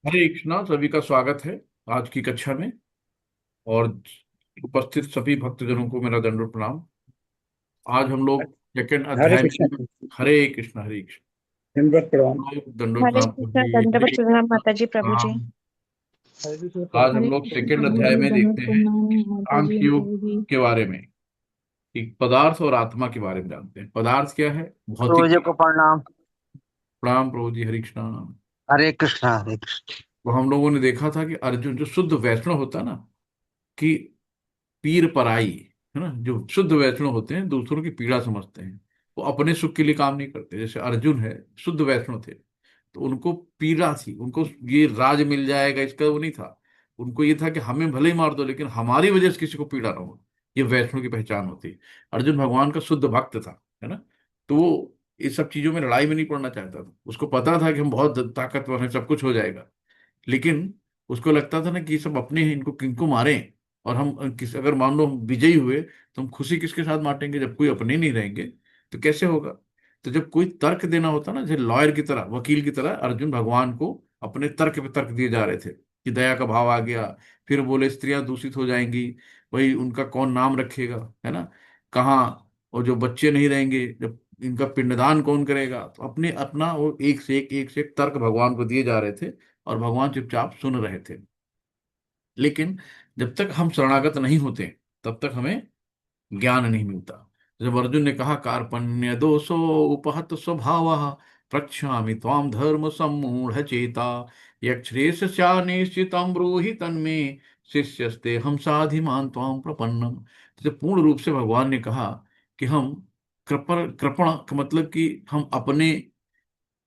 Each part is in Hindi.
हरे कृष्णा। सभी का स्वागत है आज की कक्षा में। और उपस्थित सभी भक्तजनों को मेरा दंडवत प्रणाम। आज हम लोग सेकंड हरे अध्याय कृष्ण। में। हरे कृष्ण हरे कृष्ण। दंडवत प्रणाम। हम लोग दंडवत हरे प्रणाम कृष्णा, प्रभु जी, दंडवत हरे प्रणाम कृष्ण माता जी, प्रभु जी। प्रणाम। हरे कृष्ण आज प्रभु। हम हरे लोग कृष्ण सेकंड प्रभु अध्याय जी, में दंडवत देखते हैं प्रणाम माता जी एवं सांख्य योग प्रभु जी। के बारे में। कि पदार्थ और आत्मा के बारे में जानते हैं। पदार्थ क्या है? भौतिक सूर्य चीज। को प्रणाम। प्रणाम प्रभु जी, हरे कृष्णा। हरे कृष्णा हरे कृष्ण। तो हम लोगों ने देखा था कि अर्जुन जो शुद्ध वैष्णव होता है ना, कि पीर पराई, है ना, जो शुद्ध वैष्णव होते हैं दूसरों की पीड़ा समझते हैं। वो अपने सुख के लिए काम नहीं करते। जैसे अर्जुन है, शुद्ध वैष्णव थे, तो उनको पीड़ा थी, उनको ये राज मिल जाएगा इसका वो नहीं था। उनको ये था कि हमें भले ही मार दो लेकिन हमारी वजह से किसी को पीड़ा ना हो। ये वैष्णव की पहचान होती है। अर्जुन भगवान का शुद्ध भक्त था, है ना। तो वो इस सब चीजों में लड़ाई में नहीं पड़ना चाहता था। उसको पता था कि हम बहुत ताकतवर हैं, सब कुछ हो जाएगा। लेकिन उसको लगता था ना कि ये सब अपने हैं, इनको किनको मारें। और हम किस अगर मान लो हम विजयी हुए तो हम खुशी किसके साथ बांटेंगे जब कोई अपने नहीं रहेंगे। तो कैसे होगा? तो जब कोई तर्क देना होता ना, जैसे लॉयर की तरह, वकील की तरह, अर्जुन भगवान को अपने तर्क पे तर्क दिए जा रहे थे कि दया का भाव आ गया। फिर बोले स्त्रियां दूषित हो जाएंगी, भाई उनका कौन नाम रखेगा, है ना, कहाँ। और जो बच्चे नहीं रहेंगे, जब इनका पिंडदान कौन करेगा। तो अपने अपना वो एक से एक तर्क भगवान को दिए जा रहे थे। और भगवान चुपचाप सुन रहे थे। लेकिन जब तक हम शरणागत नहीं होते तब तक हमें ज्ञान नहीं मिलता। जब अर्जुन ने कहा कार्पण्य दोषो उपहत स्वभाव प्रक्षामि त्वाम धर्म सम्मूढ़ चेता यक्षेश निश्चितम ब्रूहि तन्मे शिष्यस्ते हम साधिमान त्वाम प्रपन्नम। तो जब पूर्ण रूप से भगवान ने कहा कि हम कृपण का मतलब कि हम अपने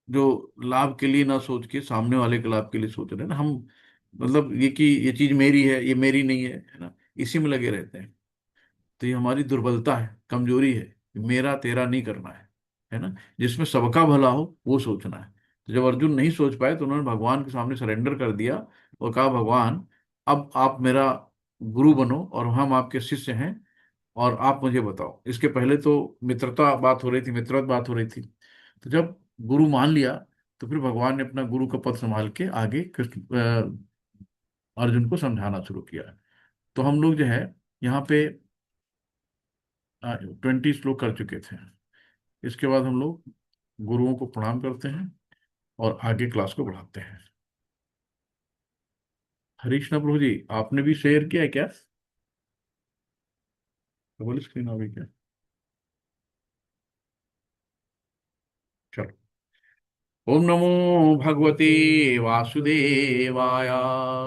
जो लाभ के लिए ना सोच के सामने वाले के लाभ के लिए सोच रहे हैं ना हम। मतलब ये कि ये चीज मेरी है, ये मेरी नहीं है ना, इसी में लगे रहते हैं। तो ये हमारी दुर्बलता है, कमजोरी है। मेरा तेरा नहीं करना है ना। जिसमें सबका भला हो वो सोचना है। तो जब अर्जुन नहीं सोच पाए तो उन्होंने भगवान के सामने सरेंडर कर दिया और कहा भगवान, अब आप मेरा गुरु बनो और हम आपके शिष्य हैं। और आप मुझे बताओ, इसके पहले तो मित्रता बात हो रही थी, मित्रवत बात हो रही थी। तो जब गुरु मान लिया तो फिर भगवान ने अपना गुरु का पद संभाल के आगे कृष्ण अर्जुन को समझाना शुरू किया। तो हम लोग जो है यहाँ पे 20 श्लोक कर चुके थे। इसके बाद हम लोग गुरुओं को प्रणाम करते हैं और आगे क्लास को बढ़ाते हैं। हरे कृष्णा प्रभु जी, आपने भी शेयर किया है क्या? डबल स्क्रीन आ गई क्या? चलो। ओम नमो भगवते वासुदेवाय।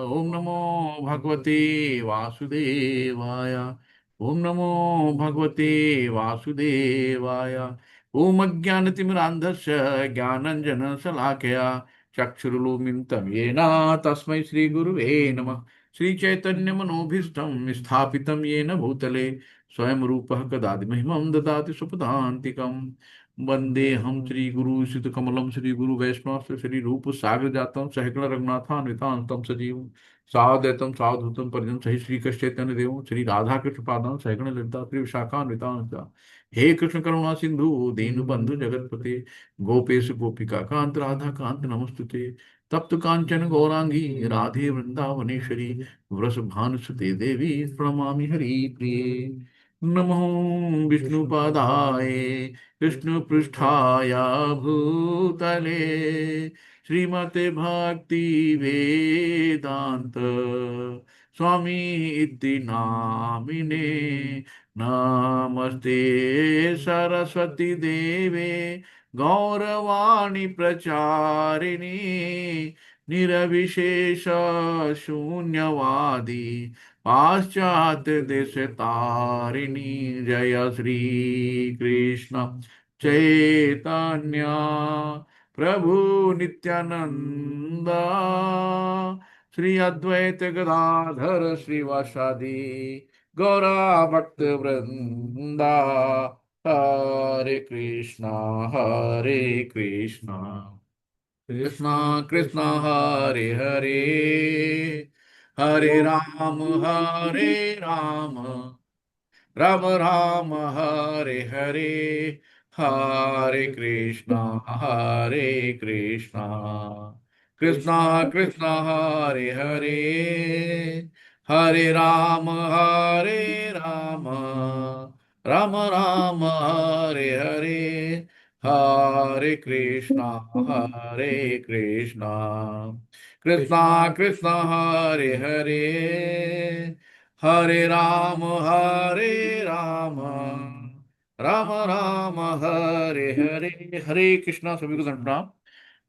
ओम नमो भगवते वासुदेवाय। ओम नमो भगवते वासुदेवाय। ओम अज्ञानतिमिरान्धस्य ज्ञानञ्जनशलाकया चक्षुरुन्मिलितं येन तस्मै श्रीगुरुवे नमः। श्रीचैतन्यमनोभीष्टं स्थापितं येन भूतले स्वयं रूपः कदा महिमं ददाति सुपदान्तिकम्। वंदे हम श्री गुरु श्री कमलम श्री गुरु वैष्णव श्री रूप सागर जातम सहगण रघुनाथान्वितांतम सजीव सावधतम सावधूतम परिजन सही श्री कृष्ण चैतन्य देव श्री राधा कृष्ण पादान सहगण ललिता श्री विशाखान्वितांता। हे कृष्ण करुणा सिंधु दीन बंधु जगतपते गोपेश गोपिका कांत राधा कांत नमस्तुते। तप्त कांचन गौरांगी राधे वृंदावनेश्वरी वृषभानुसुते देवी प्रणमामि हरि प्रिये। नमो विष्णुपादाय कृष्णपृष्ठाय भूतले श्रीमते भक्ति वेदांत स्वामी इति नामिने। नमस्ते सरस्वती देवे गौरवाणी प्रचारिणी निरविशेष शून्यवादी पाश्चात्य देश तारिणी। जय श्री कृष्ण चैतन्य प्रभु नित्यानंद श्री अद्वैत गदाधर श्रीवासादि गौरा भक्त वृंदा। हरे कृष्णा हरे कृष्णा कृष्णा कृष्णा हरे हरे हरे राम राम राम हरे हरे हरे कृष्णा कृष्णा कृष्णा हरे हरे, हरे राम राम राम हरे हरे, हरे कृष्णा कृष्णा कृष्णा हरे हरे, हरे राम राम राम हरे हरे। हरे कृष्णा। सभी को प्रणाम।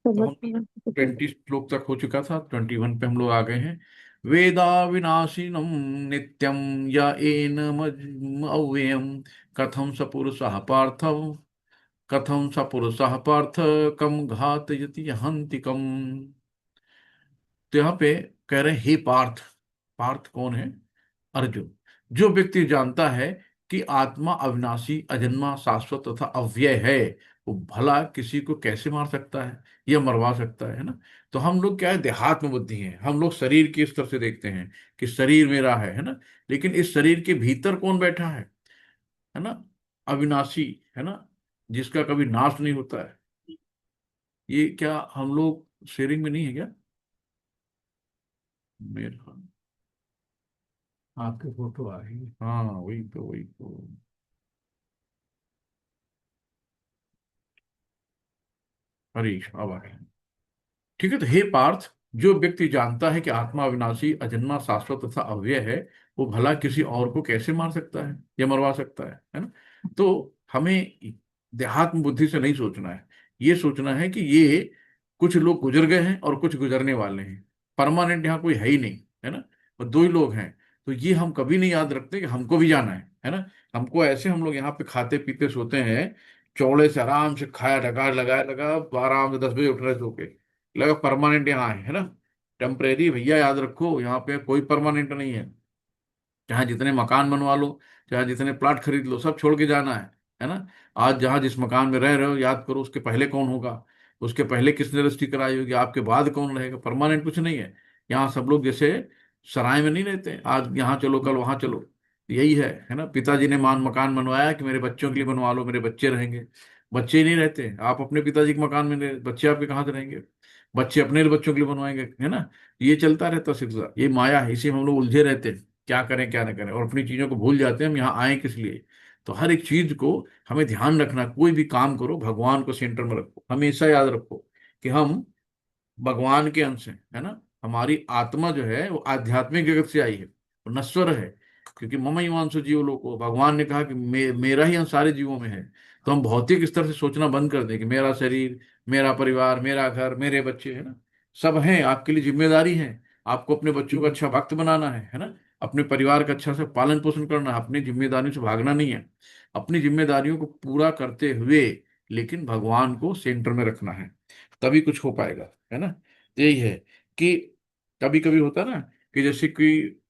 तो हम 20 श्लोक तक हो चुका था, 21 पे हम लोग आ गए हैं। वेदा विनाशिनम नित्यम या एनम अव्ययम, कथम स पुरुषः पार्थ, कथम स पुरुषः पार्थ, कम घातयति हन्ति कम। तो यहाँ पे कह रहे हैं, हे पार्थ। पार्थ कौन है? अर्जुन। जो व्यक्ति जानता है कि आत्मा अविनाशी, अजन्मा, शाश्वत तथा अव्यय है, वो भला किसी को कैसे मार सकता है या मरवा सकता है ना? तो हम लोग क्या है, देहात्म बुद्धि हैं। हम लोग शरीर की इस तरह से देखते हैं कि शरीर मेरा है ना? लेकिन इस शरीर के भीतर कौन बैठा है ना? अविनाशी, है ना? जिसका कभी नाश नहीं होता है। ये क्या हम लोग शेयरिंग में नहीं है क्या? मेरा आपकी फोटो आ रही है, हाँ वही तो। हरीश, अब आ गए। ठीक है। तो हे पार्थ, जो व्यक्ति जानता है कि आत्मा अविनाशी, अजन्मा, शाश्वत तथा अव्यय है, वो भला किसी और को कैसे मार सकता है या मरवा सकता है ना? तो हमें देहात्म बुद्धि से नहीं सोचना है। ये सोचना है कि ये कुछ लोग गुजर गए हैं और कुछ गुजरने वाले हैं। परमानेंट यहाँ कोई है ही नहीं, है ना? और दो ही लोग हैं। तो ये हम कभी नहीं याद रखते कि हमको भी जाना है ना? हमको ऐसे, हम लोग यहाँ पे खाते पीते सोते हैं, चौड़े से आराम से खाया, डकार लगाया, लगा आराम से 10 बजे उठ रहे सो के, लगा परमानेंट यहाँ है ना? टेम्परेरी भैया, याद रखो, यहाँ पे कोई परमानेंट नहीं है। चाहे जितने मकान बनवा लो, चाहे जितने प्लाट खरीद लो, सब छोड़ के जाना है ना? आज जहाँ जिस मकान में रह रहे हो, याद करो उसके पहले कौन होगा, उसके पहले किसने रजिस्ट्री कराई होगी, आपके बाद कौन रहेगा। परमानेंट कुछ नहीं है। यहाँ सब लोग जैसे सराय में नहीं रहते, आज यहाँ चलो कल वहां चलो। यही है ना? पिताजी ने मकान बनवाया कि मेरे बच्चों के लिए बनवा लो, मेरे बच्चे रहेंगे। बच्चे ही नहीं रहते। आप अपने पिताजी के मकान में नहीं रहते, बच्चे आपके कहाँ से रहेंगे? बच्चे अपने बच्चों के लिए बनवाएंगे, है ना? ये चलता रहता सिलसिला। ये माया है, इसी में हम लोग उलझे रहते हैं, क्या करें क्या ना करें, और अपनी चीजों को भूल जाते हैं हम यहाँ आए किस लिए। तो हर एक चीज को हमें ध्यान रखना। कोई भी काम करो, भगवान को सेंटर में रखो। हमेशा याद रखो कि हम भगवान के अंश हैं, है ना? हमारी आत्मा जो है वो आध्यात्मिक जगत से आई है, वो नश्वर है। क्योंकि मम हिमांशु जीव लोको, भगवान ने कहा कि मेरा ही अंश सारे जीवों में है। तो हम भौतिक स्तर से सोचना बंद कर दें कि मेरा शरीर, मेरा परिवार, मेरा घर, मेरे बच्चे, है ना? सब हैं, आपके लिए जिम्मेदारी है। आपको अपने बच्चों को अच्छा वक्त बनाना है ना? अपने परिवार का अच्छा से पालन पोषण करना है। अपनी जिम्मेदारियों से भागना नहीं है। अपनी जिम्मेदारियों को पूरा करते हुए लेकिन भगवान को सेंटर में रखना है, तभी कुछ हो पाएगा, है ना? तो यही है कि कभी कभी होता है ना कि जैसे कोई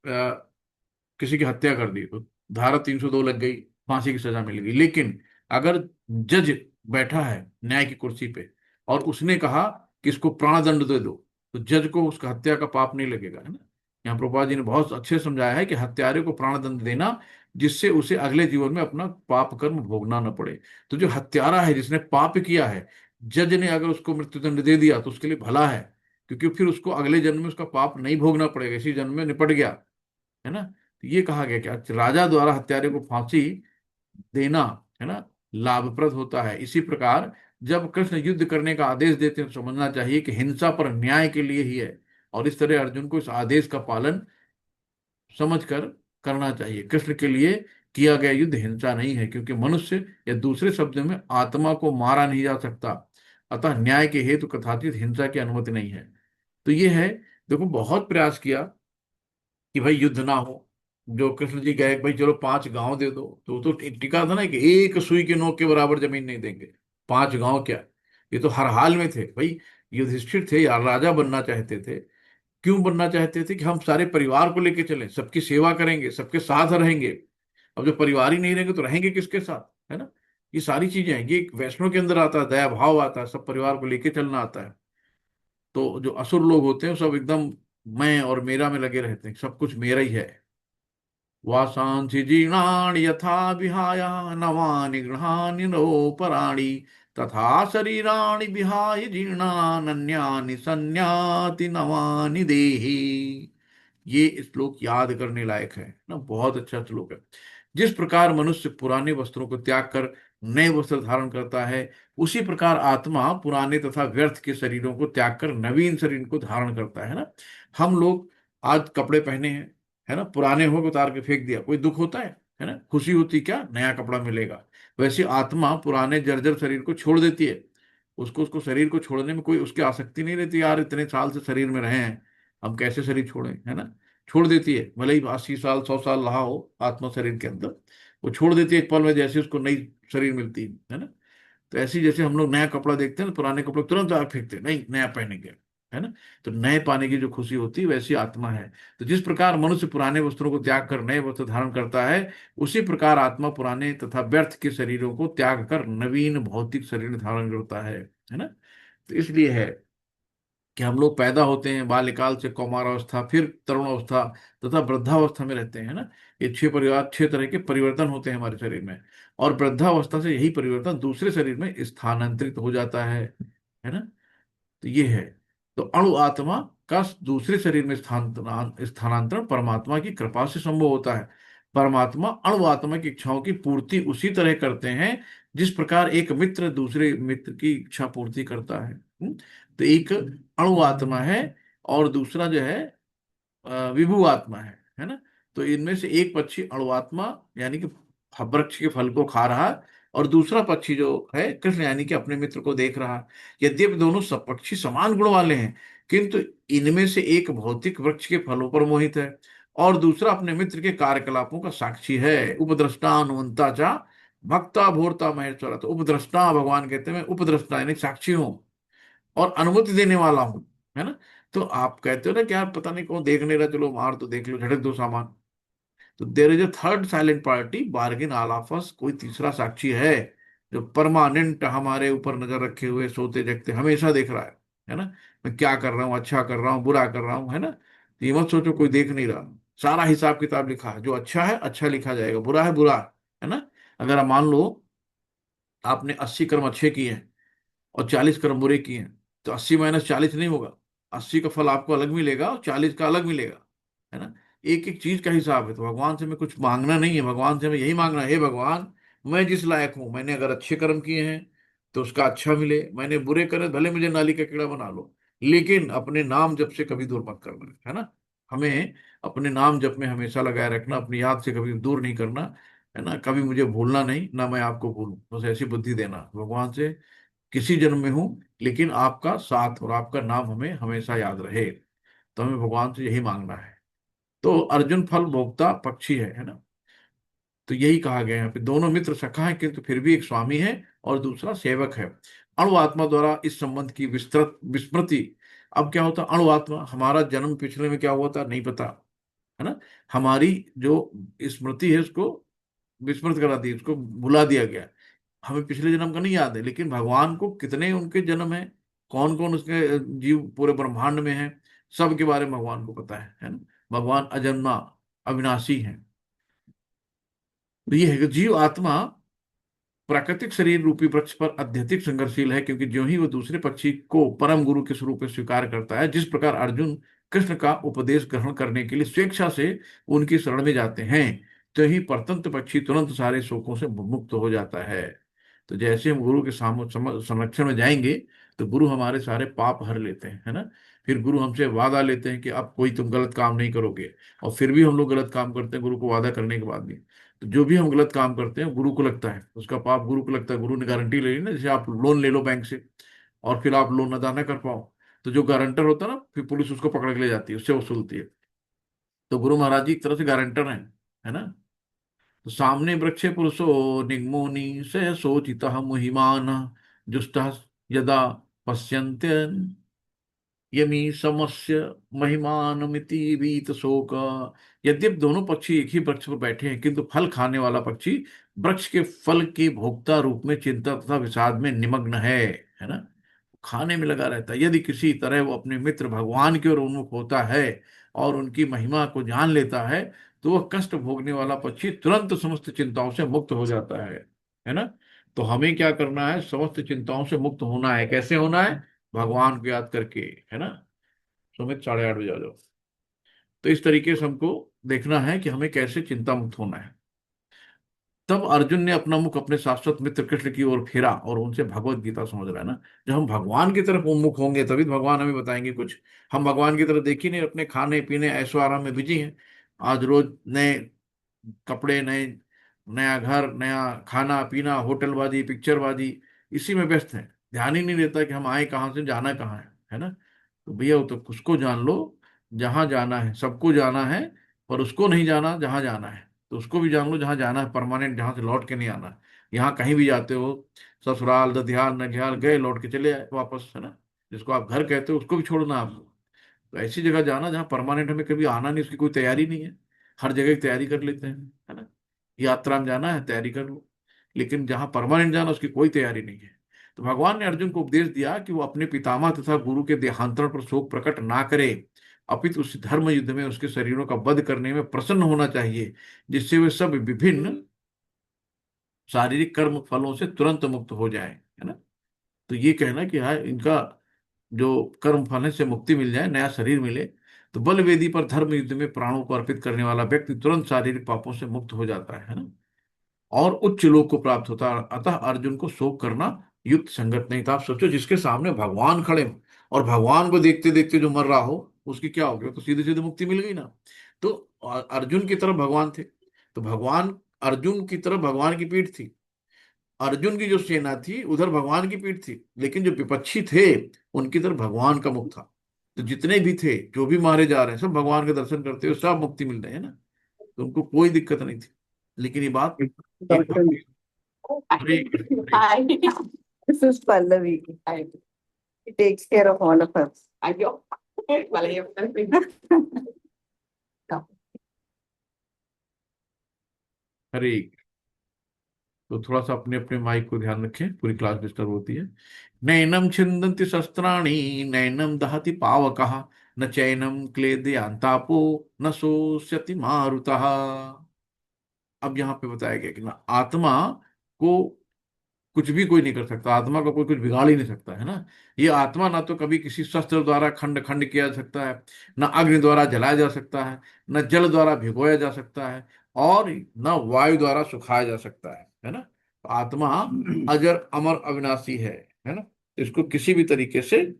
किसी की हत्या कर दी, तो धारा 302 लग गई, फांसी की सजा मिल गई। लेकिन अगर जज बैठा है न्याय की कुर्सी पे और उसने कहा कि इसको प्राण दंड दे दो, तो जज को उसका हत्या का पाप नहीं लगेगा, है ना? यहाँ प्रभुपाद जी ने बहुत अच्छे से समझाया है कि हत्यारे को प्राण दंड देना, जिससे उसे अगले जीवन में अपना पाप कर्म भोगना न पड़े। तो जो हत्यारा है, जिसने पाप किया है, जज ने अगर उसको मृत्युदंड दे दिया तो उसके लिए भला है, क्योंकि फिर उसको अगले जन्म में उसका पाप नहीं भोगना पड़ेगा, इसी जन्म में निपट गया, है ना? तो ये कहा गया कि राजा द्वारा हत्यारे को फांसी देना, है ना, लाभप्रद होता है। इसी प्रकार जब कृष्ण युद्ध करने का आदेश देते हैं तो समझना चाहिए कि हिंसा पर न्याय के लिए ही है। और इस तरह अर्जुन को इस आदेश का पालन समझकर करना चाहिए। कृष्ण के लिए किया गया युद्ध हिंसा नहीं है, क्योंकि मनुष्य, या दूसरे शब्दों में आत्मा को मारा नहीं जा सकता। अतः न्याय के हेतु कथाचित हिंसा की अनुमति नहीं है। तो ये है। देखो, बहुत प्रयास किया कि भाई युद्ध ना हो। जो कृष्ण जी कहे भाई चलो 5 गांव दे दो, तो टिका था ना कि एक सुई के नोक के बराबर जमीन नहीं देंगे। 5 गांव क्या, ये तो हर हाल में थे भाई। युधिष्ठिर थे यार, राजा बनना चाहते थे। क्यों बनना चाहते थे? कि हम सारे परिवार को लेके चलें, सबकी सेवा करेंगे, सबके साथ रहेंगे। अब जो परिवार ही नहीं रहेंगे तो रहेंगे किसके साथ, है ना? ये सारी चीजें हैं, ये एक वैष्णव के अंदर आता है, दया भाव आता है, सब परिवार को लेके चलना आता है। तो जो असुर लोग होते हैं सब एकदम मैं और मेरा में लगे रहते हैं, सब कुछ मेरा ही है। वासांसि जीर्णानि यथा विहाय नवानि गृहाणि नरोपराणि तथा शरीराणि विहाय जीर्णान्यानि संयाति नवानि देहि। ये श्लोक याद करने लायक है ना, बहुत अच्छा श्लोक है। जिस प्रकार मनुष्य पुराने वस्त्रों को त्याग कर नए वस्त्र धारण करता है, उसी प्रकार आत्मा पुराने तथा व्यर्थ के शरीरों को त्याग कर नवीन शरीर को धारण करता है ना। हम लोग आज कपड़े पहने हैं, है ना, पुराने हो के उतार के फेंक दिया, कोई दुख होता है ना, खुशी होती क्या, नया कपड़ा मिलेगा। वैसे आत्मा पुराने जर्जर शरीर को छोड़ देती है। उसको उसको शरीर को छोड़ने में कोई उसकी आसक्ति नहीं रहती, यार इतने साल से शरीर में रहे हैं, हम कैसे शरीर छोड़ें, है ना। छोड़ देती है, भले ही 80 साल 100 साल रहा हो आत्मा शरीर के अंदर, वो छोड़ देती है एक पल में, जैसे उसको नई शरीर मिलती है ना। तो ऐसे ही जैसे हम लोग नया कपड़ा देखते हैं तो पुराने कपड़े तुरंत आग फेंकते हैं, नहीं नया पहनेंगे, है ना। तो नए पाने की जो खुशी होती है वैसी आत्मा है। तो जिस प्रकार मनुष्य पुराने वस्त्रों को त्याग कर नए वस्त्र धारण करता है, उसी प्रकार आत्मा पुराने तथा व्यर्थ के शरीरों को त्याग कर नवीन भौतिक शरीर धारण करता है ना। तो इसलिए है कि हम लोग पैदा होते हैं, बाल्यकाल से कौमारावस्था, फिर तरुणावस्था तथा वृद्धावस्था में रहते हैं ना। ये छह तरह के परिवर्तन होते हैं हमारे शरीर में। और वृद्धावस्था से यही परिवर्तन दूसरे शरीर में स्थानांतरित हो जाता है ना। तो ये है। तो अणु आत्मा का दूसरे शरीर में स्थानांतरण परमात्मा की कृपा से संभव होता है। परमात्मा अणु आत्मा की इच्छाओं की पूर्ति उसी तरह करते हैं जिस प्रकार एक मित्र दूसरे मित्र की इच्छा पूर्ति करता है। तो एक अणु आत्मा है और दूसरा जो है विभु आत्मा है ना। तो इनमें से एक पक्षी अणुआत्मा यानी कि वृक्ष के फल को खा रहा है, और दूसरा पक्षी जो है कृष्ण यानी कि अपने मित्र को देख रहा है। यद्यपि दोनों सब पक्षी समान गुण वाले हैं, किंतु इनमें से एक भौतिक वृक्ष के फलों पर मोहित है और दूसरा अपने मित्र के कार्यकलापों का साक्षी है। उपद्रष्टा अनुमंता चा भक्ता भोरता महेश्वरा। तो उपद्रष्टा भगवान कहते हैं, मैं उपद्रष्टा यानी साक्षी हूं और अनुमति देने वाला हूं, है ना। तो आप कहते हो ना कि यार पता नहीं कौन देख नहीं रहा, चलो मार तो देख लो, झटक दो सामान। तो there is a third silent party bargain आलाफस, कोई तीसरा साक्षी है जो परमानेंट हमारे ऊपर नजर रखे हुए सोते जगते हमेशा देख रहा है ना। मैं क्या कर रहा हूँ, अच्छा कर रहा हूँ, बुरा कर रहा हूँ, है ना। तो ये मत सोचो कोई देख नहीं रहा। सारा हिसाब किताब लिखा है, जो अच्छा है अच्छा लिखा जाएगा, बुरा है बुरा है ना। अगर आप मान लो आपने 80 कर्म अच्छे किए हैं और 40 कर्म बुरे किए हैं, तो 80 - 40 नहीं होगा। 80 का फल आपको अलग मिलेगा और 40 का अलग मिलेगा, है ना। एक एक चीज का हिसाब है। तो भगवान से मैं कुछ मांगना नहीं है, भगवान से मैं यही मांगना है, हे भगवान मैं जिस लायक हूं, मैंने अगर अच्छे कर्म किए हैं तो उसका अच्छा मिले, मैंने बुरे करे भले मुझे नाली का कीड़ा बना लो, लेकिन अपने नाम जप से कभी दूर मत करना, है ना। हमें अपने नाम जप में हमेशा लगाए रखना, अपनी याद से कभी दूर नहीं करना, है ना। कभी मुझे भूलना नहीं, ना मैं आपको भूलूं, बस ऐसी बुद्धि देना भगवान से, किसी जन्म में हूं लेकिन आपका साथ और आपका नाम हमें हमेशा याद रहे। तो हमें भगवान से यही मांगना है। तो अर्जुन फल भोक्ता पक्षी है ना। तो यही कहा गया है यहाँ पे, दोनों मित्र सखा है किंतु फिर भी एक स्वामी है और दूसरा सेवक है। अणु आत्मा द्वारा इस संबंध की विस्तृत विस्मृति। अब क्या होता, अणु आत्मा हमारा जन्म पिछले में क्या हुआ था नहीं पता, है ना। हमारी जो स्मृति है उसको विस्मृत करा दी, उसको भुला दिया गया। हमें पिछले जन्म का नहीं याद है, लेकिन भगवान को कितने उनके जन्म है, कौन कौन उसके जीव पूरे ब्रह्मांड में है, सब के बारे में भगवान को पता है ना। भगवान अजन्मा अविनाशी है। तो ये है कि जीव आत्मा प्राकृतिक शरीर रूपी वृक्ष पर अत्यधिक संघर्षशील है, क्योंकि ज्यों ही वो दूसरे पक्षी को परम गुरु के स्वरूप में स्वीकार करता है, जिस प्रकार अर्जुन कृष्ण का उपदेश ग्रहण करने के लिए स्वेच्छा से उनकी शरण में जाते हैं, तो ही परतंत्र पक्षी तुरंत सारे शोकों से मुक्त हो जाता है। तो जैसे हम गुरु के संरक्षण में जाएंगे, तो गुरु हमारे सारे पाप हर लेते हैं, है ना। फिर गुरु हमसे वादा लेते हैं कि अब कोई तुम गलत काम नहीं करोगे, और फिर भी हम लोग गलत काम करते हैं गुरु को वादा करने के बाद भी। तो जो भी हम गलत काम करते हैं गुरु को लगता है, उसका पाप गुरु को लगता है। गुरु ने गारंटी ले ली ना, जैसे आप लोन ले लो बैंक से और फिर आप लोन अदा ना कर पाओ, तो जो गारंटर होता है ना, फिर पुलिस उसको पकड़ के ले जाती है, उससे वसूलती है। तो गुरु महाराज जी एक तरह से गारंटर हैं, है ना। तो सामने वृक्षे पुरुषो निगमोनि स सोचितः मुहिमान जुष्ट यदा पश्यन्ते यमी समस्य महिमानमिति वीत शोक। यद्यप दोनों पक्षी एक ही वृक्ष पर बैठे हैं, किंतु फल खाने वाला पक्षी वृक्ष के फल के भोक्ता रूप में चिंता तथा विषाद में निमग्न है ना। खाने में लगा रहता है। यदि किसी तरह वो अपने मित्र भगवान की ओर उन्मुख होता है और उनकी महिमा को जान लेता है, तो वह कष्ट भोगने वाला पक्षी तुरंत समस्त चिंताओं से मुक्त हो जाता है ना। तो हमें क्या करना है, समस्त चिंताओं से मुक्त होना है। कैसे होना है? भगवान को याद करके, है ना। सुमित 8:30 बजे आ जाओ। तो इस तरीके से हमको देखना है कि हमें कैसे चिंता मुक्त होना है। तब अर्जुन ने अपना मुख अपने शाश्वत मित्र कृष्ण की ओर फेरा और उनसे भगवत गीता समझ रहा है ना। जब हम भगवान की तरफ उन्मुख होंगे तभी तो भगवान हमें बताएंगे कुछ। हम भगवान की तरफ देख ही नहीं, अपने खाने पीने ऐशो आराम में बिजी हैं। आज रोज नए कपड़े, नए, नया घर, नया खाना पीना, होटलबाजी, पिक्चरबाजी, इसी में व्यस्त हैं। ध्यान ही नहीं देता कि हम आए कहाँ से, जाना कहाँ है ना। तो भैया वो तो उसको जान लो जहां जाना है, सबको जाना है। पर उसको नहीं जाना जहां जाना है। तो उसको भी जान लो जहां जाना है, परमानेंट, जहां से लौट के नहीं आना है। यहाँ कहीं भी जाते हो, ससुराल, ददियाल, ननिहाल गए, लौट के चले आए वापस, है ना। जिसको आप घर कहते हो उसको भी छोड़ना आपको। तो ऐसी जगह जाना जहाँ परमानेंट हमें कभी आना नहीं, उसकी कोई तैयारी नहीं है। हर जगह की तैयारी कर लेते हैं, है ना। यात्रा में जाना है, तैयारी कर लो। लेकिन जहाँ परमानेंट जाना, उसकी कोई तैयारी नहीं है। तो भगवान ने अर्जुन को उपदेश दिया कि वो अपने पितामह तथा गुरु के देहांतरण पर शोक प्रकट ना करे, अपितु उस धर्म युद्ध में उसके शरीरों का वध करने में प्रसन्न होना चाहिए, जिससे वे सब विभिन्न शारीरिक कर्म फलों से तुरंत मुक्त हो जाए, है ना। तो ये कहना कि हाँ, इनका जो कर्म फल है से मुक्ति मिल जाए, नया शरीर मिले। तो बल वेदी पर धर्म युद्ध में प्राणों को अर्पित करने वाला व्यक्ति तुरंत शारीरिक पापों से मुक्त हो जाता है ना। और उच्च लोक को प्राप्त होता है। अतः अर्जुन को शोक करना युक्त संगत नहीं था। आप सोचो, जिसके सामने भगवान खड़े हों और भगवान को देखते देखते जो मर रहा हो, उसकी क्या होगी? तो सीधे सीधे मुक्ति मिल गई ना। तो अर्जुन की तरफ भगवान थे, तो भगवान, अर्जुन की तरफ भगवान की पीठ थी। अर्जुन की जो सेना थी उधर भगवान की पीठ थी, लेकिन जो विपक्षी थे उनकी तरफ भगवान का मुख था। तो जितने भी थे, जो भी मारे जा रहे हैं, सब भगवान के दर्शन करते हुए सब मुक्ति मिल रहे हैं ना। तो उनको कोई दिक्कत नहीं थी। लेकिन ये बात, ये doctor Hare Krishna, Hare Hi, this is Pallavi. Hi. He takes care of all of us. Ayo. हरे। तो थोड़ा सा अपने अपने माइक को ध्यान रखें, पूरी क्लास डिस्टर्ब होती है। नैनम छिन्दन्ति शस्त्राणि नैनम दहति पावकः न चैनम क्लेदयांतापो न शोष्यति मारुतः। अब यहाँ पे बताया गया कि ना, आत्मा को कुछ भी कोई नहीं कर सकता, आत्मा का कोई कुछ बिगाड़ ही नहीं सकता, है ना। ये आत्मा ना तो कभी किसी शस्त्र द्वारा खंड खंड किया जा सकता है, न अग्नि द्वारा जलाया जा सकता है, न जल द्वारा भिगोया जा सकता है, और न वायु द्वारा सुखाया जा सकता है ना। तो आत्मा अजर अमर अविनाशी है ना। इसको किसी भी तरीके से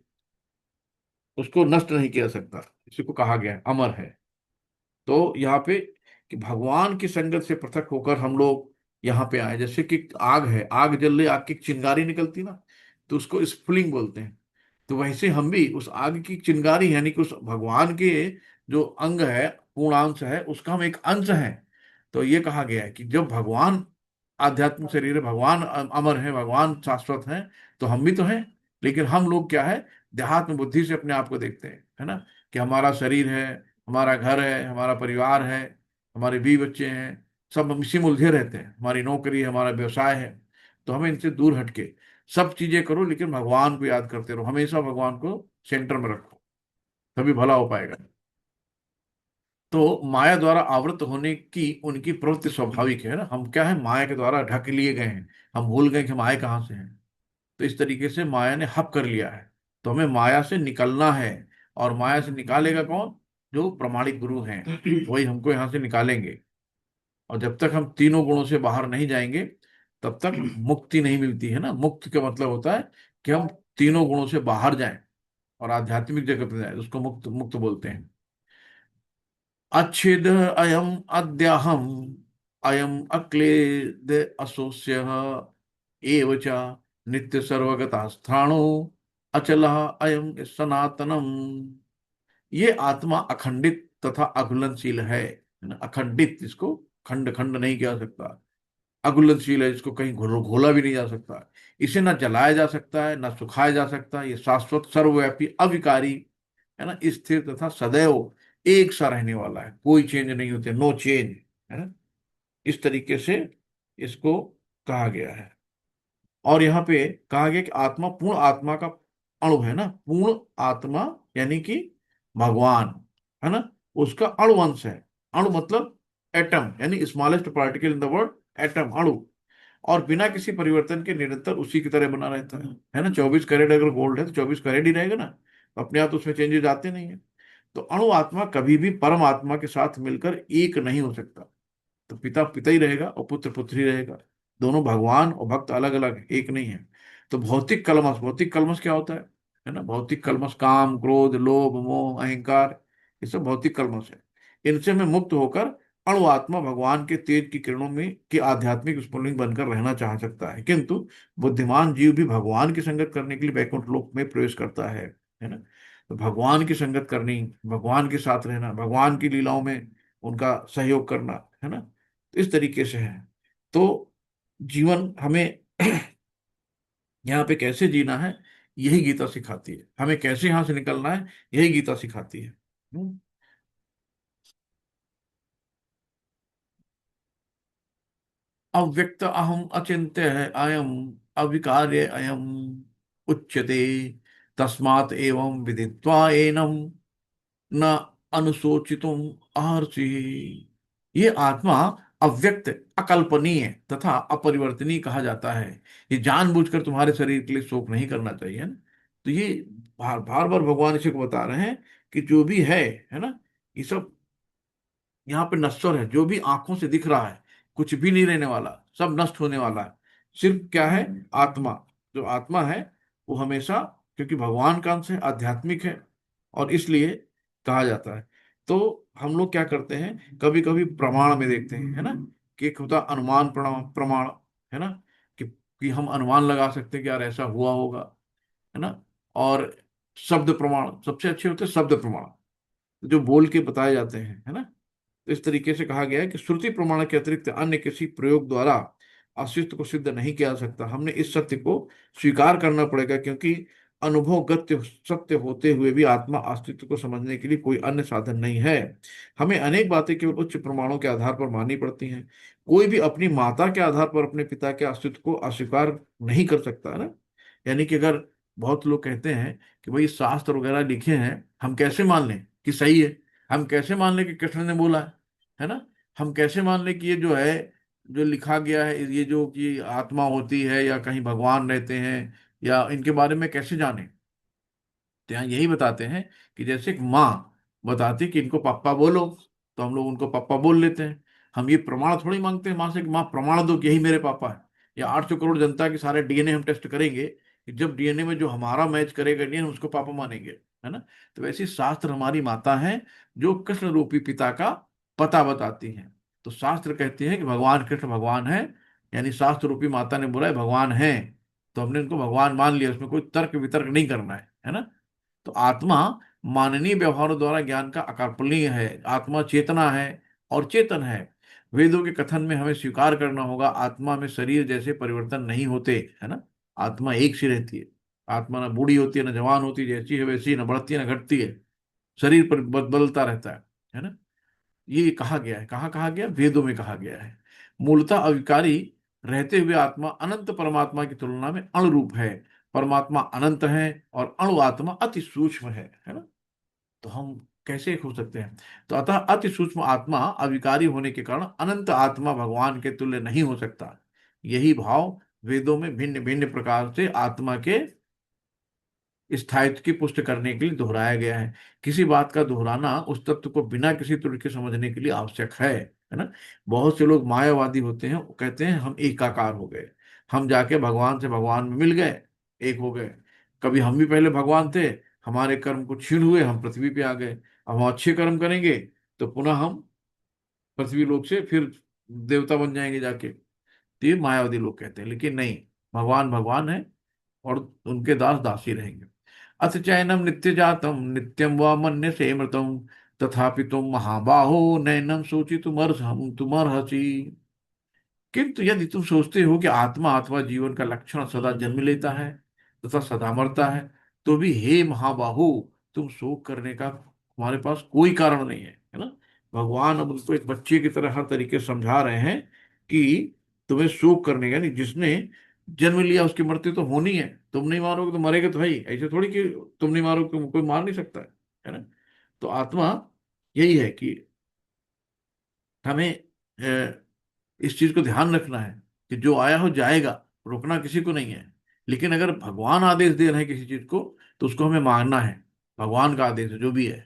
उसको नष्ट नहीं किया जा सकता। इसी को कहा गया है अमर है। तो यहाँ पे कि भगवान की संगत से पृथक होकर हम लोग यहाँ पे आए। जैसे कि आग है, आग जल रही, आग की चिंगारी निकलती ना, तो उसको स्फुलिंग बोलते हैं। तो वैसे हम भी उस आग की चिंगारी, यानी कि उस भगवान के जो अंग है, पूर्णांश है, उसका हम एक अंश है। तो ये कहा गया है कि जब भगवान आध्यात्मिक शरीर है, भगवान अमर है, भगवान शाश्वत है, तो हम भी तो हैं। लेकिन हम लोग क्या है, देहात्म बुद्धि से अपने आप को देखते हैं, है ना। कि हमारा शरीर है, हमारा घर है, हमारा परिवार है, हमारे बीवी बच्चे हैं, सब हम इसी में उलझे रहते हैं, हमारी नौकरी, हमारा व्यवसाय है। तो हमें इनसे दूर हटके सब चीजें करो, लेकिन भगवान को याद करते रहो, हमेशा भगवान को सेंटर में रखो, तभी भला हो पाएगा। तो माया द्वारा आवृत होने की उनकी प्रवृत्ति स्वाभाविक है ना। हम क्या है, माया के द्वारा ढक लिए गए हैं। हम भूल गए कि हम आए कहाँ से हैं। तो इस तरीके से माया ने हप कर लिया है। तो हमें माया से निकलना है। और माया से निकालेगा कौन? जो प्रमाणिक गुरु हैं, वही हमको यहाँ से निकालेंगे। और जब तक हम तीनों गुणों से बाहर नहीं जाएंगे, तब तक मुक्ति नहीं मिलती है ना। मुक्त का मतलब होता है कि हम तीनों गुणों से बाहर जाएं और आध्यात्मिक जगत में जाएं, उसको मुक्त मुक्त बोलते हैं। अच्छेद अयम अद्याहम अयम अक्लेद असोस्य एव च नित्य सर्वगता स्थाणु अचल अयम सनातनम। ये आत्मा अखंडित तथा अघुलनशील है ना। अखंडित, इसको खंड खंड नहीं किया जा सकता। अघुलनशील है, इसको कहीं घोला भी नहीं जा सकता। इसे ना जलाया जा सकता है, ना सुखाया जा सकता। ये शाश्वत, सर्वव्यापी, अविकारी, है ना, स्थिर तथा सदैव एक सा रहने वाला है। कोई चेंज नहीं होते, नो चेंज, है ना। इस तरीके से इसको कहा गया है। और यहाँ पे कहा गया कि आत्मा, पूर्ण आत्मा का अणु है ना। पूर्ण आत्मा यानी कि भगवान, है ना, उसका अणु अंश है। अणु मतलब एटम, यानी smallest particle in the world, atom, अणु। और बिना किसी परिवर्तन के निरंतर उसी की तरह बना रहता है ना। 24 कैरेट अगर गोल्ड है तो 24 कैरेट ही रहेगा ना, अपने आप तो उसमें चेंजेस आते नहीं है। तो अणु आत्मा कभी भी परम आत्मा के साथ मिलकर एक नहीं हो सकता। तो पिता पिता ही रहेगा और पुत्र पुत्र ही रहेगा। दोनों भगवान और भक्त अलग अलग, एक नहीं है। तो भौतिक कलमश क्या होता है ना। भौतिक कलमश काम, क्रोध, लोभ, मोह, अहंकार, ये सब भौतिक कलमश है। इनसे में मुक्त होकर अणु आत्मा भगवान के तेज की किरणों में की आध्यात्मिक स्फुलिंग बनकर रहना चाह सकता है। किंतु बुद्धिमान जीव भी भगवान की संगत करने के लिए वैकुंठ लोक में प्रवेश करता है ना। तो भगवान की संगत करनी, भगवान के साथ रहना, भगवान की लीलाओं में उनका सहयोग करना, है ना। तो इस तरीके से है। तो जीवन हमें यहाँ पे कैसे जीना है, यही गीता सिखाती है। हमें कैसे यहाँ से निकलना है, यही गीता सिखाती है। हम्म। अव्यक्त अहम अचिंत्य है अयम, अविकार्य अयम उच्यते, तस्मात् एवं विदित्वा एनम न अनुशोचितुम अर्षि। ये आत्मा अव्यक्त, अकल्पनीय तथा अपरिवर्तनीय कहा जाता है। ये जानबूझकर तुम्हारे शरीर के लिए शोक नहीं करना चाहिए ना। तो ये बार बार बार भगवान इसे को बता रहे हैं कि जो भी है ना, ये सब यहाँ पे नश्वर है। जो भी आंखों से दिख रहा है, कुछ भी नहीं रहने वाला, सब नष्ट होने वाला है। सिर्फ क्या है, आत्मा। जो आत्मा है वो हमेशा, क्योंकि भगवान का अंश है, आध्यात्मिक है, और इसलिए कहा जाता है। तो हम लोग क्या करते हैं, कभी कभी प्रमाण में देखते हैं, है ना, कि एक होता अनुमान प्रमाण प्रमाण, है ना, कि हम अनुमान लगा सकते हैं कि यार ऐसा हुआ होगा, है ना। और शब्द प्रमाण सबसे अच्छे होते हैं, शब्द प्रमाण जो बोल के बताए जाते हैं, है ना। तो इस तरीके से कहा गया है कि श्रुति प्रमाण के अतिरिक्त अन्य किसी प्रयोग द्वारा अस्तित्व को सिद्ध नहीं किया जा सकता। हमने इस सत्य को स्वीकार करना पड़ेगा, क्योंकि अनुभवगत सत्य होते हुए भी आत्मा अस्तित्व को समझने के लिए कोई अन्य साधन नहीं है। हमें अनेक बातें केवल उच्च प्रमाणों के आधार पर माननी पड़ती हैं। कोई भी अपनी माता के आधार पर अपने पिता के अस्तित्व को अस्वीकार नहीं कर सकता, है ना। यानी कि अगर बहुत लोग कहते हैं कि भाई शास्त्र वगैरह लिखे हैं, हम कैसे मान लें कि सही है, हम कैसे मान लें कि कृष्ण ने बोला है ना, हम कैसे मान लें कि ये जो है, जो लिखा गया है, ये जो कि आत्मा होती है या कहीं भगवान रहते हैं, या इनके बारे में कैसे जाने। तो यहाँ यही बताते हैं कि जैसे एक माँ बताती कि इनको पापा बोलो, तो हम लोग उनको पापा बोल लेते हैं। हम ये प्रमाण थोड़ी मांगते हैं माँ से कि माँ प्रमाण दो कि यही मेरे पापा है। या 800 करोड़ जनता के सारे डीएनए हम टेस्ट करेंगे, कि जब डीएनए में जो हमारा मैच करेगा डीएनए, उसको पापा मानेंगे, है ना। तो वैसे शास्त्र हमारी माता है, जो कृष्ण रूपी पिता का पता बताती हैं। तो शास्त्र कहते हैं कि भगवान कृष्ण भगवान है, यानी शास्त्र रूपी माता ने बोला है भगवान है, तो हमने उनको भगवान मान लिया, उसमें कोई तर्क वितर्क नहीं करना है ना। तो आत्मा माननीय व्यवहारों द्वारा ज्ञान का अकल्पनीय है। आत्मा चेतना है और चेतन है। वेदों के कथन में हमें स्वीकार करना होगा, आत्मा में शरीर जैसे परिवर्तन नहीं होते, है ना। आत्मा एक सी रहती है। आत्मा ना बूढ़ी होती है, ना जवान होती है, जैसी है वैसी है, ना बढ़ती है ना घटती है। शरीर पर बदलता रहता है ना। ये कहा गया है, कहाँ कहा गया, वेदों में कहा गया है। मूलतः अविकारी रहते हुए आत्मा अनंत परमात्मा की तुलना में अणु रूप है। परमात्मा अनंत है और अणु आत्मा अति सूक्ष्म है ना। तो हम कैसे हो सकते हैं। तो अतः अति सूक्ष्म आत्मा अविकारी होने के कारण अनंत आत्मा भगवान के तुल्य नहीं हो सकता। यही भाव वेदों में भिन्न भिन्न प्रकार से आत्मा के स्थायित्व की पुष्टि करने के लिए दोहराया गया है। किसी बात का दोहराना उस तत्व को बिना किसी त्रुटि के समझने के लिए आवश्यक है ना। बहुत से लोग मायावादी होते हैं, वो कहते हैं हम एकाकार हो गए, हम जाके भगवान से भगवान में मिल गए, एक हो गए। कभी हम भी पहले भगवान थे, हमारे कर्म कुछ क्षीण हुए, हम पृथ्वी पे आ गए, अब हम अच्छे कर्म करेंगे तो पुनः हम पृथ्वी लोक से फिर देवता बन जाएंगे जाके। तो ये मायावादी लोग कहते हैं, लेकिन नहीं, भगवान भगवान है और उनके दास दासी रहेंगे। अथ चैनम नित्य जातम नित्यम व मन्य से मृतम, तथापि तुम महाबाहो नैनम सोची तुमर्हसि। किंतु यदि तुम सोचते हो कि आत्मा अथवा जीवन का लक्षण सदा जन्म लेता है तथा सदा मरता है, तो भी हे महाबाहो, तुम शोक करने का तुम्हारे पास कोई कारण नहीं है ना। भगवान अब उसको एक बच्चे की तरह हर तरीके से समझा रहे हैं कि तुम्हें शोक करने का नहीं, जिसने जन्म लिया उसकी मृत्यु तो होनी है। तुम नहीं मारोगे तो मरेगा तो भाई, ऐसे थोड़ी कि तुम नहीं मारोगे तो कोई मार नहीं सकता है ना। तो आत्मा यही है कि हमें इस चीज को ध्यान रखना है कि जो आया हो जाएगा, रोकना किसी को नहीं है। लेकिन अगर भगवान आदेश दे रहे हैं किसी चीज को, तो उसको हमें मानना है। भगवान का आदेश है जो भी है।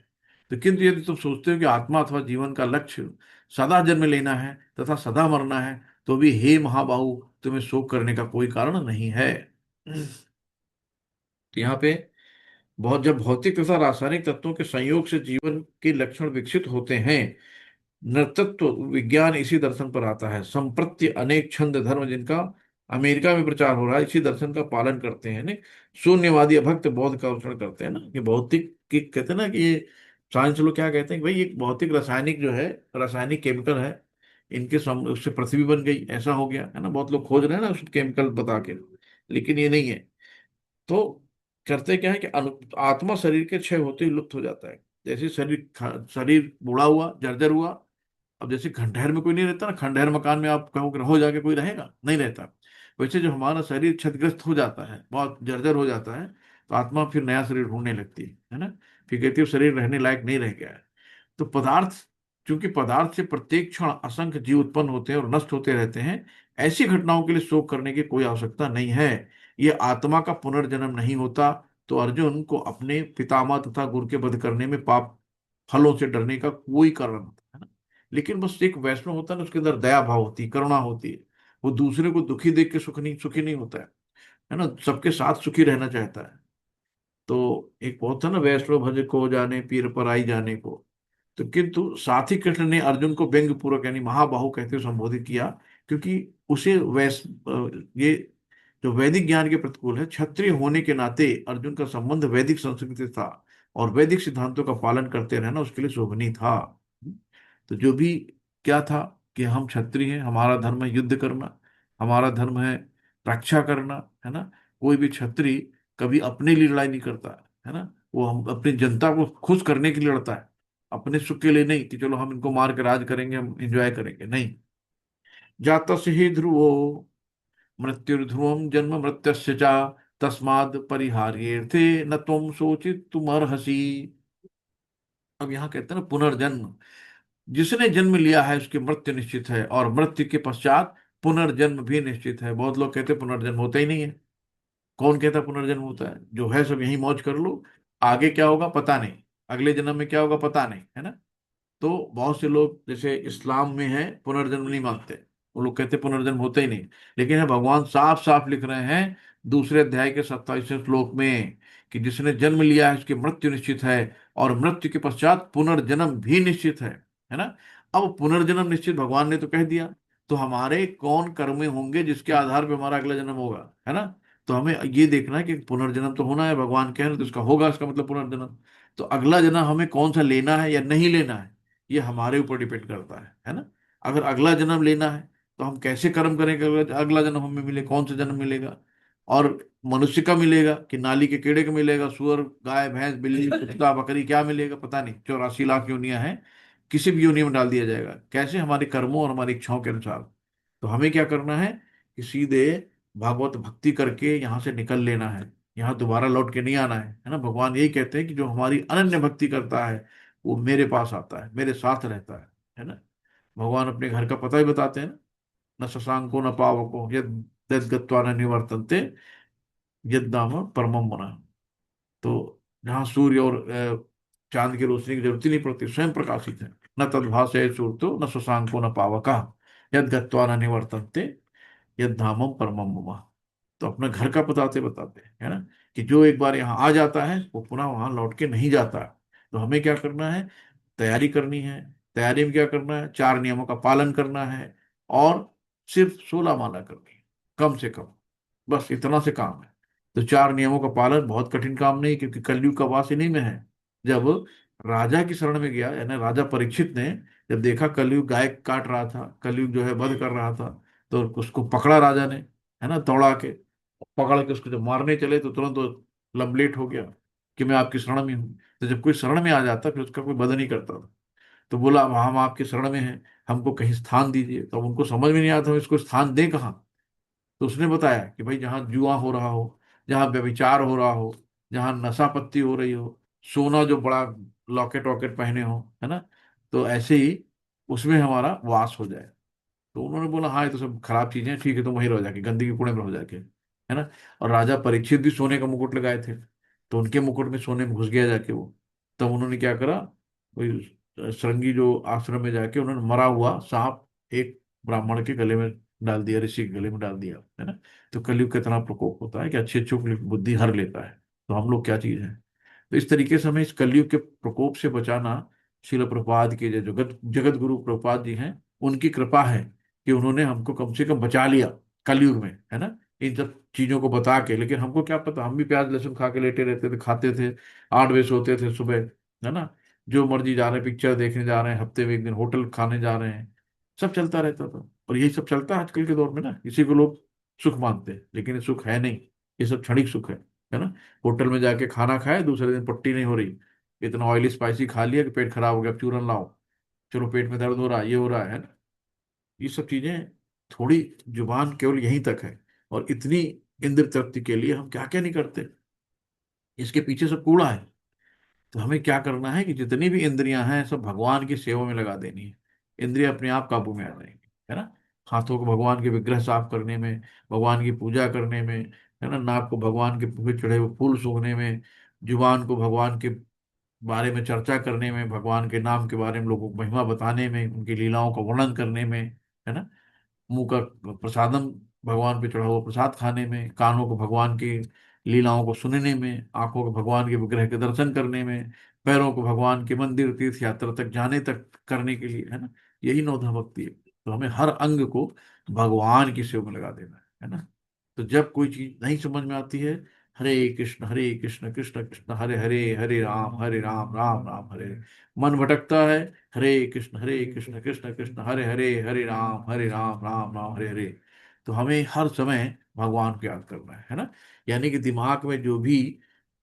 तो किंतु यदि तुम सोचते हो कि आत्मा अथवा जीवन का लक्ष्य सदा जन्म लेना है तथा सदा मरना है, तो भी हे महाबाहु, तुम्हें शोक करने का कोई कारण नहीं है। तो यहाँ पे बहुत, जब भौतिक तथा रासायनिक तत्वों के संयोग से जीवन के लक्षण विकसित होते हैं, नृतत्व विज्ञान इसी दर्शन पर आता है। संप्रत्य अनेक छंद धर्म जिनका अमेरिका में प्रचार हो रहा है, इसी दर्शन का पालन करते हैं। ने शून्यवादी अभक्त बौद्ध का अनुसरण करते हैं ना, कि भौतिक की कहते हैं ना, कि ये साइंस लोग क्या कहते हैं कि भाई एक भौतिक रासायनिक जो है, रासायनिक केमिकल है, इनके उससे पृथ्वी बन गई, ऐसा हो गया है ना। बहुत लोग खोज रहे हैं ना उस केमिकल बता के, लेकिन ये नहीं है। तो करते क्या है कि आत्मा शरीर के क्षय होते ही लुप्त हो जाता है। जैसे शरीर बूढ़ा हुआ, जर्जर हुआ। अब जैसे खंडहर में कोई नहीं रहता ना, खंडहर मकान में आप कहो कि रहो जाके, कोई रहेगा नहीं रहता। वैसे जो हमारा शरीर क्षतिग्रस्त हो जाता है, बहुत जर्जर हो जाता है, तो आत्मा फिर नया शरीर ढूंढने लगती है ना। फिर कहती है शरीर रहने लायक नहीं रह गया है। तो पदार्थ, क्योंकि पदार्थ से प्रत्येक क्षण असंख्य जीव उत्पन्न होते हैं और नष्ट होते रहते हैं, ऐसी घटनाओं के लिए शोक करने की कोई आवश्यकता नहीं है। ये आत्मा का पुनर्जन्म नहीं होता, तो अर्जुन को अपने पितामह तथा गुरु के वध करने में पाप फलों से डरने का कोई कारण नहीं है ना। लेकिन बस एक वैष्णव होता है ना, उसके अंदर दया भाव होती है, करुणा होती है। वो दूसरे को दुखी देख के सुखी नहीं होता है ना, सबके साथ सुखी रहना चाहता है। तो एक बहुत था ना, वैष्णव भज को जाने पीर पर आई जाने को। तो किंतु साथी कृष्ण ने अर्जुन को व्यंग पूर्वक यानी महाबाहु कहते हुए संबोधित किया, क्योंकि उसे ये जो वैदिक ज्ञान के प्रतिकूल है। क्षत्रिय होने के नाते अर्जुन का संबंध वैदिक संस्कृति से था, और वैदिक सिद्धांतों का पालन करते रहना उसके लिए शोभनीय था। तो जो भी क्या था, कि हम क्षत्रिय हैं, हमारा धर्म है युद्ध करना, हमारा धर्म है रक्षा करना, है ना। कोई भी क्षत्रिय कभी अपने लिए लड़ाई नहीं करता है ना। वो हम अपनी जनता को खुश करने के लिए लड़ता है, अपने सुख के लिए नहीं, कि चलो हम इनको मार के राज करेंगे, हम एंजॉय करेंगे, नहीं। जाता से ही ध्रुवो मृत्युर्ध्रुवम जन्म मृत्युस्य च, तस्माद परिहार्येर्थे न तुम शोचित तुम अर्हसि। अब यहाँ कहते हैं ना पुनर्जन्म, जिसने जन्म लिया है उसकी मृत्यु निश्चित है, और मृत्यु के पश्चात पुनर्जन्म भी निश्चित है। बहुत लोग कहते हैं पुनर्जन्म होता ही नहीं है। कौन कहता है पुनर्जन्म होता है? जो है सब यही मौज कर लो, आगे क्या होगा पता नहीं, अगले जन्म में क्या होगा पता नहीं, है ना। तो बहुत से लोग जैसे इस्लाम में है पुनर्जन्म नहीं मानते, वो लोग कहते पुनर्जन्म होता ही नहीं। लेकिन है भगवान साफ साफ लिख रहे हैं दूसरे अध्याय के 27वें श्लोक में, कि जिसने जन्म लिया है उसकी मृत्यु निश्चित है, और मृत्यु के पश्चात पुनर्जन्म भी निश्चित है ना। अब पुनर्जन्म निश्चित भगवान ने तो कह दिया, तो हमारे कौन कर्म होंगे जिसके आधार पर हमारा अगला जन्म होगा, है ना। तो हमें ये देखना है कि पुनर्जन्म तो होना है, भगवान कह रहे हैं तो उसका होगा, इसका मतलब पुनर्जन्म। तो अगला जन्म हमें कौन सा लेना है या नहीं लेना है, ये हमारे ऊपर डिपेंड करता है ना। अगर अगला जन्म लेना है, तो हम कैसे कर्म करेंगे, अगला अगला जन्म हमें मिले, कौन सा जन्म मिलेगा। और मनुष्य का मिलेगा कि नाली के कीड़े का मिलेगा, सुअर गाय भैंस बिल्ली कुत्ता बकरी क्या मिलेगा पता नहीं, 84 लाख योनियां हैं, किसी भी योनि में डाल दिया जाएगा, कैसे? हमारे कर्मों और हमारी इच्छाओं के अनुसार। तो हमें क्या करना है कि सीधे भागवत भक्ति करके यहाँ से निकल लेना है, यहाँ दोबारा लौट के नहीं आना है ना। भगवान यही कहते हैं कि जो हमारी अनन्य भक्ति करता है वो मेरे पास आता है, मेरे साथ रहता है ना। भगवान अपने घर का पता ही बताते हैं ना, न शशांको न पावको यद यद गत्वा न निवर्तन्ते यद नाम परमम मना। तो जहाँ सूर्य और चांद की रोशनी की जरूरत ही नहीं पड़ती, स्वयं प्रकाशित है। न तद्भासय सूर्यो न शशांको न पावका यद गत्वा न निवर्तन्ते यद धामम परमम मम। तो अपना घर का बताते बताते है ना, कि जो एक बार यहाँ आ जाता है वो पुनः वहां लौट के नहीं जाता। तो हमें क्या करना है, तैयारी करनी है। तैयारी में क्या करना है, 4 नियमों का पालन करना है, और सिर्फ 16 माला करनी है, कम से कम। बस इतना से काम है। तो 4 नियमों का पालन बहुत कठिन काम नहीं, क्योंकि कलयुग का वास इन्हीं में है। जब राजा की शरण में गया, यानी राजा परीक्षित ने जब देखा कलयुग गाय काट रहा था, कलयुग जो है वध कर रहा था, तो उसको पकड़ा राजा ने, है ना, दौड़ा के पकड़ के उसको जब मारने चले, तो तुरंत वो लंबलेट हो गया कि मैं आपकी शरण में हूँ। तो जब कोई शरण में आ जाता फिर उसका कोई वध नहीं करता था। तो बोला अब हम आपकी शरण में हैं, हमको कहीं स्थान दीजिए। तो अब उनको समझ में नहीं आता हम इसको स्थान दें कहाँ। तो उसने बताया कि भाई जहाँ जुआ हो रहा हो, जहाँ व्यभिचार हो रहा हो, जहाँ नशा पत्ती हो रही हो, सोना जो बड़ा लॉकेट वॉकेट पहने हो, है ना, तो ऐसे ही उसमें हमारा वास हो जाए। तो उन्होंने बोला हाँ ये तो सब खराब चीजें हैं, ठीक है तुम वहीं रहो जाके, गंदगी के कूड़े में रहो जाके, है ना। और राजा परीक्षित भी सोने का मुकुट लगाए थे, तो उनके मुकुट में सोने में घुस गया जाके वो। तब उन्होंने क्या करा, वही श्रृंगी जो आश्रम में जाके उन्होंने मरा हुआ सांप एक ब्राह्मण के गले में डाल दिया, ऋषि के गले में डाल दिया, है ना। तो कलयुग का इतना प्रकोप होता है कि अच्छे अच्छों की बुद्धि हर लेता है। तो हम लोग क्या चीज है। तो इस तरीके से हमें इस कलयुग के प्रकोप से बचाना, शिल प्रभुपाद के जो जगत जगत गुरु प्रभुपाद जी हैं, उनकी कृपा है कि उन्होंने हमको कम से कम बचा लिया कलयुग में, है ना। इन सब चीजों को बता के, लेकिन हमको क्या पता, हम भी प्याज लहसुन खा के लेटे रहते थे, खाते थे, 8 बजे सोते थे सुबह, है ना। जो मर्जी जा रहे हैं, पिक्चर देखने जा रहे हैं, हफ्ते में एक दिन होटल खाने जा रहे हैं, सब चलता रहता था। और यही सब चलता है आजकल के दौर में ना, इसी को लोग सुख मानते हैं, लेकिन ये सुख है नहीं, ये सब क्षणिक सुख है ना। होटल में जाके खाना खाए, दूसरे दिन पट्टी नहीं हो रही, इतना ऑयली स्पाइसी खा लिया कि पेट खराब हो गया, अब चूरन लाओ, चलो पेट में दर्द हो रहा है, ये हो रहा है ना। ये सब चीजें, थोड़ी जुबान केवल यहीं तक है, और इतनी इंद्र तृप्ति के लिए हम क्या क्या नहीं करते, इसके पीछे सब कूड़ा है। तो हमें क्या करना है कि जितनी भी इंद्रियां हैं सब भगवान की सेवा में लगा देनी है, इंद्रियां अपने आप काबू में आ जाएंगी, है ना। हाथों को भगवान के विग्रह साफ करने में, भगवान की पूजा करने में, है ना। नाक को भगवान के पे चढ़े हुए फूल सूंघने में, जुबान को भगवान के बारे में चर्चा करने में, भगवान के नाम के बारे में लोगों को महिमा बताने में, उनकी लीलाओं का वर्णन करने में, है ना। मुंह का प्रसादम, भगवान पे चढ़ा हुआ प्रसाद खाने में, कानों को भगवान की लीलाओं को सुनने में, आंखों को भगवान के विग्रह के दर्शन करने में, पैरों को भगवान के मंदिर तीर्थ यात्रा तक जाने तक करने के लिए, है ना। यही नौधा भक्ति है। तो हमें हर अंग को भगवान की सेवा में लगा देना है ना। तो जब कोई चीज नहीं समझ में आती है, हरे कृष्ण कृष्ण कृष्ण हरे हरे, हरे राम राम राम हरे हरे। मन भटकता है, हरे कृष्ण कृष्ण कृष्ण हरे राम राम राम हरे हरे। तो हमें हर समय भगवान को याद करना है ना। यानी कि दिमाग में जो भी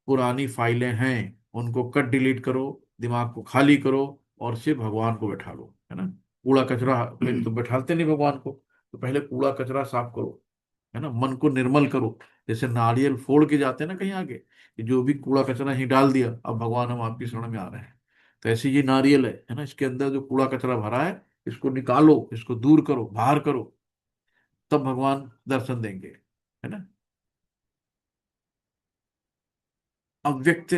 पुरानी फाइलें हैं उनको कट डिलीट करो, दिमाग को खाली करो, और सिर्फ भगवान को बैठा लो, है ना। कूड़ा कचरा में तो बैठाते नहीं भगवान को, तो पहले कूड़ा कचरा साफ करो, है ना। मन को निर्मल करो, जैसे नारियल फोड़ के जाते हैं ना कहीं आगे, कि जो भी कूड़ा कचरा ही डाल दिया, अब भगवान हम आपकी शरण में आ रहे हैं। तो ऐसे ये नारियल है ना, इसके अंदर जो कूड़ा कचरा भरा है, इसको निकालो, इसको दूर करो, बाहर करो, तब भगवान दर्शन देंगे, है ना। अव्यक्त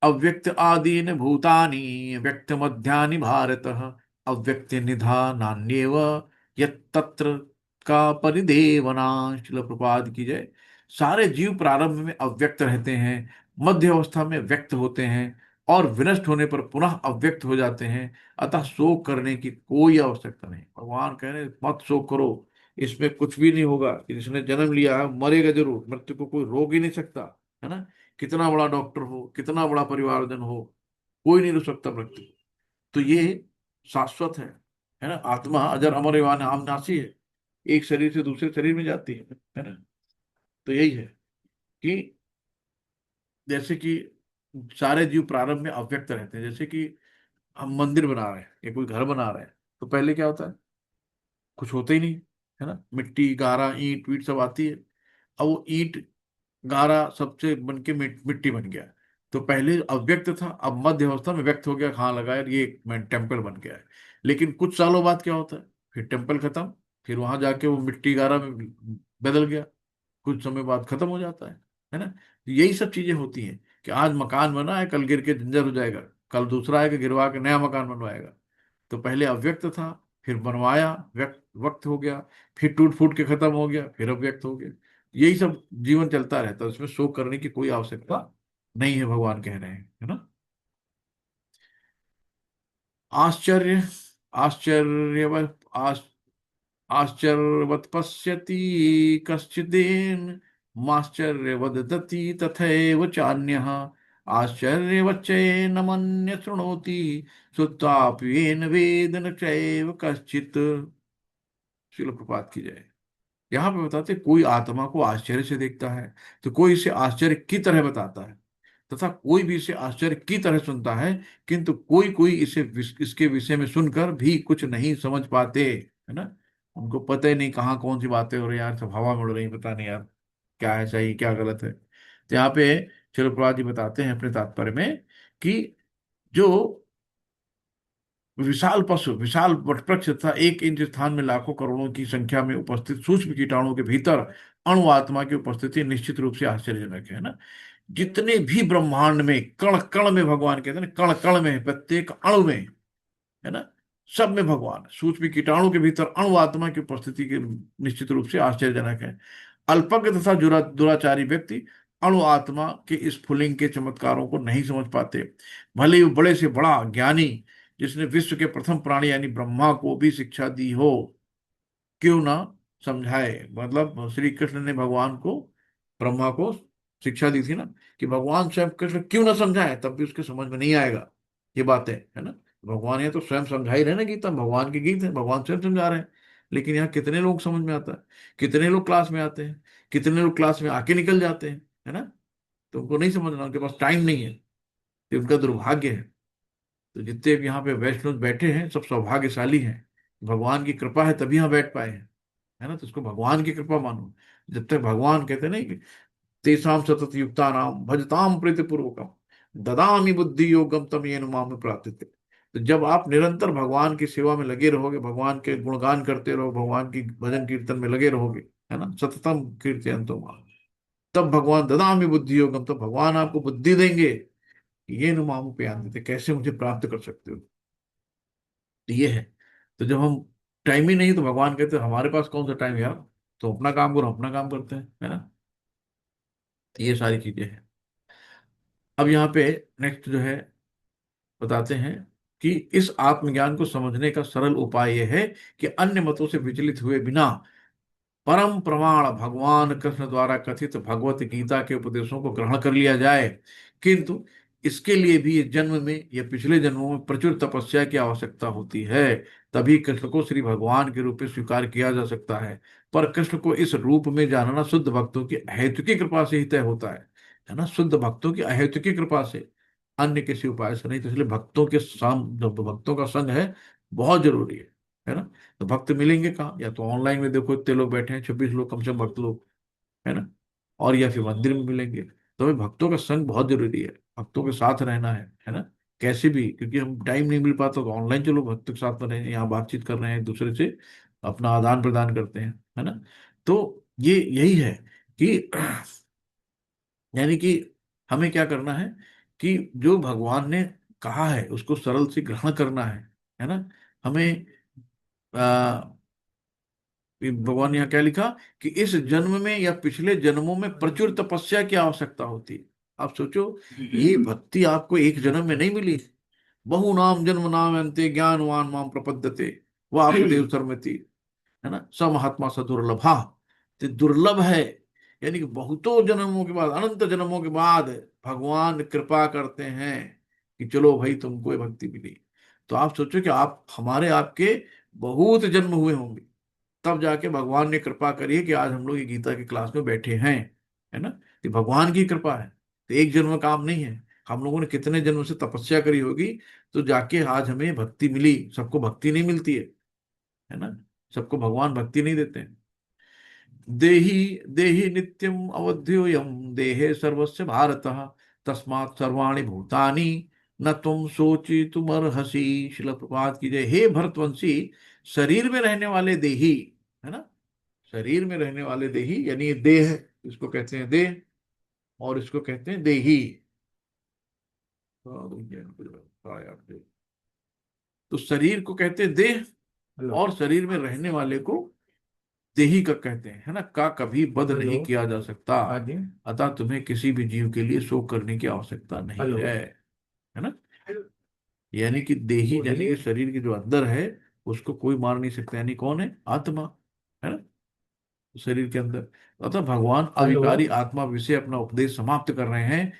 अव्यक्त आदीन भूतानि व्यक्त मध्यानि भारत, अव्यक्त निधानान्येव यत्तत्र का परिदेवना। श्रील प्रपाद की जय। सारे जीव प्रारंभ में अव्यक्त रहते हैं, मध्य अवस्था में व्यक्त होते हैं, और विनष्ट होने पर पुनः अव्यक्त हो जाते हैं। अतः शोक करने की कोई आवश्यकता नहीं। भगवान कह रहे हैं, मत शोक करो, इसमें कुछ भी नहीं होगा। जिसने जन्म लिया है मरेगा जरूर, मृत्यु को कोई रोक ही नहीं सकता, है ना। कितना बड़ा डॉक्टर हो, कितना बड़ा परिवारजन हो, कोई नहीं रुक सकता मृत्यु। तो ये शाश्वत है ना। आत्मा अजर अमर एवं अविनाशी है, एक शरीर से दूसरे शरीर में जाती है ना। तो यही है कि जैसे कि सारे जीव प्रारंभ में अव्यक्त रहते हैं। जैसे कि हम मंदिर बना रहे हैं या कोई घर बना रहे हैं, तो पहले क्या होता है, कुछ होता ही नहीं, है ना। मिट्टी गारा ईंट वीट सब आती है। अब वो ईंट गारा सबसे बन के मिट्टी बन गया। तो पहले अव्यक्त था, अब मध्य अवस्था में व्यक्त हो गया, हाँ लगा यार ये टेम्पल बन गया है। लेकिन कुछ सालों बाद क्या होता है, फिर टेम्पल खत्म, फिर वहां जाके वो मिट्टी गारा में बदल गया, कुछ समय बाद खत्म हो जाता है ना। तो यही सब चीजें होती हैं कि आज मकान बना है, कल गिर के जंजर हो जाएगा, कल दूसरा आएगा गिरवा के नया मकान बनवाएगा। तो पहले अव्यक्त था, फिर बनवाया, व्यक्त वक्त हो गया, फिर टूट फूट के खत्म हो गया, फिर अव्यक्त हो गया। यही सब जीवन चलता रहता है, उसमें शोक करने की कोई आवश्यकता नहीं है, भगवान कह रहे हैं, है ना। आश्चर्य आश्चर्यवत आश्चर्यवत् पश्यति कश्चिदेन माश्चर्यवदति तथैव चान्यः आश्चर्यवच्चैन मन्य शृणोति श्रुत्वाप्येन वेद न चैव कश्चित्। श्रील प्रपात की जय। यहाँ पे बताते हैं, कोई आत्मा को आश्चर्य से देखता है, तो कोई इसे आश्चर्य की तरह बताता है, तथा कोई भी इसे आश्चर्य की तरह सुनता है, किंतु कोई कोई इसके विषय में सुनकर भी कुछ नहीं समझ पाते, है ना। उनको पता ही नहीं कहाँ कौन सी बातें हो रही हैं यार, सब हवा में उड़ रही, पता नहीं यार क्या है सही क्या गलत है। तो यहाँ पे शिल प्रभुपाद जी बताते हैं अपने तात्पर्य में कि जो विशाल पशु, विशाल वटवृक्ष तथा 1 इंच स्थान में लाखों करोड़ों की संख्या में उपस्थित सूक्ष्म कीटाणुओं के भीतर अणु आत्मा की उपस्थिति निश्चित रूप से आश्चर्यजनक है ना। जितने भी ब्रह्मांड में कण कण में, भगवान कहते हैं ना, कण कण में, प्रत्येक अणु में, है ना, सब में भगवान। सूक्ष्म कीटाणु के भीतर अणु आत्मा की उपस्थिति के निश्चित रूप से आश्चर्यजनक है। अल्पज्ञ तथा दुराचारी व्यक्ति अणु आत्मा के इस स्फुलिंग के चमत्कारों को नहीं समझ पाते। भले ही वो बड़े से बड़ा ज्ञानी, जिसने विश्व के प्रथम प्राणी यानी ब्रह्मा को भी शिक्षा दी हो, क्यों ना समझाए। मतलब श्री कृष्ण ने भगवान को, ब्रह्मा को शिक्षा दी थी ना, कि भगवान स्वयं कृष्ण क्यों ना समझाए, तब भी उसके समझ में नहीं आएगा ये बातें, है ना। भगवान ये तो स्वयं समझा ही रहे ना, गीता भगवान के गीत है, भगवान स्वयं समझा रहे हैं। लेकिन यहाँ कितने लोग समझ में आता है, कितने लोग क्लास में आते हैं, कितने लोग क्लास में आके निकल जाते हैं, है ना। तो उनको नहीं समझना, उनके पास टाइम नहीं है, ये उनका दुर्भाग्य है। तो जितने भी यहाँ पे वैष्णव बैठे हैं सब सौभाग्यशाली हैं, भगवान की कृपा है तभी यहाँ बैठ पाए हैं, है ना। तो उसको भगवान की कृपा मानो। जब तक भगवान कहते नहीं कि तेषां सतत युक्ता नाम भजताम प्रीति पूर्वकम ददामि बुद्धि योगम तम येन माम प्राप्यते। तो जब आप निरंतर भगवान की सेवा में लगे रहोगे, भगवान के गुणगान करते रहो, भगवान की भजन कीर्तन में लगे रहोगे, है ना, सततम कीर्तयन्तो माम, तब भगवान ददामि बुद्धि योगम, तो भगवान आपको बुद्धि देंगे कि ये नुमाम पे आन देते, कैसे मुझे प्राप्त कर सकते हो। तो ये है। तो जब हम टाइम ही नहीं, तो भगवान कहते हैं हमारे पास कौन सा टाइम यार, तो अपना काम करो, अपना काम करते हैं, है ना। तो ये सारी चीजें हैं। अब यहाँ पे नेक्स्ट जो है बताते हैं कि इस आत्मज्ञान को समझने का सरल उपाय यह है कि अन्य मतों से विचलित हुए बिना परम प्रमाण भगवान कृष्ण द्वारा कथित भगवत गीता के उपदेशों को ग्रहण कर लिया जाए। किंतु इसके लिए भी इस जन्म में या पिछले जन्मों में प्रचुर तपस्या की आवश्यकता होती है, तभी कृष्ण को श्री भगवान के रूप में स्वीकार किया जा सकता है। पर कृष्ण को इस रूप में जानना शुद्ध भक्तों की अहेतुकी कृपा से ही तय होता है ना, शुद्ध भक्तों की अहेतुकी कृपा से, अन्य किसी उपाय से नहीं। तो इसलिए भक्तों के जो भक्तों का संग है बहुत जरूरी है ना। तो भक्त मिलेंगे कहाँ, या तो ऑनलाइन में देखो इतने लोग बैठे हैं, 26 लोग कम से कम भक्त लोग, है ना, और या फिर मंदिर में मिलेंगे। तो हमें भक्तों का संग बहुत जरूरी है, भक्तों के साथ रहना है ना, कैसे भी, क्योंकि हम टाइम नहीं मिल पाता तो ऑनलाइन चलो भक्त के साथ में रहें, यहाँ बातचीत कर रहे हैं एक दूसरे से, अपना आदान प्रदान करते हैं, है ना। तो ये यही है कि यानी कि हमें क्या करना है कि जो भगवान ने कहा है उसको सरल से ग्रहण करना है ना। हमें भगवान ने यहाँ क्या लिखा कि इस जन्म में या पिछले जन्मों में प्रचुर तपस्या की आवश्यकता होती है। आप सोचो, ये भक्ति आपको एक जन्म में नहीं मिली, बहु नाम जन्म नाम अंते ज्ञानवान माम प्रपद्यते वासुदेव सर्वमिति, है ना, स महात्मा स दुर्लभा। तो दुर्लभ है, यानी कि बहुतों जन्मों के बाद, अनंत जन्मों के बाद भगवान कृपा करते हैं कि चलो भाई तुमको ये भक्ति मिली। तो आप सोचो कि आप हमारे आपके बहुत जन्म हुए होंगे, तब जाके भगवान ने कृपा करी है कि आज हम लोग ये गीता की क्लास में बैठे हैं, है ना। तो भगवान की कृपा है, तो एक जन्म काम नहीं है। हम लोगों ने कितने जन्म से तपस्या करी होगी, तो जाके आज हमें भक्ति मिली। सबको भक्ति नहीं मिलती है ना, सबको भगवान भक्ति नहीं देते हैं। देहि देहि नित्यम अवध्योयम देहे सर्वस्य भारत तस्मात् सर्वाणि भूतानि न तुम सोची तुम अर्हसि। शिल प्रभात की जय। हे भरतवंशी, शरीर में रहने वाले देही, है ना, शरीर में रहने वाले देही, यानी ये देह, इसको कहते हैं देह और इसको कहते हैं देही। तो शरीर को कहते हैं देह, हेलो। और शरीर में रहने वाले को देही का कहते हैं, है ना। का कभी वध हेलो। नहीं किया जा सकता, हाँ जी। अतः तुम्हें किसी भी जीव के लिए शोक करने की आवश्यकता नहीं हेलो। है ना। यानी कि देही यानी कि शरीर के जो अंदर है उसको कोई मार नहीं सकता, यानी कौन है, आत्मा, है ना, शरीर के अंदर। अतः भगवान हेलो। अविकारी आत्मा विषय अपना उपदेश समाप्त कर रहे हैं।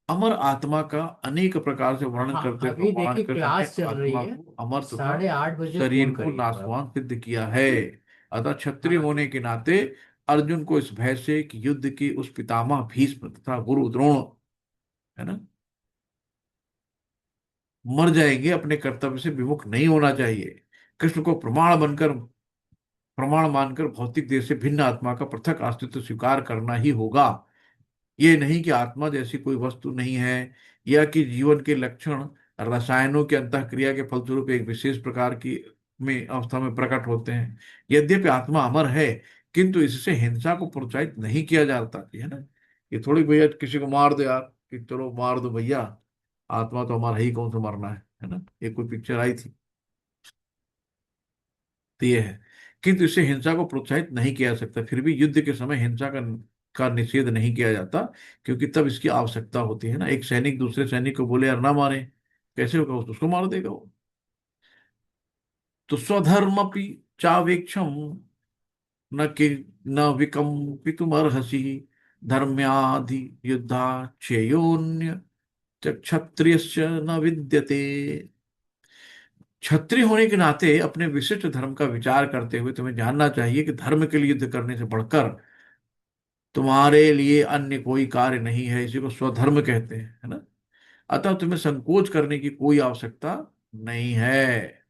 अमर आत्मा का अनेक प्रकार से वर्णन हाँ, करते अभी भगवान देखिए कृष्ण ने क्लास चल रही आत्मा है। को अमर तथा 8:30 बजे शरीर फोन को करिएगा आप। नाशवान सिद्ध किया है। अतः क्षत्रिय हाँ। होने के नाते अर्जुन को इस भय से कि युद्ध के उस पितामह भीष्म तथा गुरु द्रोण, है ना, मर जाएंगे, अपने कर्तव्य से विमुख नहीं होना चाहिए। कृष्ण को प्रमाण मानकर भौतिक देह से भिन्न आत्मा का पृथक अस्तित्व स्वीकार करना ही होगा। ये नहीं कि आत्मा जैसी कोई वस्तु नहीं है, या कि जीवन के लक्षण रसायनों की अंतःक्रिया के फलस्वरूप एक विशेष प्रकार की में अवस्था में प्रकट होते हैं। यद्यपि आत्मा अमर है, किंतु इससे हिंसा को प्रोत्साहित नहीं किया जाता है ना। ये थोड़ी भैया किसी को मार दो यार, कि चलो मार दो भैया, आत्मा तो हमारा ही, कौन सा मरना है ना। ये कोई पिक्चर आई थी, तो ये है। किंतु इससे हिंसा को प्रोत्साहित नहीं किया जा सकता। फिर भी युद्ध के समय हिंसा का निषेध नहीं किया जाता, क्योंकि तब इसकी आवश्यकता होती है ना। एक सैनिक दूसरे सैनिक को बोले यार ना मारे, कैसे होगा, उसको मार देगा वो। तो स्वधर्मपि चावेक्षम न कि न विकम्पितुमर्हसि, धर्म्याधि युद्धा चेयोन्य क्षत्रियस्य न विद्यते। क्षत्रिय होने के नाते अपने विशिष्ट धर्म का विचार करते हुए तुम्हें जानना चाहिए कि धर्म के लिए युद्ध करने से बढ़कर तुम्हारे लिए अन्य कोई कार्य नहीं है। इसी को स्वधर्म कहते हैं, है ना। अतः तुम्हें संकोच करने की कोई आवश्यकता नहीं है।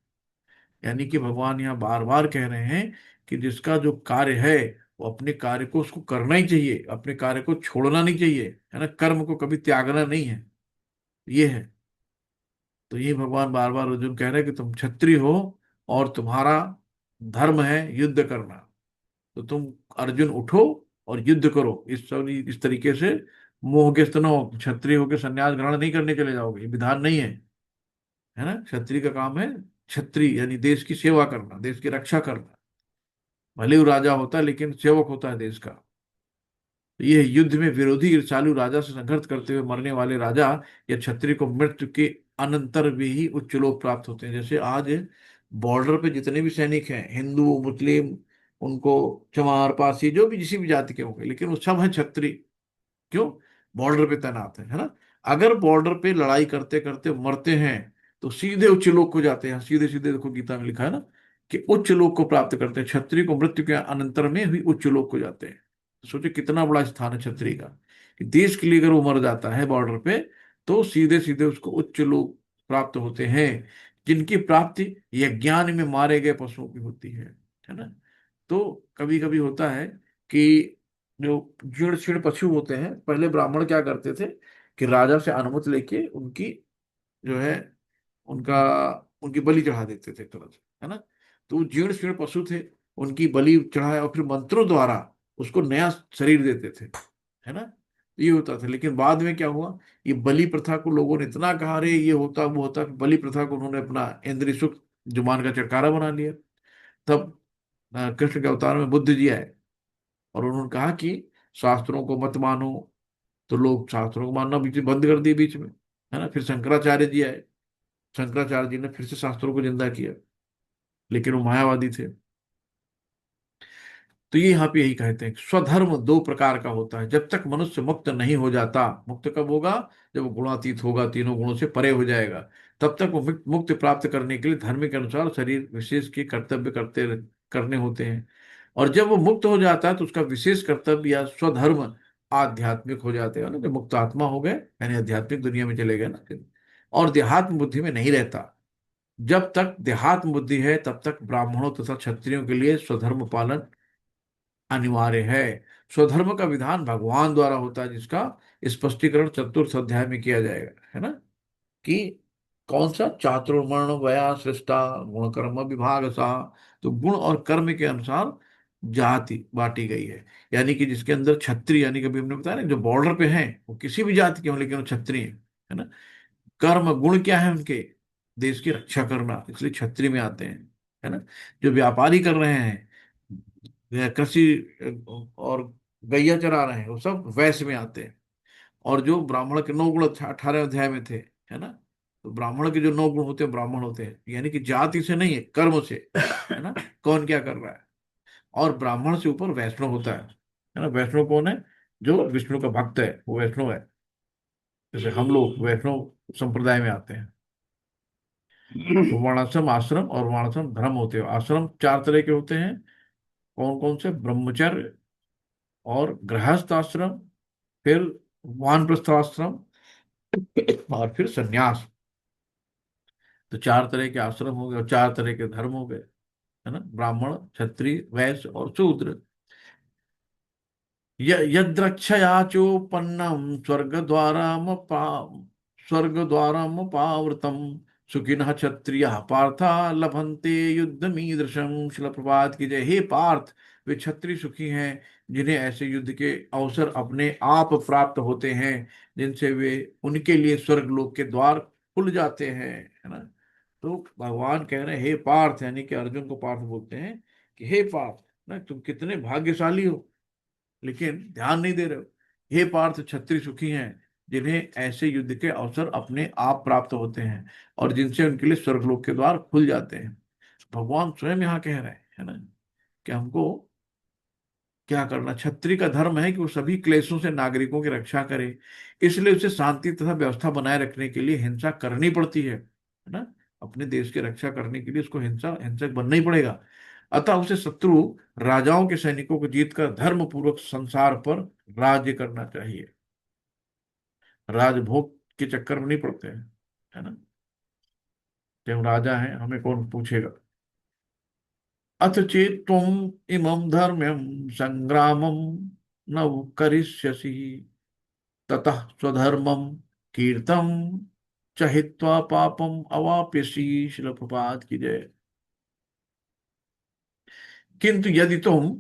यानी कि भगवान यहाँ बार बार कह रहे हैं कि जिसका जो कार्य है, वो अपने कार्य को उसको करना ही चाहिए, अपने कार्य को छोड़ना नहीं चाहिए, है ना। कर्म को कभी त्यागना नहीं है, ये है। तो ये भगवान बार बार अर्जुन कह रहे हैं कि तुम क्षत्रिय हो और तुम्हारा धर्म है युद्ध करना। तो तुम अर्जुन उठो और युद्ध करो। इस तरीके से मोहग्रस्त न हो, क्षत्रिय होकर संन्यास ग्रहण नहीं करने चले जाओगे, ये विधान नहीं है ना। क्षत्रिय का काम है, क्षत्रिय यानी देश की सेवा करना, देश की रक्षा करना। भले वो राजा होता है लेकिन सेवक होता है देश का। तो ये युद्ध में विरोधी ईर्ष्यालु राजा से संघर्ष करते हुए मरने वाले राजा या क्षत्रिय को मृत्यु के अनंतर भी ही उच्च लोक प्राप्त होते हैं। जैसे आज बॉर्डर पे जितने भी सैनिक हैं, हिंदू मुस्लिम, उनको चमार पासी जो भी किसी भी जाति के होंगे, लेकिन वो सब है क्षत्रिय। क्यों? बॉर्डर पे तैनात है ना। अगर बॉर्डर पे लड़ाई करते करते मरते हैं तो सीधे उच्च लोक को जाते हैं। सीधे सीधे देखो गीता में लिखा है ना कि उच्च लोक को प्राप्त करते हैं। क्षत्रिय को मृत्यु के अनंतर में भी उच्च लोक को जाते हैं। तो सोचिए कितना बड़ा स्थान है क्षत्रिय का, कि देश के लिए अगर वो मर जाता है बॉर्डर पे, तो सीधे सीधे उसको उच्च लोक प्राप्त होते हैं, जिनकी प्राप्ति यज्ञान में मारे गए पशुओं की होती है ना। तो कभी कभी होता है कि जो जीर्ण शीर्ण पशु होते हैं, पहले ब्राह्मण क्या करते थे कि राजा से अनुमति लेके उनकी जो है उनका उनकी बलि चढ़ा देते थे एक तरह से, है ना। तो वो जीर्ण शीर्ण पशु थे, उनकी बलि चढ़ाया और फिर मंत्रों द्वारा उसको नया शरीर देते थे, है ना। ये होता था। लेकिन बाद में क्या हुआ, ये बलि प्रथा को लोगों ने इतना कहा रे ये होता वो होता, बलि प्रथा को उन्होंने अपना इंद्रिय सुख जुबान का चटकारा बना लिया। तब कृष्ण के अवतार में बुद्ध जी आए और उन्होंने कहा कि शास्त्रों को मत मानो। तो लोग शास्त्रों को मानना बीच में बंद कर दिए बीच में, है ना। फिर शंकराचार्य जी आए, शंकराचार्य जी ने फिर से शास्त्रों को जिंदा किया, लेकिन वो मायावादी थे। तो ये यहाँ पे यही कहते हैं कि स्वधर्म दो प्रकार का होता है। जब तक मनुष्य मुक्त नहीं हो जाता, मुक्त कब होगा, जब वो गुणातीत होगा, तीनों गुणों से परे हो जाएगा, तब तक वो मुक्ति प्राप्त करने के लिए धर्म के अनुसार शरीर विशेष के कर्तव्य करने होते हैं। और जब वो मुक्त हो जाता है तो उसका विशेष कर्तव्य या स्वधर्म आध्यात्मिक हो जाते हैं ना। जब मुक्त आत्मा हो गए यानी आध्यात्मिक दुनिया में चले गए ना फिर, और देहात्म बुद्धि में नहीं रहता। जब तक देहात्म बुद्धि है तब तक ब्राह्मणों तथा क्षत्रियों के लिए स्वधर्म पालन अनिवार्य है। स्वधर्म का विधान भगवान द्वारा होता है, जिसका स्पष्टीकरण चतुर्थ अध्याय में किया जाएगा, है ना। कि कौन सा, चातुर्वर्ण वया सृष्टा गुण कर्म विभाग सा। तो गुण और कर्म के अनुसार जाति बांटी गई है। यानी कि जिसके अंदर क्षत्रिय, यानी कि अभी हमने बताया ना जो बॉर्डर पे हैं वो किसी भी जाति के हों लेकिन वो क्षत्रिय हैं, है ना। कर्म गुण क्या है उनके, देश की रक्षा करना, इसलिए क्षत्रिय में आते हैं, है ना। जो व्यापारी कर रहे हैं या कृषि और गैया चरा रहे हैं, वो सब वैश्य में आते हैं। और जो ब्राह्मण के 9 गुण 18वें अध्याय में थे, है ना। तो ब्राह्मण के जो 9 गुण होते हैं ब्राह्मण होते हैं, यानी कि जाति से नहीं है, कर्म से, है ना। कौन क्या कर रहा है। और ब्राह्मण से ऊपर वैष्णव होता है ना। वैष्णव कौन है, जो विष्णु का भक्त है वो वैष्णव है। जैसे हम लोग वैष्णव संप्रदाय में आते हैं। तो वर्णाश्रम आश्रम और वर्णाश्रम धर्म होते हैं। आश्रम 4 तरह के होते हैं। कौन कौन से, ब्रह्मचर्य और गृहस्थ आश्रम, फिर वानप्रस्थ आश्रम और फिर सन्यास। तो 4 तरह के आश्रम हो गए और 4 तरह के धर्म हो गए, है ना। ब्राह्मण क्षत्रिय वैश्य और शूद्र। यद्रक्षया चोपन्नम स्वर्ग द्वारा स्वर्ग द्वारम पावृतम सुखिनः क्षत्रियः पार्था लभन्ते युद्धमीदृशम। शिला प्रभात की जय। हे पार्थ, वे क्षत्रिय सुखी हैं जिन्हें ऐसे युद्ध के अवसर अपने आप प्राप्त होते हैं, जिनसे वे उनके लिए स्वर्ग लोक के द्वार खुल जाते हैं, है ना। तो भगवान कह रहे हैं हे पार्थ, यानी कि अर्जुन को पार्थ बोलते हैं कि हे पार्थ, ना तुम कितने भाग्यशाली हो, लेकिन ध्यान नहीं दे रहे हो। हे पार्थ, क्षत्रिय सुखी हैं जिन्हें ऐसे युद्ध के अवसर अपने आप प्राप्त होते हैं और जिनसे उनके लिए स्वर्गलोक के द्वार खुल जाते हैं। भगवान स्वयं यहाँ कह रहे हैं, है ना, कि हमको क्या करना। क्षत्रिय का धर्म है कि वो सभी क्लेशों से नागरिकों की रक्षा करे, इसलिए उसे शांति तथा व्यवस्था बनाए रखने के लिए हिंसा करनी पड़ती है ना। अपने देश की रक्षा करने के लिए उसको हिंसक बनना ही पड़ेगा। अतः उसे शत्रु राजाओं के सैनिकों को जीतकर धर्म पूर्वक संसार पर राज्य करना चाहिए। राजभोग के चक्कर में नहीं पड़ते हैं, है ना, कि हम राजा हैं हमें कौन पूछेगा। अथ चेत त्वम इमं धर्म्यं संग्रामं न करिष्यसि ततः स्वधर्मं कीर्तम च हित्वा पापम अवाप्यसि। शिल प्रभात की जय। किंतु यदि तुम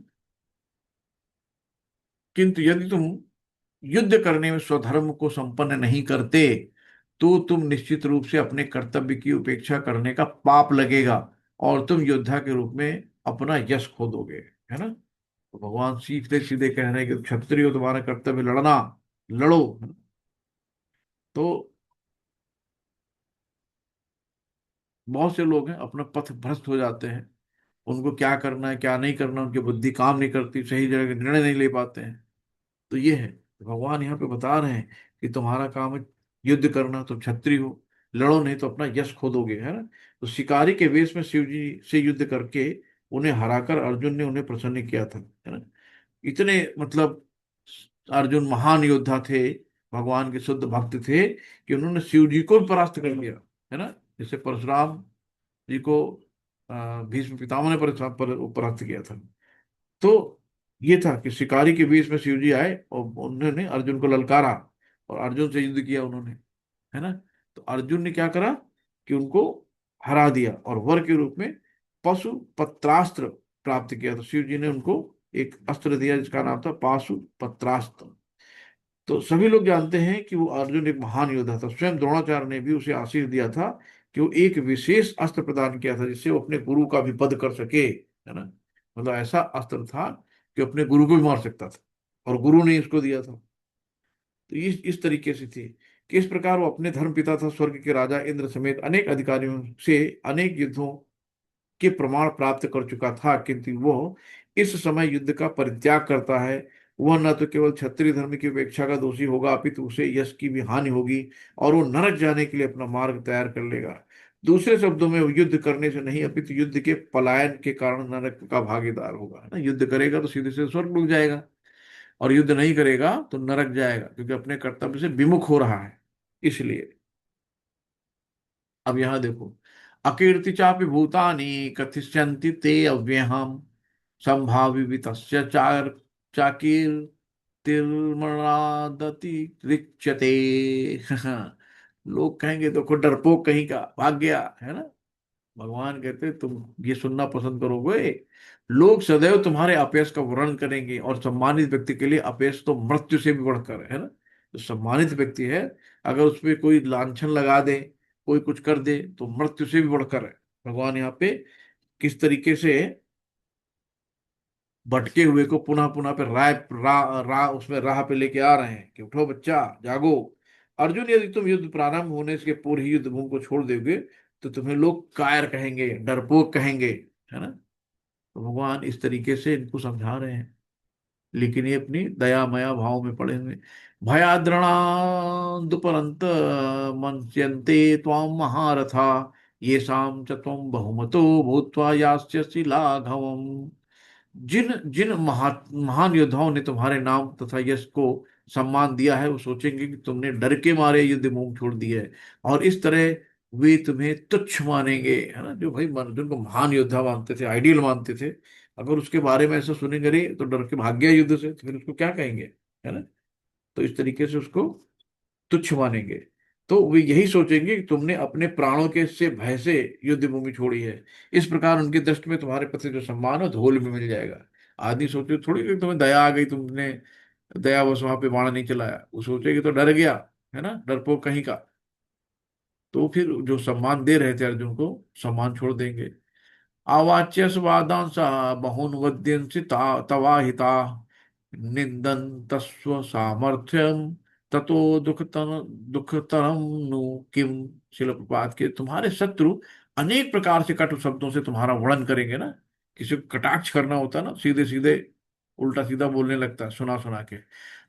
किंतु यदि तुम युद्ध करने में स्वधर्म को संपन्न नहीं करते, तो तुम निश्चित रूप से अपने कर्तव्य की उपेक्षा करने का पाप लगेगा और तुम योद्धा के रूप में अपना यश खो दोगे, है ना। तो भगवान सीधे सीधे कह रहे हैं कि क्षत्रिय हो, तुम्हारा कर्तव्य लड़ना, लड़ो। तो बहुत से लोग हैं अपना पथ भ्रष्ट हो जाते हैं, उनको क्या करना है क्या नहीं करना उनकी बुद्धि काम नहीं करती, सही जगह के निर्णय नहीं ले पाते हैं। तो ये है, भगवान यहाँ पे बता रहे हैं कि तुम्हारा काम है युद्ध करना, तुम क्षत्रिय हो, लड़ो नहीं तो अपना यश खो दोगे, है ना। तो शिकारी के वेश में शिव जी से युद्ध करके उन्हें हराकर अर्जुन ने उन्हें प्रसन्न किया था, है ना। इतने मतलब अर्जुन महान योद्धा थे, भगवान के शुद्ध भक्त थे कि उन्होंने शिव जी को परास्त कर दिया, है ना। जैसे परशुराम जी को भीष्म पितामह ने परास्त किया था। तो ये था कि शिकारी के बीच में शिव जी आए और उन्होंने अर्जुन को ललकारा और अर्जुन से युद्ध किया उन्होंने, है ना। तो अर्जुन ने क्या करा कि उनको हरा दिया और वर के रूप में पशु पत्रास्त्र प्राप्त किया। तो शिव जी ने उनको एक अस्त्र दिया जिसका नाम था पाशु पत्रास्त्र। तो सभी लोग जानते हैं कि वो अर्जुन एक महान योद्धा था। स्वयं द्रोणाचार्य ने भी उसे आशीष दिया था कि वो एक विशेष अस्त्र प्रदान किया था जिससे वो अपने गुरु का भी वध कर सके, है ना। मतलब ऐसा अस्त्र था कि अपने गुरु को भी मार सकता था और गुरु ने इसको दिया था। तो इस तरीके से थी कि इस प्रकार वो अपने धर्म पिता था स्वर्ग के राजा इंद्र समेत अनेक अधिकारियों से अनेक युद्धों के प्रमाण प्राप्त कर चुका था, किंतु वो इस समय युद्ध का परित्याग करता है। वह न तो केवल क्षत्रिय धर्म की उपेक्षा का दोषी होगा, अपितु उसे यश की भी हानि होगी और वो नरक जाने के लिए अपना मार्ग तैयार कर लेगा। दूसरे शब्दों में वो युद्ध करने से नहीं अपितु युद्ध के पलायन के कारण नरक का भागीदार होगा, है ना। युद्ध करेगा तो सीधे से स्वर्ग लुट जाएगा और युद्ध नहीं करेगा तो नरक जाएगा, क्योंकि अपने कर्तव्य से विमुख हो रहा है इसलिए। अब यहां देखो, अकीर्ति चापि भूतानि कथिष्यन्ति ते अव्ययम् संभावि वितस्य चार चाकीर्तिर्मणादति रिच्यते। लोग कहेंगे देखो डरपोक कहीं का भाग गया, है ना। भगवान कहते तुम ये सुनना पसंद करोगे, लोग सदैव तुम्हारे अपयश का वर्णन करेंगे और सम्मानित व्यक्ति के लिए अपयश तो मृत्यु से भी बढ़कर है ना। जो सम्मानित व्यक्ति है अगर उस पर कोई लांछन लगा दे, कोई कुछ कर दे तो मृत्यु से भी बढ़कर है। भगवान यहाँ पे किस तरीके से भटके हुए को पुनः पुनः पे उसमें राह पे लेके आ रहे हैं कि उठो बच्चा जागो। अर्जुन, यदि तुम युद्ध प्रारंभ होने के पूर्व ही युद्ध भूमि को छोड़ दोगे तो तुम्हें लोग कायर कहेंगे, डरपोक कहेंगे, है ना। तो भगवान इस तरीके से इनको समझा रहे हैं, लेकिन ये अपनी दया मया भाव में पड़े हुए। भयाद्रणादुपरंत मंस्यन्ते त्वां महारथा येषां च त्वं बहुमतो भूत्वा यास्यसि लाघवम्। जिन जिन महान योद्धाओं ने तुम्हारे नाम तथा यश को सम्मान दिया है वो सोचेंगे कि तुमने डर के मारे युद्ध मुंह छोड़ दिया है और इस तरह वे तुम्हें तुच्छ मानेंगे, है ना। जो भाई अर्जुन को महान योद्धा मानते थे, आइडियल मानते थे, अगर उसके बारे में ऐसा सुनेंगे रे तो डर के भाग गया युद्ध से, तो फिर उसको क्या कहेंगे, है ना। तो इस तरीके से उसको तुच्छ मानेंगे। तो वे यही सोचेंगे कि तुमने अपने प्राणों के से भय से युद्ध भूमि छोड़ी है। इस प्रकार उनकी दृष्टि में तुम्हारे प्रति जो सम्मान हो धूल में मिल जाएगा। आदमी सोचे थोड़ी कि तुम्हें दया आ गई, तुमने दयावश वहां पे बाण नहीं चलाया, वो सोचेगी तो डर गया, है ना, डरपोक कहीं का। तो फिर जो सम्मान दे रहे थे अर्जुन को, सम्मान छोड़ देंगे। अवाच्य स्वादांसा बहून वद्यंसि तवाहिता निंदन तस्व सामर्थ्यम ततो दुखतरम नु किम। शिल प्रपात के तुम्हारे शत्रु अनेक प्रकार से कटु शब्दों से तुम्हारा वर्णन करेंगे ना। किसी को कटाक्ष करना होता है ना, सीधे सीधे उल्टा सीधा बोलने लगता है सुना सुना के।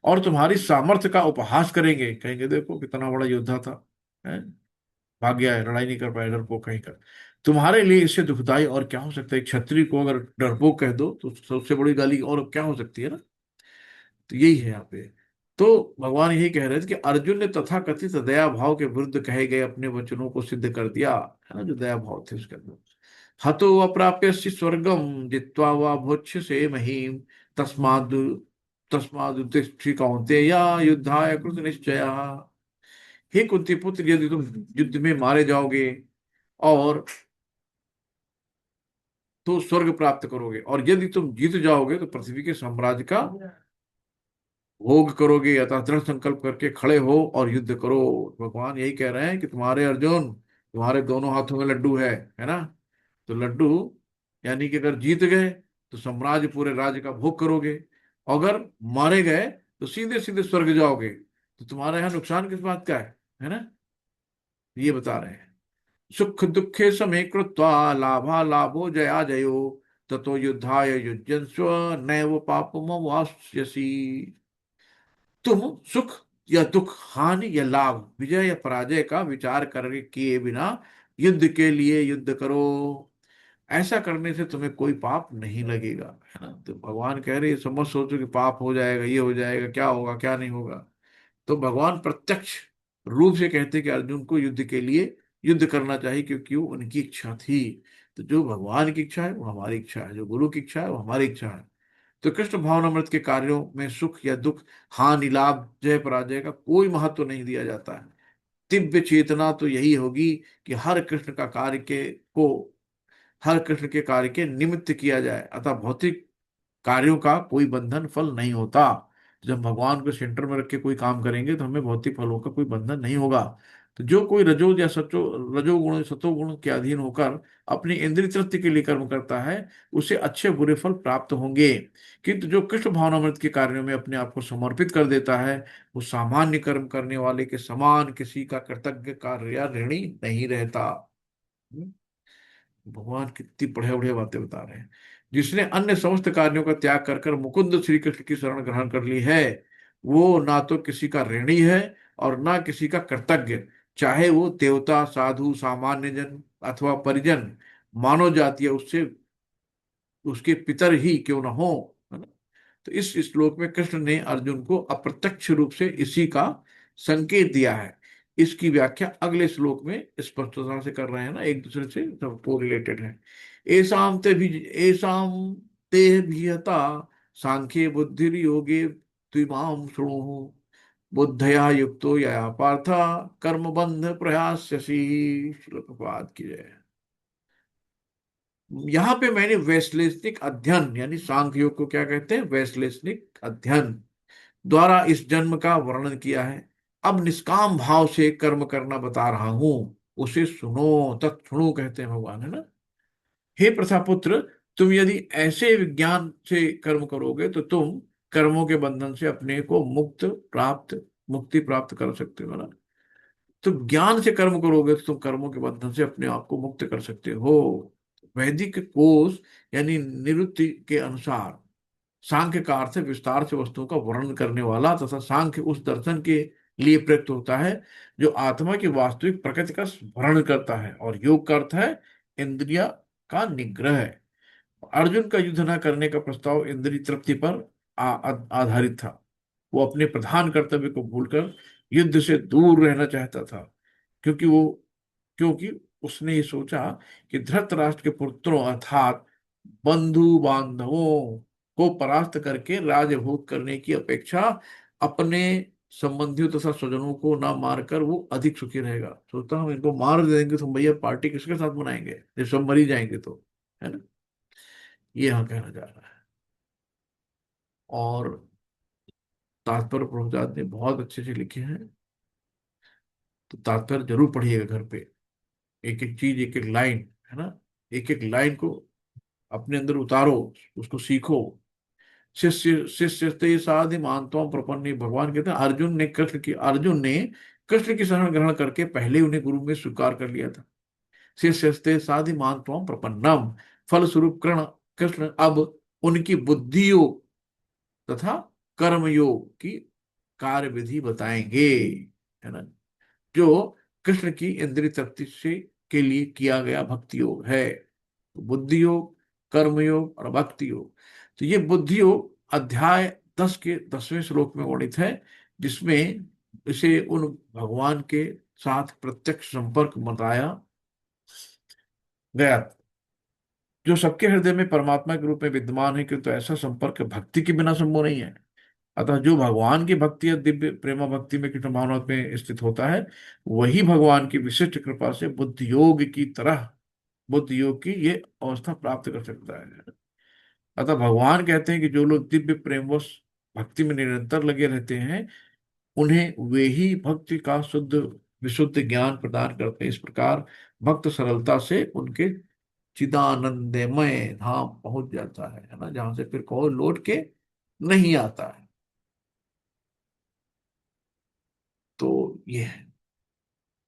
और तुम्हारी सामर्थ्य का उपहास करेंगे, कहेंगे देखो कितना बड़ा योद्धा था, है, भाग गया है, लड़ाई नहीं कर पाया, डरपोक कहीं का। तुम्हारे लिए इससे दुखदाई और क्या हो सकता है। एक क्षत्रिय को अगर डरपोक कह दो तो सबसे बड़ी गाली और क्या हो सकती है ना। तो यही है यहाँ पे। तो भगवान यही कह रहे थे कि अर्जुन ने तथाकथित दया भाव के विरुद्ध कहे गए अपने वचनों को सिद्ध कर दिया, है ना, जो दया भाव थे उसके अंदर। हतो अप्राप्य स्वर्गम जित्वा वा भोक्ष्य से महीम तस्माद तस्मादुत्तिष्ठ कौन्तेय युद्धाय कृत निश्चय। हे कुंती पुत्र, यदि तुम युद्ध में मारे जाओगे और तो स्वर्ग प्राप्त करोगे, और यदि तुम जीत जाओगे तो पृथ्वी के साम्राज्य का भोग करोगे। अतः दृढ़ संकल्प करके खड़े हो और युद्ध करो। भगवान यही कह रहे हैं कि तुम्हारे अर्जुन, तुम्हारे दोनों हाथों में लड्डू है ना। तो लड्डू यानी कि अगर जीत गए तो साम्राज्य पूरे राज्य का भोग करोगे, अगर मारे गए तो सीधे सीधे स्वर्ग जाओगे। तो तुम्हारे यहाँ नुकसान किस बात का है ना, ये बता रहे हैं। सुख दुखे समे कृत्वा लाभा लाभो जया जयो ततो युद्धाय युज्यंस्व नैव पापमवाप्स्यसि। तुम सुख या दुख, हानि या लाभ, विजय या पराजय का विचार करके किए बिना युद्ध के लिए युद्ध करो। ऐसा करने से तुम्हें कोई पाप नहीं लगेगा, है ना। तो भगवान कह रहे हैं समझ सोचो कि पाप हो जाएगा, ये हो जाएगा, क्या होगा क्या नहीं होगा। तो भगवान प्रत्यक्ष रूप से कहते कि अर्जुन को युद्ध के लिए युद्ध करना चाहिए, क्योंकि वो उनकी इच्छा थी। तो जो भगवान की इच्छा है वो हमारी इच्छा है, जो गुरु की इच्छा है वो हमारी इच्छा है। तो कृष्ण भावनामृत के कार्यों में सुख या दुख, हानि लाभ, जय पराजय का कोई महत्व नहीं दिया जाता है। दिव्य चेतना तो यही होगी कि हर कृष्ण के कार्य के निमित्त किया जाए। अतः भौतिक कार्यों का कोई बंधन फल नहीं होता। जब भगवान को सेंटर में रख के कोई काम करेंगे तो हमें भौतिक फलों का कोई बंधन नहीं होगा। तो जो कोई रजोगुण सतोगुण के अधीन होकर अपनी इंद्रिय तृप्ति के लिए कर्म करता है, उसे अच्छे बुरे फल प्राप्त होंगे। किंतु जो कृष्ण भावनामृत के कार्यों में अपने आप को समर्पित कर देता है, वो सामान्य कर्म करने वाले के समान किसी का कृतज्ञ कार्य या ऋणी नहीं रहता। भगवान कितनी बढ़िया बढ़िया बातें बता रहे हैं। जिसने अन्य समस्त कार्यों का त्याग कर कर मुकुंद श्री कृष्ण की शरण ग्रहण कर ली है, वो ना तो किसी का ऋणी है और ना किसी का कृतज्ञ। चाहे वो देवता, साधु, सामान्य जन अथवा परिजन, मानव जाति या उससे उसके पितर ही क्यों न हो, है ना। तो इस श्लोक में कृष्ण ने अर्जुन को अप्रत्यक्ष रूप से इसी का संकेत दिया है। इसकी व्याख्या अगले श्लोक में स्पष्टता से कर रहे हैं ना, एक दूसरे से सबको रिलेटेड है। एसाम ते भियता सांख्ये बुद्धि योगे त्विमाम शृणु बुद्धया युक्तो यया पार्थ कर्म बंध प्रयास्यसि। श्लोक प्रपात की जय। यहाँ पे मैंने वैश्लेषिक अध्ययन यानी सांख्य योग को क्या कहते हैं, वैश्लेषिक अध्ययन द्वारा इस जन्म का वर्णन किया है। अब निष्काम भाव से कर्म करना बता रहा हूं, उसे सुनो, तत्सुणु कहते हैं भगवान, है ना। हे प्रथापुत्र, तुम यदि ऐसे विज्ञान से कर्म करोगे तो तुम कर्मों के बंधन से अपने को मुक्ति प्राप्त कर सकते हो ना। तुम ज्ञान से कर्म करोगे तो तुम कर्मों के बंधन से अपने आप को मुक्त कर सकते हो। वैदिक कोश यानी निरुक्ति के अनुसार सांख्य का अर्थ है विस्तार से वस्तुओं का वर्णन करने वाला, तथा सांख्य उस दर्शन के लिए प्रयुक्त होता है जो आत्मा की वास्तविक प्रकृति का स्मरण करता है। और योग का अर्थ है इंद्रिया का निग्रह। अर्जुन का युद्ध न करने का प्रस्ताव इंद्रिय तृप्ति पर आधारित था। वो अपने प्रधान कर्तव्य को भूलकर युद्ध से दूर रहना चाहता था, क्योंकि उसने ये सोचा कि धृतराष्ट्र के पुत्रों अर्थात बंधु बांधवों को परास्त करके राजभोग करने की अपेक्षा अपने संबंधियों तथा स्वजनों को ना मारकर वो अधिक सुखी रहेगा। सोचता हूँ इनको मार देंगे तो भैया पार्टी किसके साथ मनाएंगे जब सब मरी जाएंगे तो, है ना। ये यहाँ कहना जा रहा है। और तात्पर्य प्रभुपाद ने बहुत अच्छे से लिखे हैं, तो तात्पर्य जरूर पढ़िएगा घर पे। एक एक चीज, एक एक लाइन, है ना, एक एक लाइन को अपने अंदर उतारो, उसको सीखो। शिष्य शिष्य ते साधि मानतो प्रपन्ने, भगवान कहते हैं अर्जुन ने कृष्ण की शरण ग्रहण करके पहले उन्हें गुरु में स्वीकार कर लिया था। शिष्य ते साधि मानतो प्रपन्नम, फलस्वरूप कृष्ण अब उनकी बुद्धियों तथा कर्मयोग की कार्य विधि बताएंगे, है ना, जो कृष्ण की इंद्रिय तृप्ति से के लिए किया गया भक्ति योग है। तो बुद्धि योग, कर्म योग और भक्ति योग। तो ये बुद्धि योग अध्याय 10 के 10वें श्लोक में वर्णित है, जिसमें इसे उन भगवान के साथ प्रत्यक्ष संपर्क बताया गया जो सबके हृदय में परमात्मा के रूप में विद्यमान है, किंतु ऐसा संपर्क भक्ति के बिना संभव नहीं है। अतः जो भगवान की भक्ति या दिव्य प्रेमा भक्ति में कृष्ण भावना में स्थित होता है, वही भगवान की विशिष्ट कृपा से बुद्धि योग की ये अवस्था प्राप्त कर सकता है। अतः भगवान कहते हैं कि जो लोग दिव्य प्रेमवश भक्ति में निरंतर लगे रहते हैं, उन्हें वे ही भक्ति का शुद्ध विशुद्ध ज्ञान प्रदान करते हैं। इस प्रकार भक्त सरलता से उनके चिदानंदमय धाम पहुंच जाता है ना, जहां से फिर कहो लौट के नहीं आता है। तो ये है,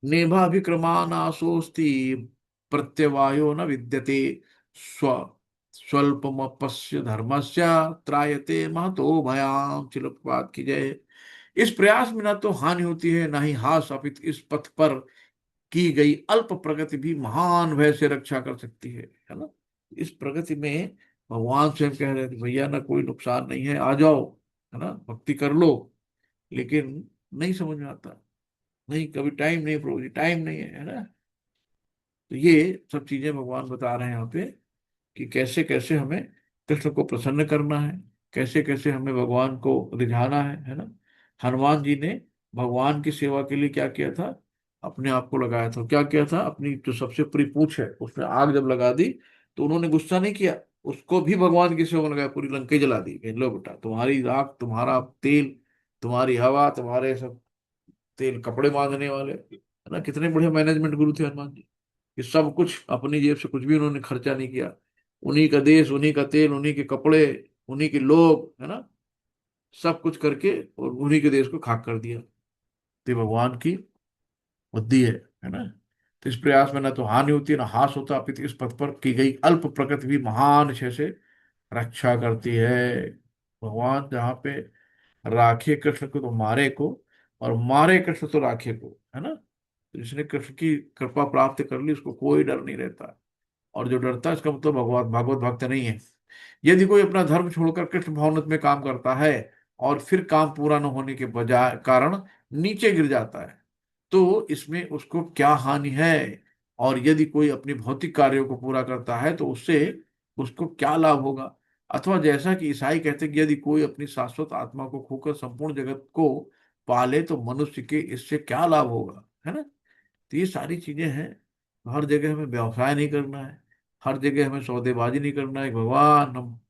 नेभाभिक्रमानाशोस्ति प्रत्यवायो न विद्यते, स्व स्वल्पमपस्य धर्मस्य त्रायते महतो भयाम। चिलप्रपात की जय। इस प्रयास में न तो हानि होती है न ही हास, अपितु इस पथ पर की गई अल्प प्रगति भी महान भय से रक्षा कर सकती है ना। इस प्रगति में भगवान स्वयं कह रहे थे भैया ना कोई नुकसान नहीं है, आ जाओ, है ना, भक्ति कर लो। लेकिन नहीं समझ में आता, नहीं, कभी टाइम नहीं प्रभु जी, टाइम नहीं है ना। तो ये सब चीजें भगवान बता रहे हैं यहाँ पे कि कैसे कैसे हमें कृष्ण को प्रसन्न करना है, कैसे कैसे हमें भगवान को रिझाना है ना। हनुमान जी ने भगवान की सेवा के लिए क्या किया था, अपने आप को लगाया था। क्या किया था, अपनी जो सबसे पूरी पूंछ है उसमें आग जब लगा दी, तो उन्होंने गुस्सा नहीं किया, उसको भी भगवान की सेवा में लगाया, पूरी लंका ही जला दी कि लो बेटा, तुम्हारी आग, तुम्हारा तेल, तुम्हारी हवा, तुम्हारे सब तेल कपड़े बांधने वाले, है ना। कितने बढ़िया मैनेजमेंट गुरु थे हनुमान जी, कि सब कुछ अपनी जेब से कुछ भी उन्होंने खर्चा नहीं किया। उन्हीं का देश, उन्हीं का तेल, उन्हीं के कपड़े, उन्हीं के लोग, है ना, सब कुछ करके और उन्हीं के देश को खाक कर दिया। तो ये भगवान की बुद्धि है ना। तो इस प्रयास में ना तो हानि होती है ना हास होता, अपितु इस पथ पर की गई अल्प प्रकृति भी महान क्षय से रक्षा करती है। भगवान जहाँ पे राखे कृष्ण को तो मारे को, और मारे कृष्ण तो राखे को, है ना। तो जिसने कृष्ण की कृपा प्राप्त कर ली उसको कोई डर नहीं रहता। और जो डरता है इसका मतलब भगवत भागवत भक्त नहीं है। यदि कोई अपना धर्म छोड़कर कृष्ण भावनात में काम करता है और फिर काम पूरा न होने के बजाय कारण नीचे गिर जाता है, तो इसमें उसको क्या हानि है। और यदि कोई अपने भौतिक कार्यों को पूरा करता है तो उससे उसको क्या लाभ होगा। अथवा जैसा कि ईसाई कहते हैं कि यदि कोई अपनी शाश्वत आत्मा को खोकर संपूर्ण जगत को पाले तो मनुष्य के इससे क्या लाभ होगा, है ना। तो ये सारी चीजें हैं। हर जगह हमें व्यवसाय नहीं करना है, हर जगह हमें सौदेबाजी नहीं करना है। भगवान, हम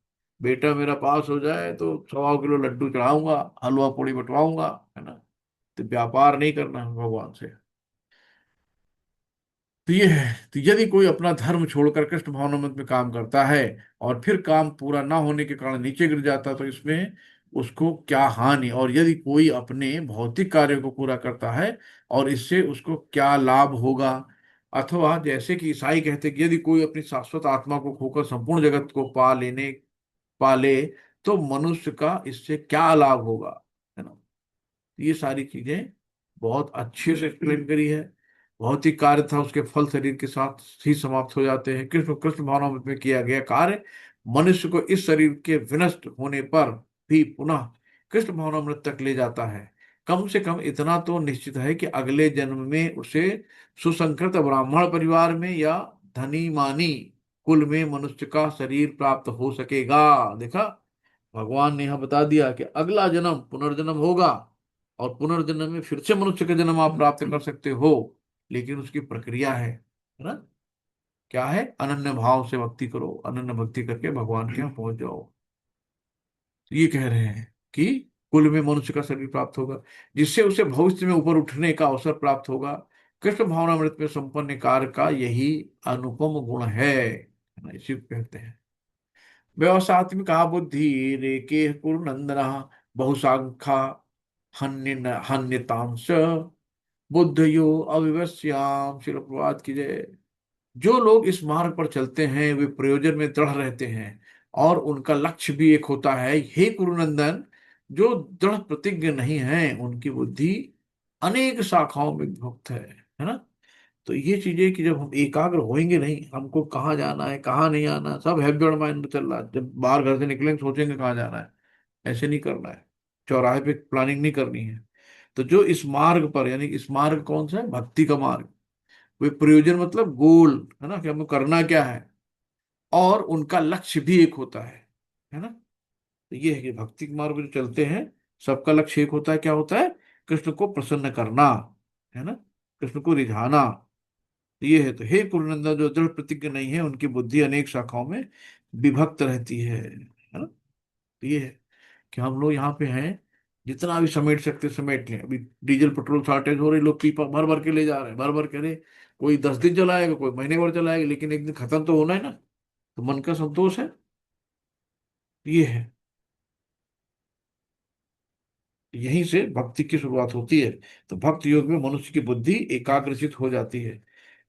बेटा मेरा पास हो जाए तो 1.25 किलो लड्डू चढ़ाऊंगा, हलवा पूड़ी बंटवाऊंगा, है ना। तो व्यापार नहीं करना है भगवान से। तो ये है, तो यदि कोई अपना धर्म छोड़कर कृष्ण भावनामृत में काम करता है और फिर काम पूरा ना होने के कारण नीचे गिर जाता है, तो इसमें उसको क्या हानि। और यदि कोई अपने भौतिक कार्यों को पूरा करता है और इससे उसको क्या लाभ होगा। अथवा जैसे कि ईसाई कहते हैं कि यदि कोई अपनी शाश्वत आत्मा को खोकर संपूर्ण जगत को पाले तो मनुष्य का इससे क्या लाभ होगा, है ना। ये सारी चीजें बहुत अच्छे से एक्सप्लेन करी है। भौतिक कार्य था उसके फल शरीर के साथ ही समाप्त हो जाते हैं। कृष्ण कृष्ण भावना में किया गया कार्य मनुष्य को इस शरीर के विनष्ट होने पर भी पुनः कृष्ण भावनामृत तक ले जाता है। कम से कम इतना तो निश्चित है कि अगले जन्म में उसे सुसंकृत ब्राह्मण परिवार में या धनी मानी कुल में मनुष्य का शरीर प्राप्त हो सकेगा। देखा, भगवान ने यहां बता दिया कि अगला जन्म पुनर्जन्म होगा, और पुनर्जन्म में फिर से मनुष्य का जन्म आप प्राप्त कर सकते हो, लेकिन उसकी प्रक्रिया है ना? क्या है? अनन्य भाव से भक्ति करो, अनन्य भक्ति करके भगवान के यहाँ पहुंच जाओ। तो ये कह रहे हैं कि कुल में मनुष्य का शरीर प्राप्त होगा, जिससे उसे भविष्य में ऊपर उठने का अवसर प्राप्त होगा। कृष्ण भावनामृत में संपन्न कार्य का यही अनुपम गुण है ना, इसी को कहते हैं। व्यवसात्मिका बुद्धि रेके कुरुनंदन बहुसांख्या हन्यतांश बुद्धयो अविवस्याम। शिल प्रभात की जय। जो लोग इस मार्ग पर चलते हैं वे प्रयोजन में दृढ़ रहते हैं, और उनका लक्ष्य भी एक होता है। हे कुरुनंदन, जो दृढ़ प्रतिज्ञ नहीं है उनकी बुद्धि अनेक शाखाओं में विभक्त है ना? तो ये चीजें कि जब हम एकाग्र होएंगे नहीं, हमको कहाँ जाना है कहाँ नहीं आना, सब हैबिट माइंड में चल रहा है। जब बाहर घर से निकलेंगे सोचेंगे कहाँ जाना है, ऐसे नहीं करना है। चौराहे पे प्लानिंग नहीं करनी है। तो जो इस मार्ग पर, यानी इस मार्ग कौन सा है? भक्ति का मार्ग। वे प्रयोजन मतलब गोल है ना, कि हमें करना क्या है, और उनका लक्ष्य भी एक होता है ना? तो ये है कि भक्ति के मार्ग में जो चलते हैं सबका लक्ष्य एक होता है। क्या होता है? कृष्ण को प्रसन्न करना, है ना, कृष्ण को रिझाना। तो ये है। तो हे कुरुनंदन, जो दृढ़ प्रतिज्ञ नहीं है उनकी बुद्धि अनेक शाखाओं में विभक्त रहती है ना? तो ये है कि हम लोग यहाँ पे हैं, जितना भी समेट सकते समेट लें। अभी डीजल पेट्रोल शॉर्टेज हो रही, लोग पीपा भर भर के ले जा रहे हैं, भर भर के। अरे कोई 10 दिन चलाएगा, कोई महीने भर चलाएगा, लेकिन एक दिन खत्म तो होना है ना। तो मन का संतोष है। ये है। यहीं से भक्ति की शुरुआत होती है। तो भक्ति योग में मनुष्य की बुद्धि एकाग्रचित हो जाती है।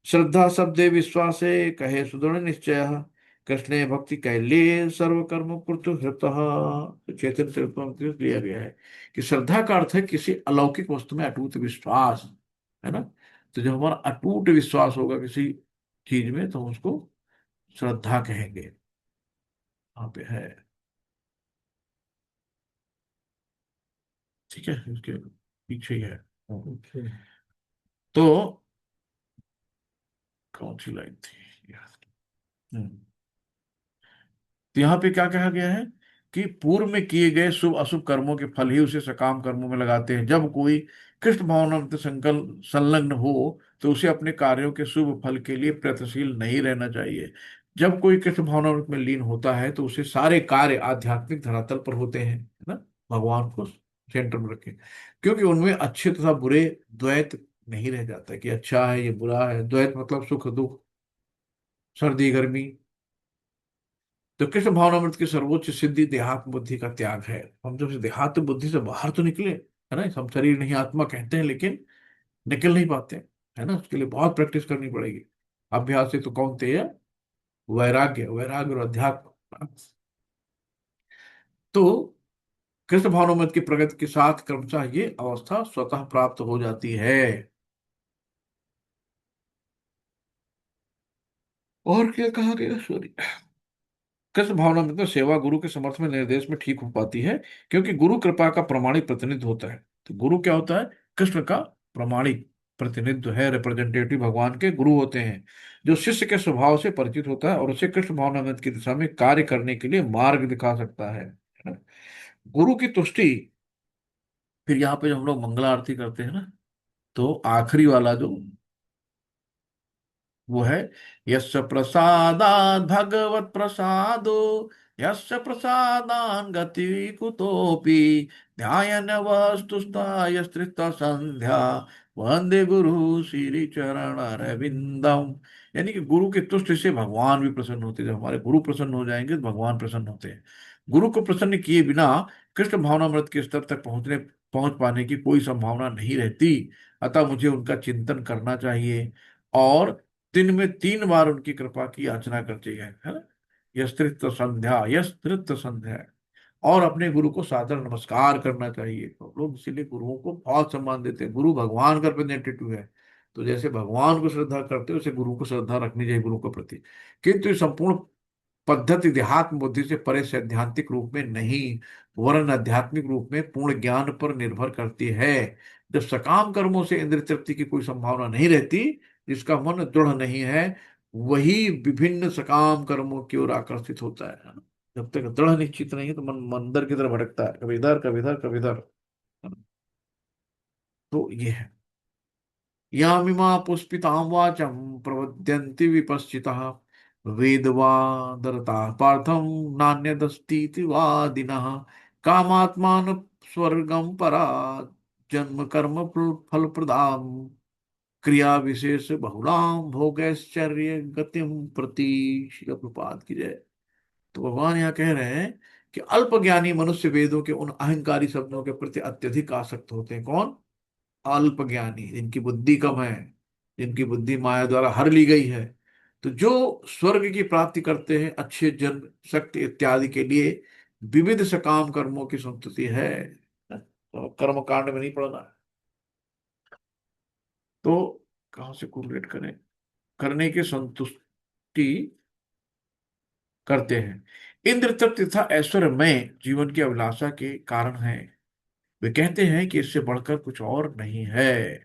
श्रद्धा शब्दे विश्वास कहे सुदृढ़ निश्चय कृष्ण भक्ति कैल्ये सर्व कर्म कुरतु हृतः। तो चैतन्य चरितमृत में लिया गया है कि श्रद्धा का अर्थ है किसी अलौकिक वस्तु में अटूट विश्वास, है ना? तो जब हमारा अटूट विश्वास होगा किसी चीज में, तो हम उसको श्रद्धा कहेंगे। वहां पे है। ठीक है, उसके पीछे ही है। तो कौन सी लाइन थी यार? हम्म। तो यहाँ पे क्या कहा गया है कि पूर्व में किए गए शुभ अशुभ कर्मों के फल ही उसे सकाम कर्मों में लगाते हैं। जब कोई कृष्ण भावनामृत संकल्प संलग्न हो तो उसे अपने कार्यों के शुभ फल के लिए प्रयत्नशील नहीं रहना चाहिए। जब कोई कृष्ण भावनामृत में लीन होता है तो उसे सारे कार्य आध्यात्मिक धरातल पर होते हैं, है ना? भगवान को सेंटर में रखें, क्योंकि उनमें अच्छे तथा बुरे द्वैत नहीं रह जाता कि अच्छा है ये बुरा है। द्वैत मतलब सुख दुख, सर्दी गर्मी। तो कृष्ण भावनामृत की सर्वोच्च सिद्धि देहात्म बुद्धि का त्याग है। हम जब से देहात्म बुद्धि से बाहर तो निकले, है ना, हम शरीर नहीं आत्मा कहते हैं, लेकिन निकल नहीं पाते, है ना? उसके लिए बहुत प्रैक्टिस करनी पड़ेगी। अभ्यास से तो कौनते है वैराग्य, वैराग्य और अध्यात्म। तो कृष्ण भावनामृत की प्रगति के साथ क्रमशः ये अवस्था स्वतः प्राप्त हो जाती है। और क्या कहा गया? सॉरी। कृष्ण भावना में तो सेवा गुरु के समर्थ में निर्देश में ठीक हो पाती है, क्योंकि गुरु कृपा का प्रमाणिक प्रतिनिधित्व होता है। तो गुरु क्या होता है? कृष्ण का प्रमाणिक प्रतिनिधित्व है, रिप्रेजेंटेटिव भगवान के गुरु होते हैं, जो शिष्य के स्वभाव से परिचित होता है और उसे कृष्ण भावनामृत की दिशा में कार्य करने के लिए मार्ग दिखा सकता है ना? गुरु की तुष्टि। फिर यहाँ पे जब हम लोग मंगला आरती करते हैं ना, तो आखिरी वाला जो वो है, यस्य प्रसादात् भगवत प्रसादो, यस्य प्रसादान् गति कुतोपि ध्यान वस्तुस्था संध्या वंदे गुरु श्री चरण अरविंदम। यानी कि गुरु के तुष्ट से भगवान भी प्रसन्न होते हैं। जब हमारे गुरु प्रसन्न हो जाएंगे तो भगवान प्रसन्न होते हैं। गुरु को प्रसन्न किए बिना कृष्ण भावनामृत के स्तर तक पहुंच पाने की कोई संभावना नहीं रहती। अतः मुझे उनका चिंतन करना चाहिए, और दिन में 3 बार उनकी कृपा की याचना करते हैं, है ना? यस्तृत्व संध्या, यस्तृत्व संध्या। और अपने गुरु को सादर नमस्कार करना चाहिए। तो लोग इसीलिए गुरुओं को बहुत सम्मान देते हैं। गुरु भगवान का रिप्रेजेंटेटिव है। तो जैसे भगवान को श्रद्धा करते हो, उसे गुरु को श्रद्धा रखनी चाहिए, गुरु के प्रति। किंतु ये संपूर्ण पद्धति देहात्म बुद्धि से परे सैद्धांतिक रूप में नहीं, वरन आध्यात्मिक रूप में पूर्ण ज्ञान पर निर्भर करती है। जब सकाम कर्मों से इंद्रिय तृप्ति की कोई संभावना नहीं रहती, जिसका मन दृढ़ नहीं है, वही विभिन्न सकाम कर्मों की ओर आकर्षित होता है ना? जब तक दृढ़ निश्चित नहीं है तो मन मंदिर की तरफ भटकता है, कभी इधर कभी इधर कभी इधर, है ना? तो ये है, यामिमा पुष्पितां वाचम प्रवद्यन्ति विपश्चितः वेदवादरता पार्थम नान्यदस्तीति वादिनः कामात्मान स्वर्गम परा जन्म कर्म फल प्रदाम क्रिया विशेष बहुलाम भोगैश्चर्य गतिम प्रति। श्रील प्रपात की जय। तो भगवान यहाँ कह रहे हैं कि अल्पज्ञानी मनुष्य वेदों के उन अहंकारी शब्दों के प्रति अत्यधिक आसक्त होते हैं। कौन? अल्प ज्ञानी, जिनकी बुद्धि कम है, जिनकी बुद्धि माया द्वारा हर ली गई है। तो जो स्वर्ग की प्राप्ति करते हैं, अच्छे जन्म शक्ति इत्यादि के लिए विविध सकाम कर्मों की संस्तुति है। तो कर्म कांड में नहीं पढ़ना है, तो कहां से कोरिलेट करें? करने की संतुष्टि करते हैं। इंद्र तृप्त तथा ऐश्वर्यमय जीवन की अभिलाषा के कारण है। वे कहते हैं कि इससे बढ़कर कुछ और नहीं है।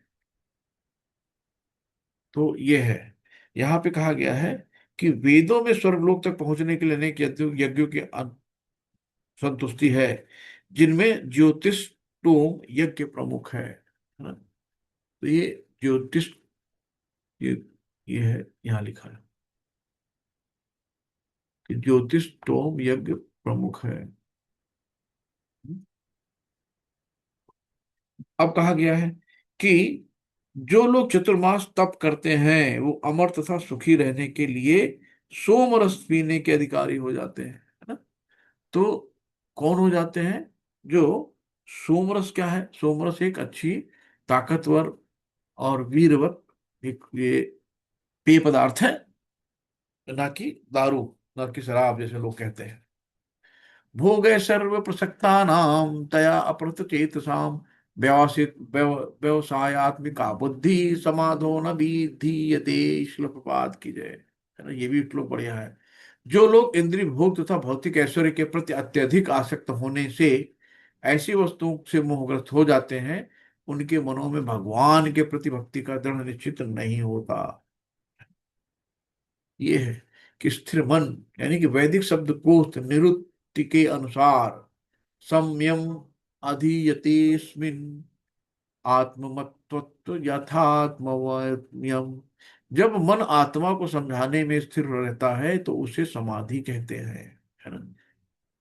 तो ये है, यहाँ पे कहा गया है कि वेदों में स्वर्गलोक तक पहुंचने के लिए अनेक यज्ञों की संतुष्टि है, जिनमें ज्योतिष टोम यज्ञ प्रमुख है ना? तो ये ज्योतिष, ये ये है, यहाँ लिखा है कि ज्योतिष टोम यज्ञ प्रमुख है। अब कहा गया है कि जो लोग चतुर्मास तप करते हैं वो अमर तथा सुखी रहने के लिए सोम रस पीने के अधिकारी हो जाते हैं, है ना? तो कौन हो जाते हैं? जो सोमरस, क्या है सोमरस? एक अच्छी ताकतवर और वीरवत एक ये पेय पदार्थ है, ना कि दारू, ना कि शराब जैसे लोग कहते हैं। भोगे सर्व प्रसक्ता नाम तया अपरत चेतसाम व्यवसित व्यवसायत्मिका बुद्धि समाधो न विधीयते। श्लोक प्रपात की जय, है ना? ये भी श्लोक बढ़िया है। जो लोग इंद्रिय भोग तथा भौतिक ऐश्वर्य के प्रति अत्यधिक आसक्त होने से ऐसी वस्तुओं से मोहग्रस्त हो जाते हैं, उनके मनों में भगवान के प्रति भक्ति का दृढ़ निश्चित नहीं होता। ये है कि स्थिर मन, यानी कि वैदिक शब्दकोश निरुक्ति के अनुसार संयम अधीयतेस्मिन आत्ममत्वत्व यथात्मवयम। जब मन आत्मा को समझाने में स्थिर रहता है तो उसे समाधि कहते हैं, है ना?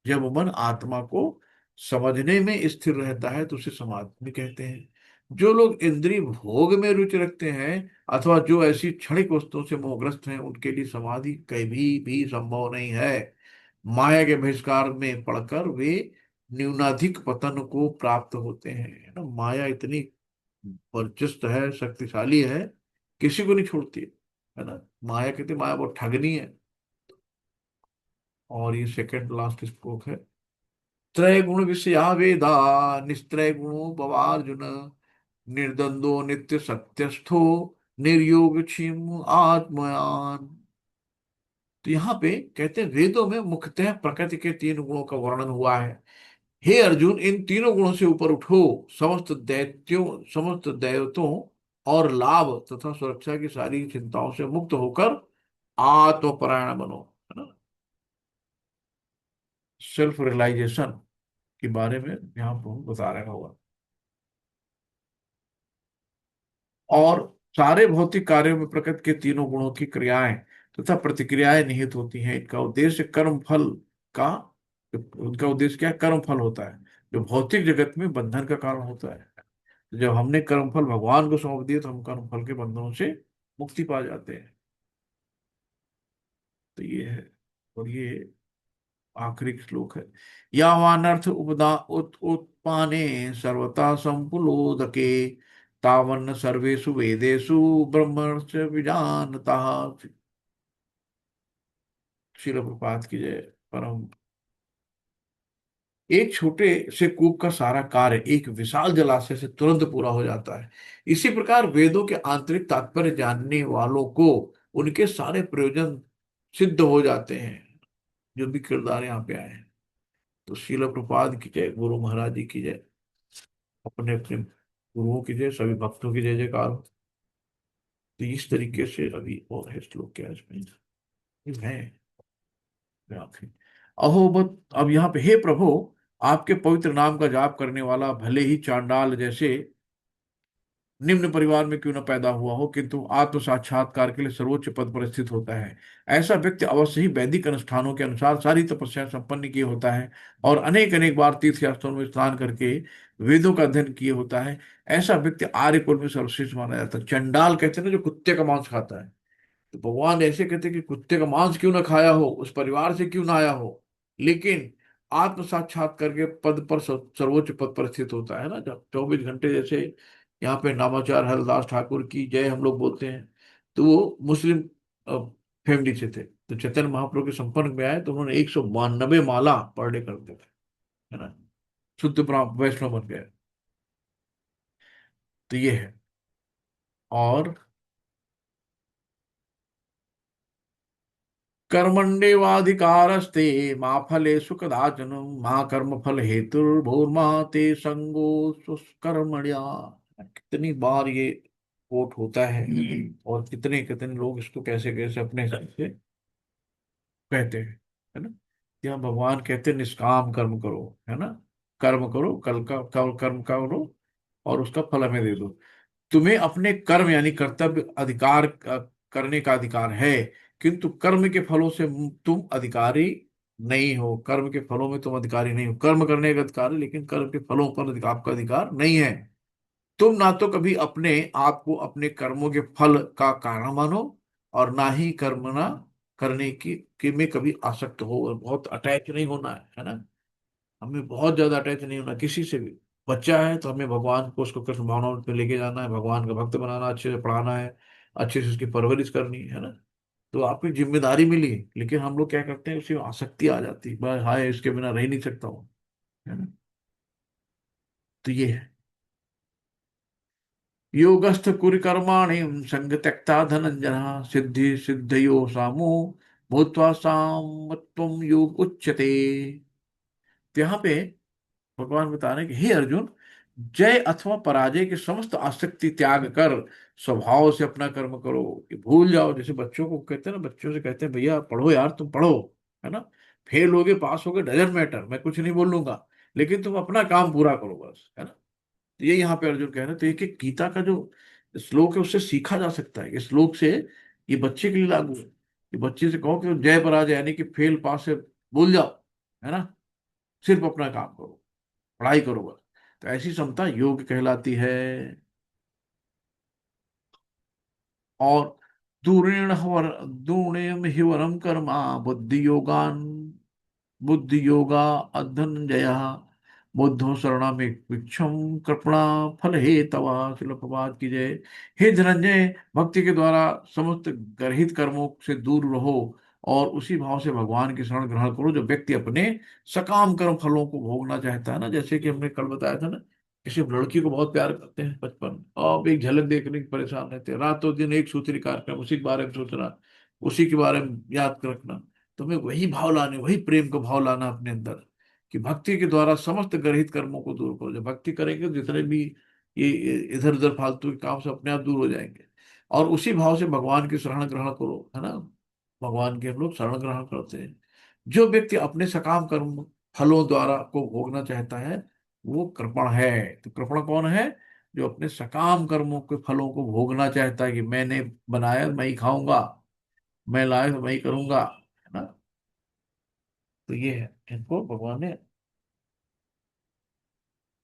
जब मन आत्मा को समझने में स्थिर रहता है तो उसे समाधि कहते हैं। जो लोग इंद्रिय भोग में रुचि रखते हैं अथवा जो ऐसी क्षणिक वस्तुओं से मोहग्रस्त हैं, उनके लिए समाधि कभी भी संभव नहीं है। माया के बहिष्कार में पड़कर वे न्यूनाधिक पतन को प्राप्त होते हैं, है ना? माया इतनी वर्चस्व है, शक्तिशाली है, किसी को नहीं छोड़ती है ना? माया कहते, माया बहुत ठगनी है। और ये सेकंड लास्ट स्ट्रोक है, त्रय गुण विषया वेदा निस्त्रय गुणो भवार्जुन निर्द्वंदो नित्य सत्यस्थो निर्योग क्षीम आत्मयान। तो यहाँ पे कहते हैं वेदों में मुख्यतः प्रकृति के तीन गुणों का वर्णन हुआ है। हे अर्जुन, इन तीनों गुणों से ऊपर उठो, समस्त दैवतों और लाभ तथा सुरक्षा की सारी चिंताओं से मुक्त होकर आत्मपरायण बनो, है ना? सेल्फ रियलाइजेशन के बारे में यहाँ पर बता रहा हुआ। और सारे भौतिक कार्यों में प्रकृति के तीनों गुणों की क्रियाएं तथा प्रतिक्रियाएं निहित होती हैं। इनका उद्देश्य कर्म फल का, उनका उद्देश्य क्या है? कर्म फल होता है, जो भौतिक जगत में बंधन का कारण होता है। जब हमने कर्मफल भगवान को सौंप दिए तो हम कर्मफल के बंधनों से मुक्ति पा जाते हैं। तो ये है, और ये आखिरी श्लोक है, यावानर्थ उपदा उत्पाने सर्वथा संपुलोदके तावन्न सर्वेषु वेदेषु ब्रह्मण्य विजानता। शिल प्रपात की जय। परम एक छोटे से कूप का सारा कार्य एक विशाल जलाशय से तुरंत पूरा हो जाता है। इसी प्रकार वेदों के आंतरिक तात्पर्य जानने वालों को उनके सारे प्रयोजन सिद्ध हो जाते हैं, जो भी किरदार यहाँ पे आए हैं। तो शील प्रपाद की जय, गुरु महाराज जी की जय, अपने अपने गुरुओं की जय, सभी भक्तों की जय जयकार हो। तो इस तरीके से अभी और है श्लोक क्या है आखिरी। अहो बत, अब यहाँ पे, हे प्रभु, आपके पवित्र नाम का जाप करने वाला भले ही चांडाल जैसे निम्न परिवार में क्यों न पैदा हुआ हो, किंतु आत्म साक्षात्कार के लिए सर्वोच्च पद पर स्थित होता है। ऐसा व्यक्ति अवश्य ही वैदिक अनुष्ठानों के अनुसार सारी तपस्या संपन्न किए होता है और अनेक अनेक बार तीर्थ यात्राओं में स्नान करके वेदों का अध्ययन किए होता है। ऐसा व्यक्ति आर्य कुल में सर्वश्रेष्ठ माना जाता है। चंडाल कहते हैं ना, जो कुत्ते का मांस खाता है, तो भगवान ऐसे कहते हैं कि कुत्ते का मांस क्यों ना खाया हो, उस परिवार से क्यों ना आया हो, लेकिन आत्म साक्षात्कार के पद पर सर्वोच्च पद पर स्थित होता है ना। जब 24 घंटे जैसे यहाँ पे नामाचार हरदास ठाकुर की जय हम लोग बोलते हैं, तो वो मुस्लिम फैमिली से थे, तो चैतन्य महाप्रभु के संपर्क में आए तो उन्होंने 192 माला पर डे करते थे, है ना। शुद्ध वैष्णव बन गए। तो ये है। और कर्मण्येवाधिकारस्ते मा फलेषु कदाचन मा कर्म फल हेतुर्भूर्मा ते संगो कर्मण्या। कितनी बार ये कोट होता है और कितने कितने लोग इसको कैसे कैसे अपने हिसाब से कहते हैं, है ना। यहाँ भगवान कहते हैं निष्काम कर्म करो, है ना। कर्म करो, कल कर्म करो और उसका फल हमें दे दो। तुम्हें अपने कर्म यानी कर्तव्य अधिकार करने का अधिकार है, किंतु कर्म के फलों से तुम अधिकारी नहीं हो। कर्म के फलों में तुम अधिकारी नहीं हो। कर्म करने का अधिकार है, लेकिन कर्म के फलों पर आपका अधिकार नहीं है। तुम ना तो कभी अपने आप को अपने कर्मों के फल का कारण मानो, और ना ही कर्म ना करने की में कभी आसक्त हो, और बहुत अटैच नहीं होना है ना। हमें बहुत ज्यादा अटैच नहीं होना किसी से भी। बच्चा है तो हमें भगवान को, उसको कृष्ण भावनाओं पे लेके जाना है, भगवान का भक्त बनाना, अच्छे से पढ़ाना है, अच्छे से उसकी परवरिश करनी है ना। तो आपकी जिम्मेदारी मिली है, लेकिन हम लोग क्या करते हैं, उसी में आसक्ति आ जाती है, बस हाय इसके बिना रह नहीं सकता हूँ, है ना। तो ये है। योगस्थ कुरु कर्माणि संग त्यक्ता धनंजय सिद्धि सिद्धयो सामो भूत्वा सामत्वम योग उच्यते। तो यहाँ पे भगवान बता रहे हैं कि हे अर्जुन, जय अथवा पराजय की समस्त आसक्ति त्याग कर स्वभाव से अपना कर्म करो, कि भूल जाओ। जैसे बच्चों को कहते हैं ना, बच्चों से कहते हैं भैया पढ़ो यार, तुम पढ़ो, है ना। फेल होगे पास होगे डजेंट मैटर, मैं कुछ नहीं बोलूंगा, लेकिन तुम अपना काम पूरा करो बस, है ना। तो ये यहाँ पे अर्जुन कह रहे हैं। तो एक एक गीता का जो श्लोक है उससे सीखा जा सकता है। इस श्लोक से ये बच्चे के लिए लागू है, कि बच्चे से कहो कि जय पराजय यानी कि फेल पास से भूल जाओ, है ना। सिर्फ अपना काम करो, पढ़ाई करो बस। तो ऐसी क्षमता योग कहलाती है। और दूरेण हि वरम कर्मा बुद्धि योगान बुद्धि योगा अधनंजय बुद्धो शरणामेक्षम कृपणा फल हे तवा। शिल प्रभात की जय। हे धनंजय, भक्ति के द्वारा समस्त गर्हित कर्मों से दूर रहो और उसी भाव से भगवान की शरण ग्रहण करो। जो व्यक्ति अपने सकाम कर्म फलों को भोगना चाहता है ना, जैसे कि हमने कल बताया था ना, किसी लड़की को बहुत प्यार करते हैं बचपन, और एक झलक देखने की परेशान रहते हैं, रातों दिन एक सूत्री कार्यक्रम, उसी के बारे में सोचना, उसी के बारे में याद रखना। तुम्हें वही भाव लाने, वही प्रेम का भाव लाना अपने अंदर, कि भक्ति के द्वारा समस्त गर्हित कर्मों को दूर करो। जब भक्ति करेंगे तो जितने भी ये इधर उधर फालतू के काम से अपने आप दूर हो जाएंगे, और उसी भाव से भगवान की शरण ग्रहण करो, है ना। भगवान की हम लोग शरण ग्रहण करते हैं। जो व्यक्ति अपने सकाम कर्म फलों द्वारा को भोगना चाहता है, वो कृपण है। तो कृपण कौन है? जो अपने सकाम कर्मों के फलों को भोगना चाहता है, कि मैंने बनाया मैं ही खाऊंगा, मैं लाया तो मैं ही करूंगा, है ना। तो ये है, इनको भगवान ने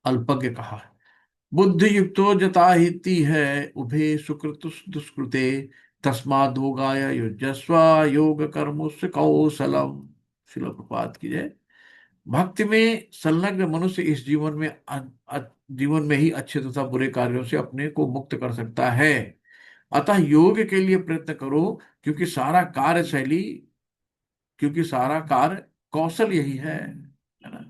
अल्पज्ञ कहा है। बुद्धि युक्तो जताहिति है उभे सुकृत दुष्कृते तस्माद् योगाय युज्यस्व योग कर्मोस्य कौशलम। शिल प्रपात की जय। भक्ति में संलग्न मनुष्य इस जीवन में ही अच्छे तथा बुरे कार्यों से अपने को मुक्त कर सकता है। अतः योग के लिए प्रयत्न करो, क्योंकि सारा कार्यशैली क्योंकि सारा कार्य कौशल यही है ना।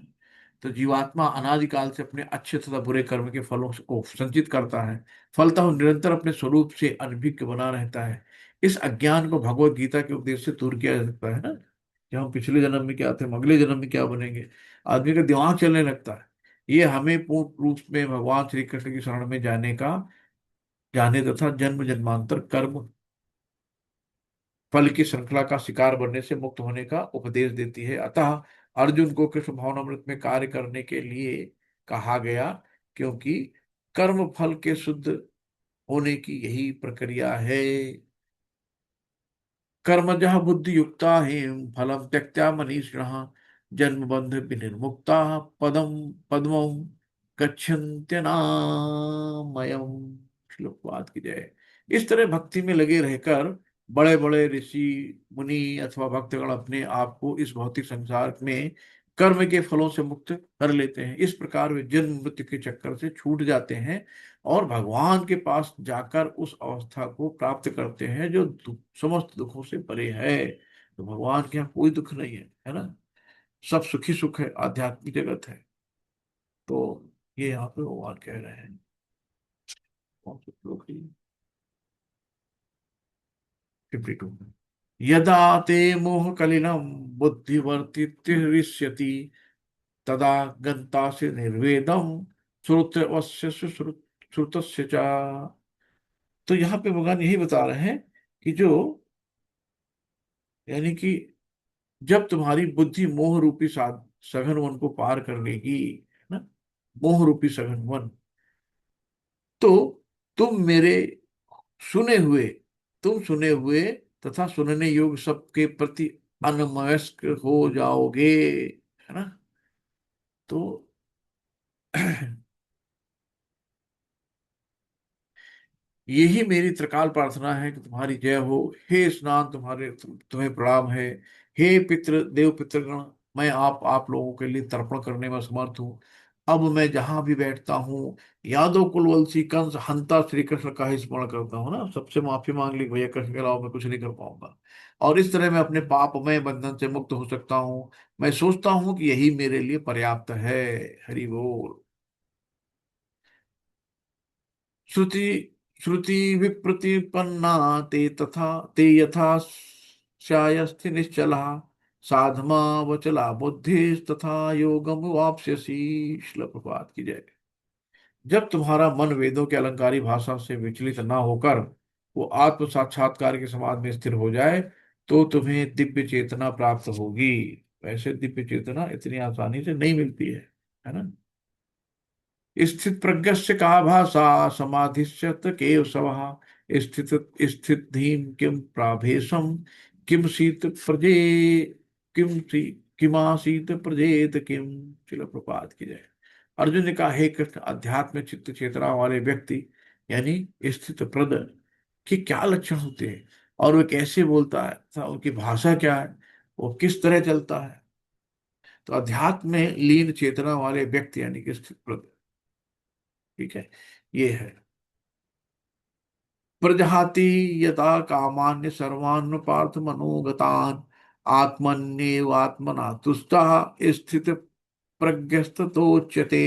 तो जीवात्मा अनादिकाल से अपने अच्छे तथा बुरे कर्म के फलों को संचित करता है, फलतः वो निरंतर अपने स्वरूप से अनभिज्ञ बना रहता है। इस अज्ञान को भगवत गीता के उपदेश से दूर किया जा सकता है ना, कि हम पिछले जन्म में क्या थे, हम अगले जन्म में क्या बनेंगे। आदमी का दिमाग चलने लगता है। ये हमें पूर्ण रूप में भगवान श्री कृष्ण की शरण में जाने तथा जन्म जन्मांतर कर्म फल की श्रृंखला का शिकार बनने से मुक्त होने का उपदेश देती है। अतः अर्जुन को कृष्ण भावनामृत में कार्य करने के लिए कहा गया, क्योंकि कर्म फल के शुद्ध होने की यही प्रक्रिया है। कर्मजः बुद्धि युक्ता है, फलम त्यक्त्या मनीषिणः जन्म बंध विनिर्मुक्ता पदम पद्मं गच्छन्त्यनामयम्। श्लोक बात की जाए, इस तरह भक्ति में लगे रहकर बड़े बड़े ऋषि मुनि अथवा भक्तगण अपने आप को इस भौतिक संसार में कर्म के फलों से मुक्त कर लेते हैं। इस प्रकार वे जन्म मृत्यु के चक्कर से छूट जाते हैं और भगवान के पास जाकर उस अवस्था को प्राप्त करते हैं जो समस्त दुखों से परे है। तो भगवान के यहाँ कोई दुख नहीं है ना, सब सुखी सुख है, आध्यात्मिक जगत है। तो ये यहाँ पे भगवान कह रहे हैं। कौन से श्लोक है? 52। यदा ते मोह कलिनं बुद्धिवर्तित्यरिष्यति तदा गन्तासि निर्वेदं श्रोत्रवस्य श्रुतस्य च। तो यहाँ पे भगवान यही बता रहे हैं कि जो, यानी कि जब तुम्हारी बुद्धि मोह रूपी सघन वन को पार कर लेगी ना, मोह रूपी सघन वन, तो तुम मेरे सुने हुए तुम सुने हुए तथा सुनने योग्य सबके प्रति अनमनस्क हो जाओगे, है ना। तो यही मेरी त्रिकाल प्रार्थना है कि तुम्हारी जय हो। हे स्नान, तुम्हें प्रणाम है। हे पितृ देव पितृगण, मैं आप लोगों के लिए तर्पण करने में समर्थ हूँ। अब मैं जहां भी बैठता हूँ यादव कुलवंशी कंस हंता श्री कृष्ण का ही स्मरण करता हूँ ना, सबसे माफी मांग ली भैया, कृष्ण के अलावा मैं कुछ नहीं कर पाऊंगा। और इस तरह मैं अपने पापमय बंधन से मुक्त हो सकता हूँ। मैं सोचता हूँ कि यही मेरे लिए पर्याप्त है। हरि बोल। श्रुति श्रुति विप्रतिपन्ना ते तथा ते यथा स्यायस्ति निश्चला साधमा वचला बुद्धि तथा योगम वाप्स्यसि। श्लोक प्रभात की जय। जब तुम्हारा मन वेदों के अलंकारी भाषा से विचलित ना होकर वो आत्म साक्षात्कार के समाध में स्थिर हो जाए तो तुम्हें दिव्य चेतना प्राप्त होगी। वैसे दिव्य चेतना इतनी आसानी से नहीं मिलती है ना। स्थित प्रज्ञस्य का भाषा समाधिश्यत केव सवः स्थित स्थित धीम किम प्राभेशम किम शीत प्रजे किम सी किमासीत प्रजेत किम। चिल प्रपात की जाए। अर्जुन ने कहा, हे कृष्ण, अध्यात्म चित्त चेतना वाले व्यक्ति यानी स्थित प्रद के क्या लक्षण होते हैं और वह कैसे बोलता है तथा उनकी भाषा क्या है, वो किस तरह चलता है। तो अध्यात्म में लीन चेतना वाले व्यक्ति यानी कि स्थित प्रद, ठीक है, ये है। प्रजहाति यदा कामान्य सर्वान् पार्थ मनोगतान् आत्मन्येव आत्मना तुष्टः स्थित प्रज्ञस्ततोच्यते।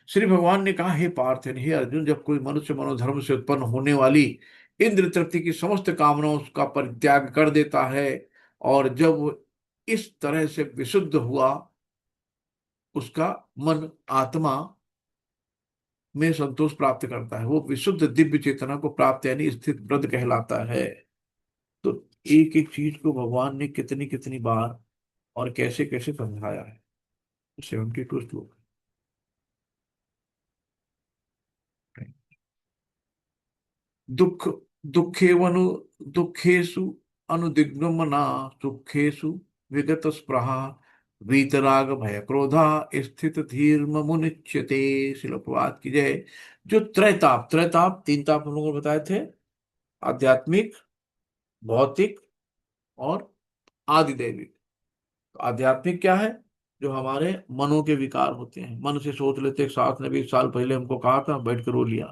श्री भगवान ने कहा, हे पार्थ यानी हे अर्जुन, जब कोई मनुष्य मनोधर्म से उत्पन्न होने वाली इंद्र तृप्ति की समस्त कामनाओं का परित्याग कर देता है और जब वो इस तरह से विशुद्ध हुआ, उसका मन आत्मा में संतोष प्राप्त करता है, वो विशुद्ध दिव्य चेतना को प्राप्त यानी स्थित प्रद कहलाता है। तो एक एक चीज को भगवान ने कितनी कितनी बार और कैसे कैसे समझाया है। 72 श्लोक। दुख दुखेवनु दुखेषु अनुदिग्नमना सुखेषु विगत स्पृहा वीतराग भय क्रोधा स्थित धीर मुनिच्यते। शिलोपवाद की जय। जो त्रैताप त्रैताप तीन ताप हम लोगों ने बताए थे, आध्यात्मिक, भौतिक और आदिदैविक। तो आध्यात्मिक क्या है? जो हमारे मनों के विकार होते हैं, मन से सोच लेते, एक साथ ने 20 साल पहले हमको कहा था, बैठ कर रो लिया,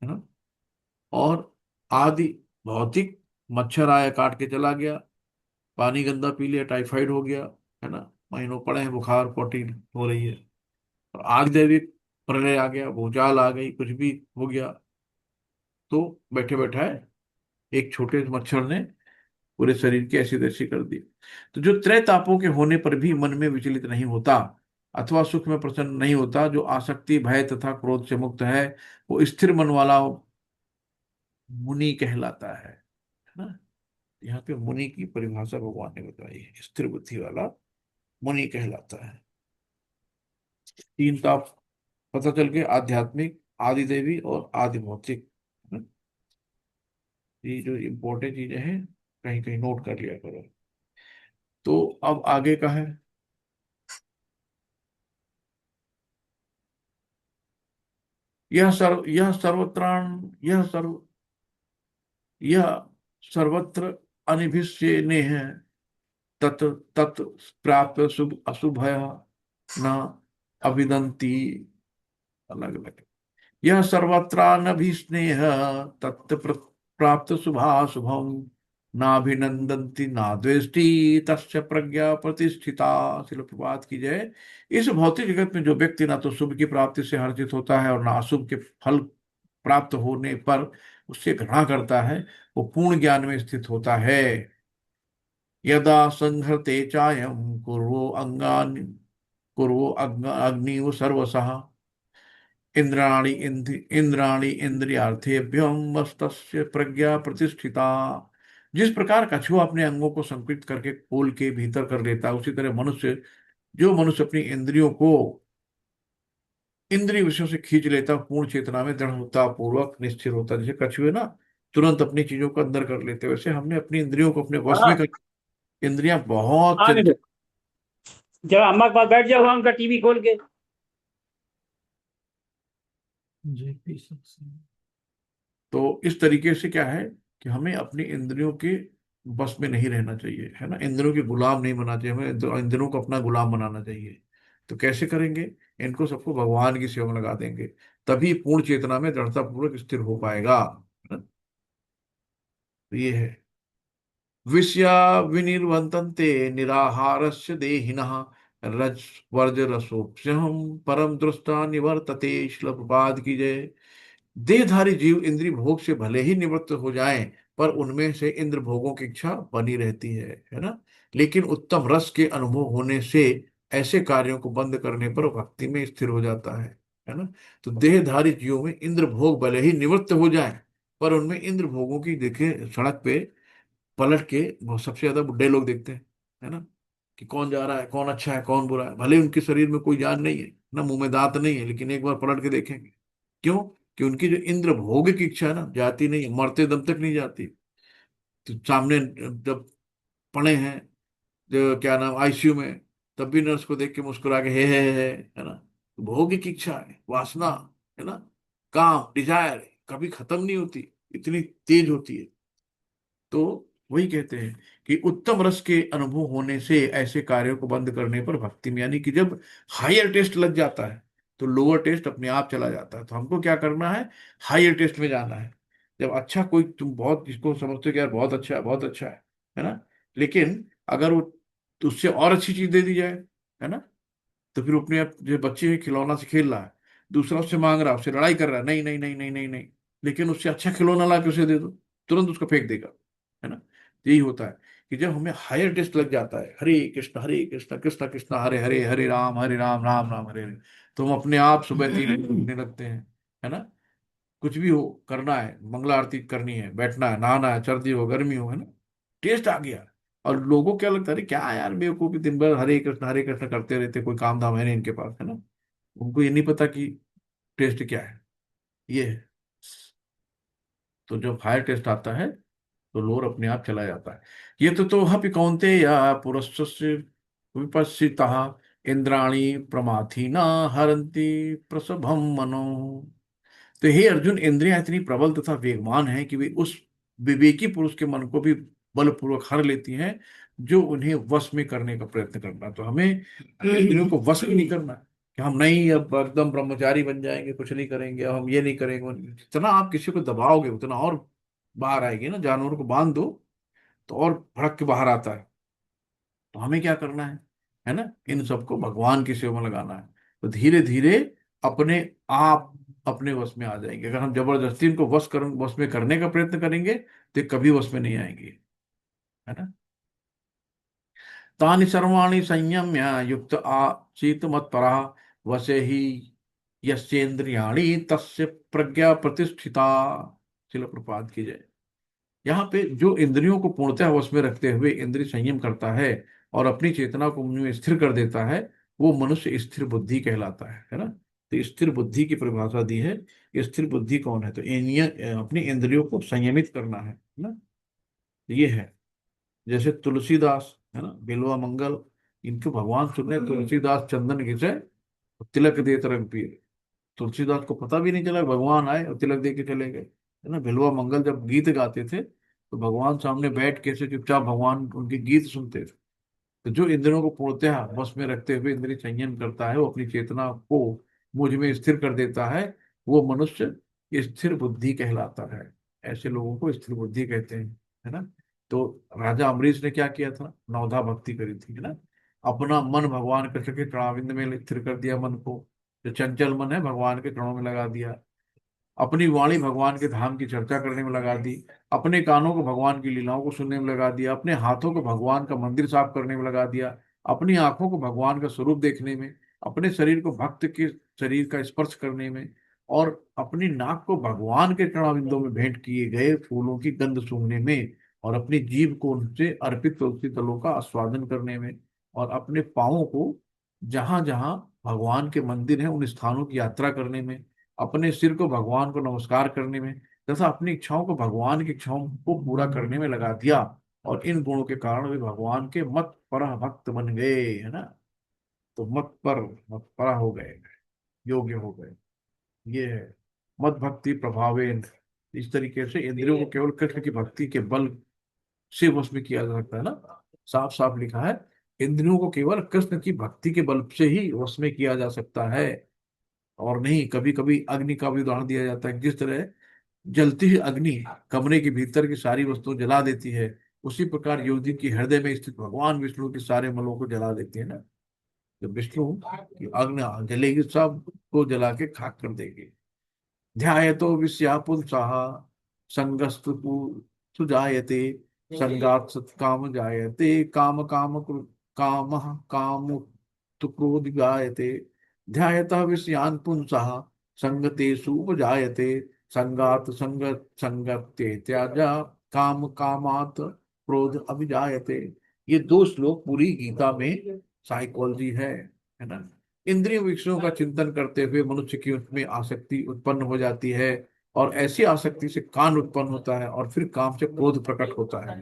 है ना। और आदि भौतिक, मच्छर आया काट के चला गया, पानी गंदा पी लिया टाइफाइड हो गया, है ना, महीनों पड़े हैं बुखार पोटी हो रही है। और आदि दैविक, प्रलय आ गया, भूचाल आ गई, कुछ भी हो गया, तो बैठे बैठाए एक छोटे से मच्छर ने पूरे शरीर की ऐसी तैसी कर दी। तो जो त्रय तापों के होने पर भी मन में विचलित नहीं होता अथवा सुख में प्रसन्न नहीं होता, जो आसक्ति भय तथा क्रोध से मुक्त है, वो स्थिर मन वाला मुनि कहलाता है ना। यहाँ पे मुनि की परिभाषा भगवान ने बताई है, स्थिर बुद्धि वाला मुनि कहलाता है। तीन ताप पता चल गया आध्यात्मिक, आदि देवी और आदि भौतिक। ये जो इम्पोर्टेंट चीजें हैं कहीं कहीं नोट कर लिया करो। तो अब आगे का है, यह सर्वत्राण, यह सर्व यह सर्वत्र अनिभिष्येने है, तत् तत् प्राप्त शुभ अशुभय न अभिदंती। अलग अलग, यह सर्वत्रानभिस्नेह तत् प्राप्त शुभाशुभम नाभिनंदन्ति ना द्वेष्टि तस्य प्रज्ञा प्रतिष्ठिता। शिल प्रभात की जय। इस भौतिक जगत में जो व्यक्ति ना तो शुभ की प्राप्ति से हर्षित होता है और ना अशुभ के फल प्राप्त होने पर उससे घृणा करता है, वो पूर्ण ज्ञान में स्थित होता है। यदा संहृते चायं अग्निव सर्वसः इंद्राणि इंद्रियार्थेभ्यम मस्तस्य प्रज्ञा प्रतिष्ठिता। जिस प्रकार कछुआ अपने अंगों को संकुचित करके खोल के भीतर कर लेता है, उसी तरह जो मनुष्य अपनी इंद्रियों को इंद्रिय विषयों से खींच लेता है, पूर्ण चेतना में दृढ़ता पूर्वक निश्चल होता है। जैसे कछुए ना तुरंत अपनी चीजों को अंदर कर लेते हैं, वैसे हमने अपनी इंद्रियों को अपने वश में हाँ, कर। इंद्रियां बहुत आने चंचल। दो। जब अम्मा के पास बैठ जाओ उनका टीवी खोल के। तो इस तरीके से क्या है कि हमें अपनी इंद्रियों के बस में नहीं रहना चाहिए, है ना, इंद्रियों के गुलाम नहीं बनना चाहिए, हमें इंद्रियों को अपना गुलाम बनाना चाहिए। तो कैसे करेंगे? इनको सबको भगवान की सेवा में लगा देंगे, तभी पूर्ण चेतना में दृढ़ता पूर्वक स्थिर हो पाएगा, है ना? तो ये है, विषया विनिर्वर्तन्ते निराहारस्य देहिनः रज वर्ज रसोप्यहम परम दृष्टा निवर्तते। श्लोक प्रपाद की जय। देहधारी जीव इंद्रिय भोग से भले ही निवृत्त हो जाएं, पर उनमें से इंद्र भोगों की इच्छा बनी रहती है ना। लेकिन उत्तम रस के अनुभव होने से ऐसे कार्यों को बंद करने पर भक्ति में स्थिर हो जाता है ना। तो देहधारी जीवों में इंद्र भोग भले ही निवृत्त हो जाएं, पर उनमें इंद्र भोगों की, देखे सड़क पे पलट के वो सबसे ज्यादा बुढ़े लोग देखते हैं, है ना, कि कौन जा रहा है, कौन अच्छा है, कौन बुरा है। भले ही उनके शरीर में कोई जान नहीं है ना, मुंह में दांत नहीं है, लेकिन एक बार पलट के देखेंगे। क्यों? कि उनकी जो इंद्र भोग की इच्छा है ना, जाती नहीं है, मरते दम तक नहीं जाती। तो सामने जब पड़े हैं, जो क्या नाम आईसीयू में, तब भी नर्स को देख के मुस्कुरा के है ना। तो भोग की इच्छा है, वासना, है ना, काम, डिजायर कभी खत्म नहीं होती, इतनी तेज होती है। तो वही कहते हैं कि उत्तम रस के अनुभव होने से ऐसे कार्यों को बंद करने पर भक्ति में, यानी कि जब हायर टेस्ट लग जाता है तो लोअर टेस्ट अपने आप चला जाता है। तो हमको क्या करना है? हायर टेस्ट में जाना है। जब अच्छा कोई, तुम बहुत जिसको समझते हो कि यार बहुत अच्छा है, बहुत अच्छा है ना, लेकिन अगर वो तो उससे और अच्छी चीज दे दी जाए, है ना, तो फिर अपने आप, जो बच्चे हैं खिलौना से खेल रहा है, दूसरा उससे मांग रहा है, उससे लड़ाई कर रहा है, नहीं नहीं नहीं नहीं नहीं नहीं, लेकिन उससे अच्छा खिलौना ला के उसे दे दो, तुरंत उसको फेंक देगा, है ना। यही होता है कि जब हमें हायर टेस्ट लग जाता है, हरे कृष्ण कृष्ण कृष्ण हरे हरे, हरे राम राम राम हरे हरे, तो हम अपने आप सुबह 3 उठने लगते हैं, है ना। कुछ भी हो, करना है, मंगला आरती करनी है, बैठना है, नहाना है, सर्दी हो गर्मी हो, है ना, टेस्ट आ गया। और लोगों को क्या लगता है, अरे क्या यार बेवकूफ, दिन भर हरे कृष्ण करते रहते, कोई काम धाम है नहीं इनके पास, है ना। उनको ये नहीं पता कि टेस्ट क्या है, ये है। तो जब हायर टेस्ट आता है तो लोअर अपने आप चला जाता है। ये तो हपि कौन्तेय पुरस्य विपश्चितः इंद्राणी प्रमाथी न हरन्ति प्रसभम मनो। तो हे अर्जुन, इंद्रियां इतनी प्रबल तथा वेगवान हैं कि वे उस विवेकी पुरुष के मन को भी बलपूर्वक हर लेती हैं जो उन्हें वश में करने का प्रयत्न करता है। तो हमें इंद्रियों को वश में नहीं करना है कि हम नहीं अब एकदम ब्रह्मचारी बन जाएंगे, कुछ नहीं करेंगे, अब हम ये नहीं करेंगे। जितना आप किसी को दबाओगे उतना और बाहर आएगी ना। जानवर को बांध दो तो और भड़क के बाहर आता है। तो हमें क्या करना है ना, इन सबको भगवान की सेवा में लगाना है। तो धीरे अपने आप अपने वश में आ जाएंगे। अगर हम जबरदस्ती इनको वश में करने का प्रयत्न करेंगे तो ये कभी वश में नहीं आएंगे, है ना। तानि सर्वाणि संयम्य युक्त आसीत मत्परः वशे ही यस्येन्द्रियाणि तस्य प्रज्ञा प्रतिष्ठिता। शिल प्रपात की जय। यहाँ पे जो इंद्रियों को पूर्णतः वश में रखते हुए इंद्रिय संयम करता है और अपनी चेतना को उनमें स्थिर कर देता है, वो मनुष्य स्थिर बुद्धि कहलाता है ना। तो स्थिर बुद्धि की परिभाषा दी है। स्थिर बुद्धि कौन है? तो अपनी इंद्रियों को संयमित करना है ना, ये है। जैसे तुलसीदास है ना, बिल्वा मंगल, इनको भगवान सुने, तुलसीदास चंदन घिसे तिलक दे तरंग पीर। तुलसीदास को पता भी नहीं चला भगवान आए और तिलक दे के चले गए, है ना। बिल्वा मंगल जब गीत गाते थे तो भगवान सामने बैठ के से चुपचाप भगवान उनके गीत सुनते थे। तो जो इंद्रियों को पूर्णतः बस में रखते हुए इंद्रिय संयम करता है, वो अपनी चेतना को मुझ में स्थिर कर देता है, वो मनुष्य स्थिर बुद्धि कहलाता है। ऐसे लोगों को स्थिर बुद्धि कहते हैं, है ना। तो राजा अमरीश ने क्या किया था? नवधा भक्ति करी थी, है ना। अपना मन भगवान कृष्ण के चरणारविंद में स्थिर कर दिया, मन को। जो चंचल मन है भगवान के चरणों में लगा दिया। अपनी वाणी भगवान के धाम की चर्चा करने में लगा दी। अपने कानों को भगवान की लीलाओं को सुनने में लगा दिया। अपने हाथों को भगवान का मंदिर साफ करने में लगा दिया। अपनी आंखों को भगवान का स्वरूप देखने में। अपने शरीर को भक्त के शरीर का स्पर्श करने में। और अपनी नाक को भगवान के चरणारविंदों में भेंट किए गए फूलों की गंध सूंघने में। और अपनी जीभ को उनसे अर्पित तुलसी तलों का आस्वादन करने में। और अपने पाँवों को जहां जहां भगवान के मंदिर हैं उन स्थानों की यात्रा करने में। अपने सिर को भगवान को नमस्कार करने में, तथा अपनी इच्छाओं को भगवान की इच्छाओं को पूरा करने में लगा दिया। और इन गुणों के कारण वे भगवान के मत पर भक्त बन गए, है ना। तो मत पर हो गए, योग्य हो गए, ये है मत भक्ति प्रभावेन। इस तरीके से इंद्रियों को केवल कृष्ण की भक्ति के बल से वश में किया जा सकता है ना। साफ साफ लिखा है, इंद्रियों को केवल कृष्ण की भक्ति के बल से ही वश में किया जा सकता है। और नहीं, कभी कभी अग्नि का भी उदाहरण दिया जाता है। जिस तरह जलती हुई अग्नि कमरे के भीतर की सारी वस्तुओं जला देती है, उसी प्रकार योगी की हृदय में स्थित भगवान विष्णु के सारे मलों को जला देती है ना। जब विष्णु की अग्नि जलेगी, सब को जला के खाक कर देगी। ध्यायतो विषया पुंसः संगस्तु सुजायते, संगात् सत्काम जायते, काम काम तु क्रोध जायते। ध्यायतः विषयान् पुंसः संगतेषु उपजायते, संगात् संगत्ते त्याजा, काम कामात् क्रोध अभिजायते। ये दो श्लोक पूरी गीता में साइकोलॉजी है ना। इंद्रिय विषयों का चिंतन करते हुए मनुष्य की उसमें आसक्ति उत्पन्न हो जाती है। और ऐसी आसक्ति से कान उत्पन्न होता है, और फिर काम से क्रोध प्रकट होता है।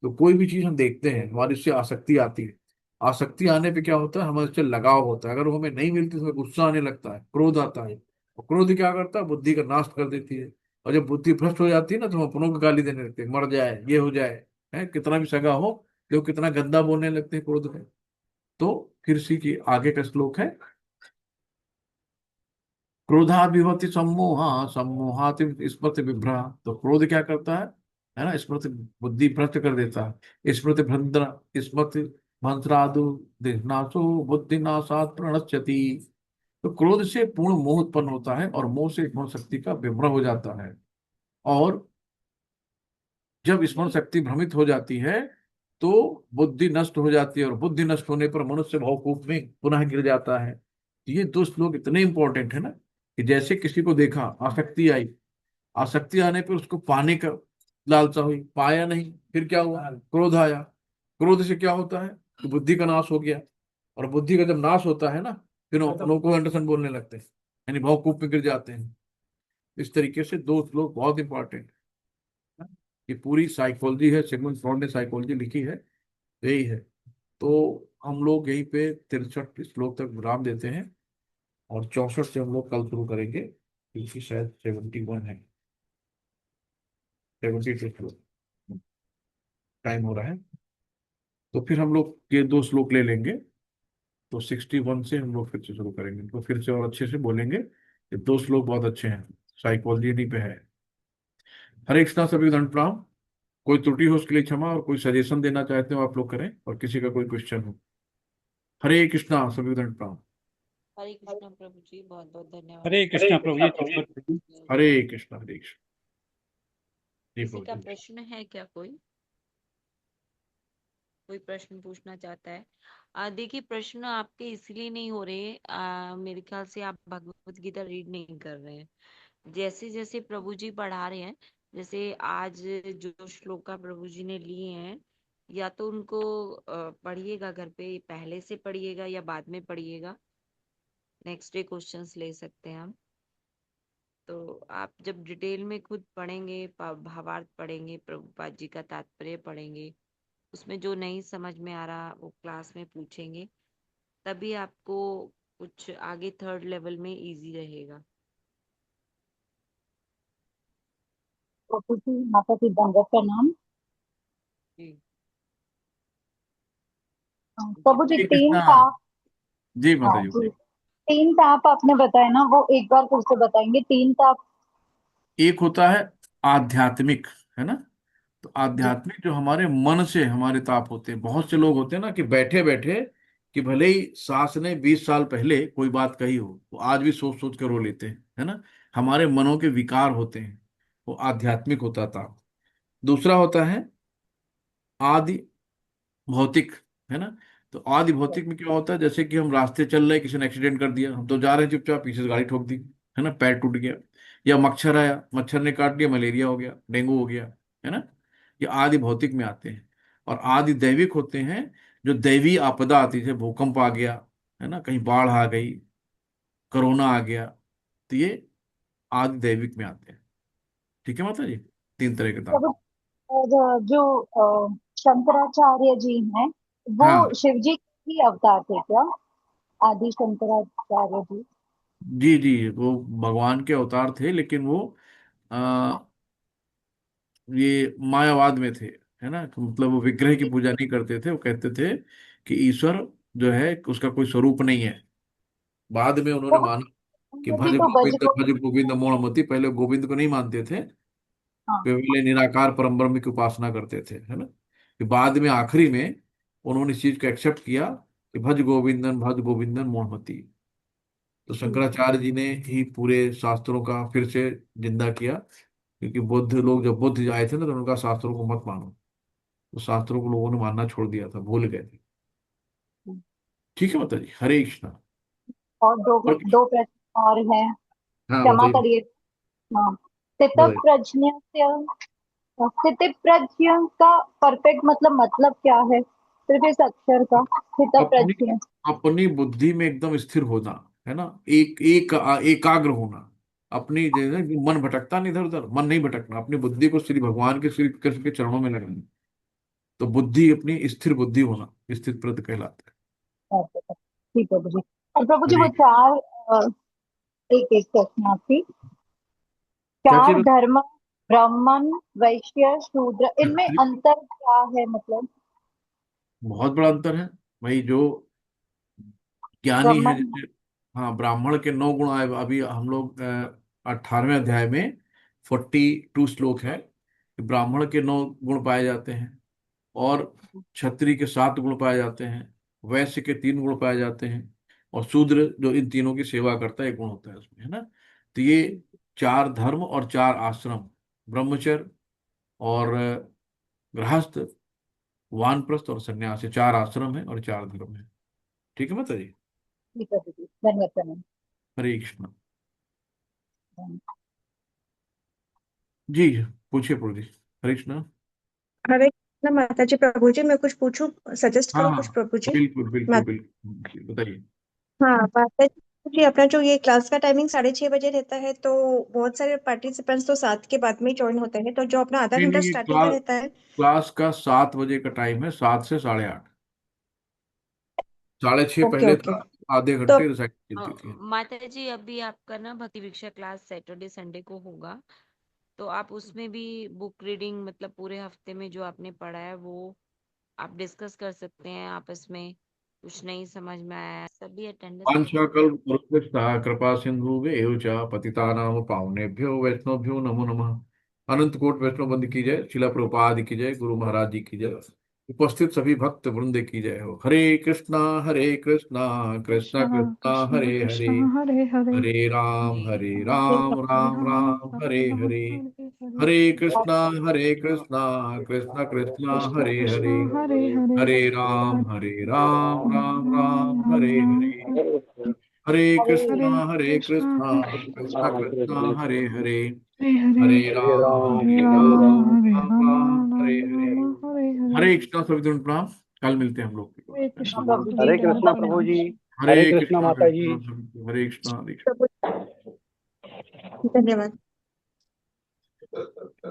तो कोई भी चीज हम देखते हैं, हमारी उससे आसक्ति आती है। आसक्ति आने पे क्या होता है? हमारे उससे लगाव होता है। अगर वो हमें नहीं मिलती तो हमें गुस्सा आने लगता है, क्रोध आता है। और क्रोध क्या करता है? बुद्धि का नाश कर देती है। और जब बुद्धि भ्रष्ट हो जाती है ना, तो हम अपनों को गाली देने लगते हैं, मर जाए, ये हो जाए, है कितना भी सगा हो, तो कितना गंदा बोलने लगते हैं क्रोध में। तो फिर इसी की आगे का श्लोक है, क्रोधाभिवति सम्मोहा सम्मोहात स्मृति विभ्रह। तो क्रोध क्या करता है ना, स्मृति बुद्धि भ्रष्ट कर देता है। स्मृति भ्रंद्र स्मृति भ्रंत्रादु दिग्नाशो बुद्धि नाशात प्रणश्यति। तो क्रोध से पूर्ण मोह उत्पन्न होता है, और मोह से स्मरण शक्ति का विभ्रम हो जाता है। और जब स्मरण शक्ति भ्रमित हो जाती है तो बुद्धि नष्ट हो जाती है, और बुद्धि नष्ट होने पर मनुष्य भावकूप में पुनः गिर जाता है। तो ये दो श्लोक इतने इंपॉर्टेंट है ना, कि जैसे किसी को देखा, आसक्ति आई, आसक्ति आने पर उसको पाने का लालसा हुई, पाया नहीं, फिर क्या हुआ? क्रोध आया। क्रोध से क्या होता है? तो बुद्धि का नाश हो गया। और बुद्धि का जब नाश होता है ना, फिर वो अपनों को अंडरस्टैंड बोलने लगते हैं, यानी भावकूप में गिर जाते हैं। इस तरीके से दो श्लोक बहुत इंपॉर्टेंट है। ये पूरी साइकोलॉजी है, सिगमंड फ्रॉइड ने साइकोलॉजी लिखी है, यही है। तो हम लोग यहीं पे 63 श्लोक तक विराम देते हैं, और 64 से हम लोग कल शुरू करेंगे, क्योंकि शायद 71 है, 72 श्लोक टाइम हो रहा है। तो फिर हम लोग ये दो श्लोक ले लेंगे, तो 61 से हम लोग फिर से शुरू करेंगे, तो फिर से और अच्छे से बोलेंगे। ये दो श्लोक बहुत अच्छे हैं, साइकोलॉजी इन्हीं पे है। हरे कृष्णा, सभी दंड प्रणाम। कोई त्रुटि हो उसके लिए क्षमा, और कोई सजेशन देना चाहते हो आप लोग करें, और किसी का कोई क्वेश्चन हो। हरे कृष्णा, सभी दंड प्रणाम। हरे कृष्णा प्रभु जी, बहुत बहुत धन्यवाद। हरे कृष्णा प्रभु जी। हरे कृष्णा, हरे कृष्णा। जी किसी का प्रभु जी। प्रश्न है क्या? कोई प्रश्न पूछना चाहता है? देखिए, प्रश्न आपके इसलिए नहीं हो रहे, मेरे ख्याल से आप भगवत गीता रीड नहीं कर रहे हैं। जैसे जैसे प्रभु जी पढ़ा रहे हैं, जैसे आज जो श्लोका प्रभु जी ने लिए हैं, या तो उनको पढ़िएगा घर पे, पहले से पढ़िएगा या बाद में पढ़िएगा। नेक्स्ट डे क्वेश्चंस ले सकते हैं हम। तो आप जब डिटेल में खुद पढ़ेंगे, भावार्थ पढ़ेंगे, प्रभुपाद जी का तात्पर्य पढ़ेंगे, उसमें जो नहीं समझ में आ रहा वो क्लास में पूछेंगे, तभी आपको कुछ आगे थर्ड लेवल में इजी रहेगा। प्रभु जी, माता की दंडवत प्रणाम। जी प्रभु जी, हरे तीन कृष्णा। ताप। जी माता हाँ जी जी, बोलिए। तीन ताप आपने बताए ना, वो एक बार फिर से बताएंगे? तीन ताप। एक होता है आध्यात्मिक, है ना। तो जी। आध्यात्मिक जो हमारे मन से हमारे ताप होते हैं। बहुत से लोग होते हैं ना कि बैठे बैठे, कि भले ही सास ने 20 साल पहले कोई बात कही हो, वो आज भी सोच सोच कर रो लेते हैं, है ना। हमारे मनों के विकार होते हैं, वो आध्यात्मिक होता ताप। दूसरा होता है आदि भौतिक, है ना। तो आदि भौतिक में क्या होता है, जैसे कि हम रास्ते चल रहे, किसी ने एक्सीडेंट कर दिया, हम तो जा रहे हैं चुपचाप, पीछे से गाड़ी ठोक दी, है ना, पैर टूट गया। या मच्छर आया, मच्छर ने काट दिया, मलेरिया हो गया, डेंगू हो गया, है ना। ये आदि भौतिक में आते हैं। और आदि दैविक होते हैं, जो दैवी आपदा आती है, भूकंप आ गया, है ना, कहीं बाढ़ आ गई, कोरोना आ गया, तो ये आदि दैविक में आते हैं। ठीक है माता जी, तीन तरह के ताप। प्रभु, और जो शंकराचार्य जी हैं, वो हाँ शिव जी के ही अवतार थे क्या? आदि शंकराचार्य जी। जी जी, वो भगवान के अवतार थे, लेकिन वो ये मायावाद में थे, है ना। तो मतलब वो विग्रह की पूजा नहीं करते थे। वो कहते थे कि ईश्वर जो है उसका कोई स्वरूप नहीं है। बाद में उन्होंने प्रभु, माना कि जी तो बज भज गोविंद मोहम्मति। पहले गोविंद को नहीं मानते थे, हाँ। पहले निराकार परम ब्रह्म की उपासना करते थे, है ना। कि बाद में आखिरी में उन्होंने इस चीज को एक्सेप्ट किया कि भज गोविंदन मोहम्मति। तो शंकराचार्य जी ने ही पूरे शास्त्रों का फिर से जिंदा किया। क्योंकि बुद्ध लोग, जब बुद्ध आए थे ना, तो उनका शास्त्रों को मत मानो। तो शास्त्रों को लोगों ने मानना छोड़ दिया था, भूल गए थे। ठीक है माता जी, हरे कृष्णा। और दो और कुछ? दो प्रश्न और हैं, हाँ क्षमा बताइए। करिए। हाँ। स्थित बताइए। प्रज्ञ स्थिति प्रज्ञ का परफेक्ट मतलब क्या है? सिर्फ इस अक्षर का स्थित अपनी प्रज्ञ। अपनी बुद्धि में एकदम स्थिर होना, है ना। एकाग्र होना। अपनी जैसे कि मन भटकता नहीं इधर उधर, मन नहीं भटकना, अपनी बुद्धि को श्री भगवान के, श्री कृष्ण के चरणों में लगाना। तो बुद्धि अपनी स्थिर बुद्धि होना स्थित प्रज्ञ कहलाता ठीक है प्रभु जी। और प्रभु है। जी, वो हरे। चार एक एक प्रश्न आपकी। क्या चार चीज? धर्म, ब्राह्मण, वैश्य, शूद्र, इनमें अंतर क्या है मतलब? बहुत बड़ा अंतर है भाई। जो ज्ञानी है, ब्राह्मण। जैसे हाँ, ब्राह्मण के 9 गुण आए। अभी हम लोग 18वें अध्याय में 42 श्लोक है कि ब्राह्मण के 9 गुण पाए जाते हैं, और क्षत्रिय के 7 गुण पाए जाते हैं, वैश्य के 3 गुण पाए जाते हैं, और शूद्र जो इन तीनों की सेवा करता है, 1 गुण होता है उसमें, है ना। तो ये चार धर्म और चार आश्रम, ब्रह्मचर्य और गृहस्थ, वानप्रस्थ और सन्यास, ये चार आश्रम है और चार धर्म है। ठीक है माता जी। ठीक है प्रभु जी, धन्यवाद प्रणाम। हरे कृष्ण। जी पूछिए प्रभु जी। हरे कृष्ण। हरे कृष्ण माता जी। प्रभु जी, मैं कुछ पूछूं? सजेस्ट हाँ करूं कुछ हाँ, प्रभु जी? बिल्कुल बिल्कुल मा- बिल्कुल, बताइए। हाँ माता जी, अपना जो ये क्लास का टाइमिंग 6:30 बजे रहता है, तो बहुत सारे पार्टिसिपेंट्स तो 7 के बाद में ही ज्वाइन होते हैं, तो जो अपना आधा नहीं घंटा नहीं, ये स्टार्टिंग का क्लास रहता है। क्लास का 7 बजे का टाइम है, 7 से 8:30। 6:30 ओके पहले ओके। था, आधे तो घंटे रिसाइड चलती थी। माता जी, अभी आपका ना भक्ति विक्षा क्लास सैटरडे संडे को होगा, तो आप उसमें भी बुक रीडिंग, मतलब पूरे हफ्ते में जो आपने पढ़ा है वो आप डिस्कस कर सकते हैं आपस में। कुछ नहीं समझ में आया, सभी अटेंडेंस कर सकते हैं। वाञ्छाकल्पतरुभ्यश्च कृपा सिंधुभ्येव च पतितानां पावनेभ्यो वैष्णवभ्यो नमो नमः। अनंत कोट वैष्णव बंद की जय, शिला प्रभुपाद की जय, गुरु महाराज जी की जय, उपस्थित सभी भक्त वृंद की जय हो। हरे कृष्णा कृष्ण कृष्णा कृष्णा कृष्णा हरे हरे, कृष्णा हरे हरे, हरे हरे राम राम राम राम राम हरे राम हरे। हरे हरे। हरे कृष्णा कृष्ण कृष्ण कृष्णा हरे हरे, कृष्णा हरे हरे, हरे राम राम राम राम राम हरे राम हरे। हरे। हरे हरे कृष्णा कृष्णा कृष्ण कृष्णा कृष्ण हरे हरे, हरे हरे, हरे राम राम राम हरे राम हरे। राम हरे हरे। हरे कृष्णा, सभी प्रणाम। कल मिलते हैं हम लोग। हरे कृष्णा प्रभु प्रभु जी, जी, हरे दंड कृष्णा प्रभु प्रणाम। जी। हरे हरे कृष्णा कृष्णा माता जी। हरे कृष्णा हरे कृष्णा। धन्यवाद।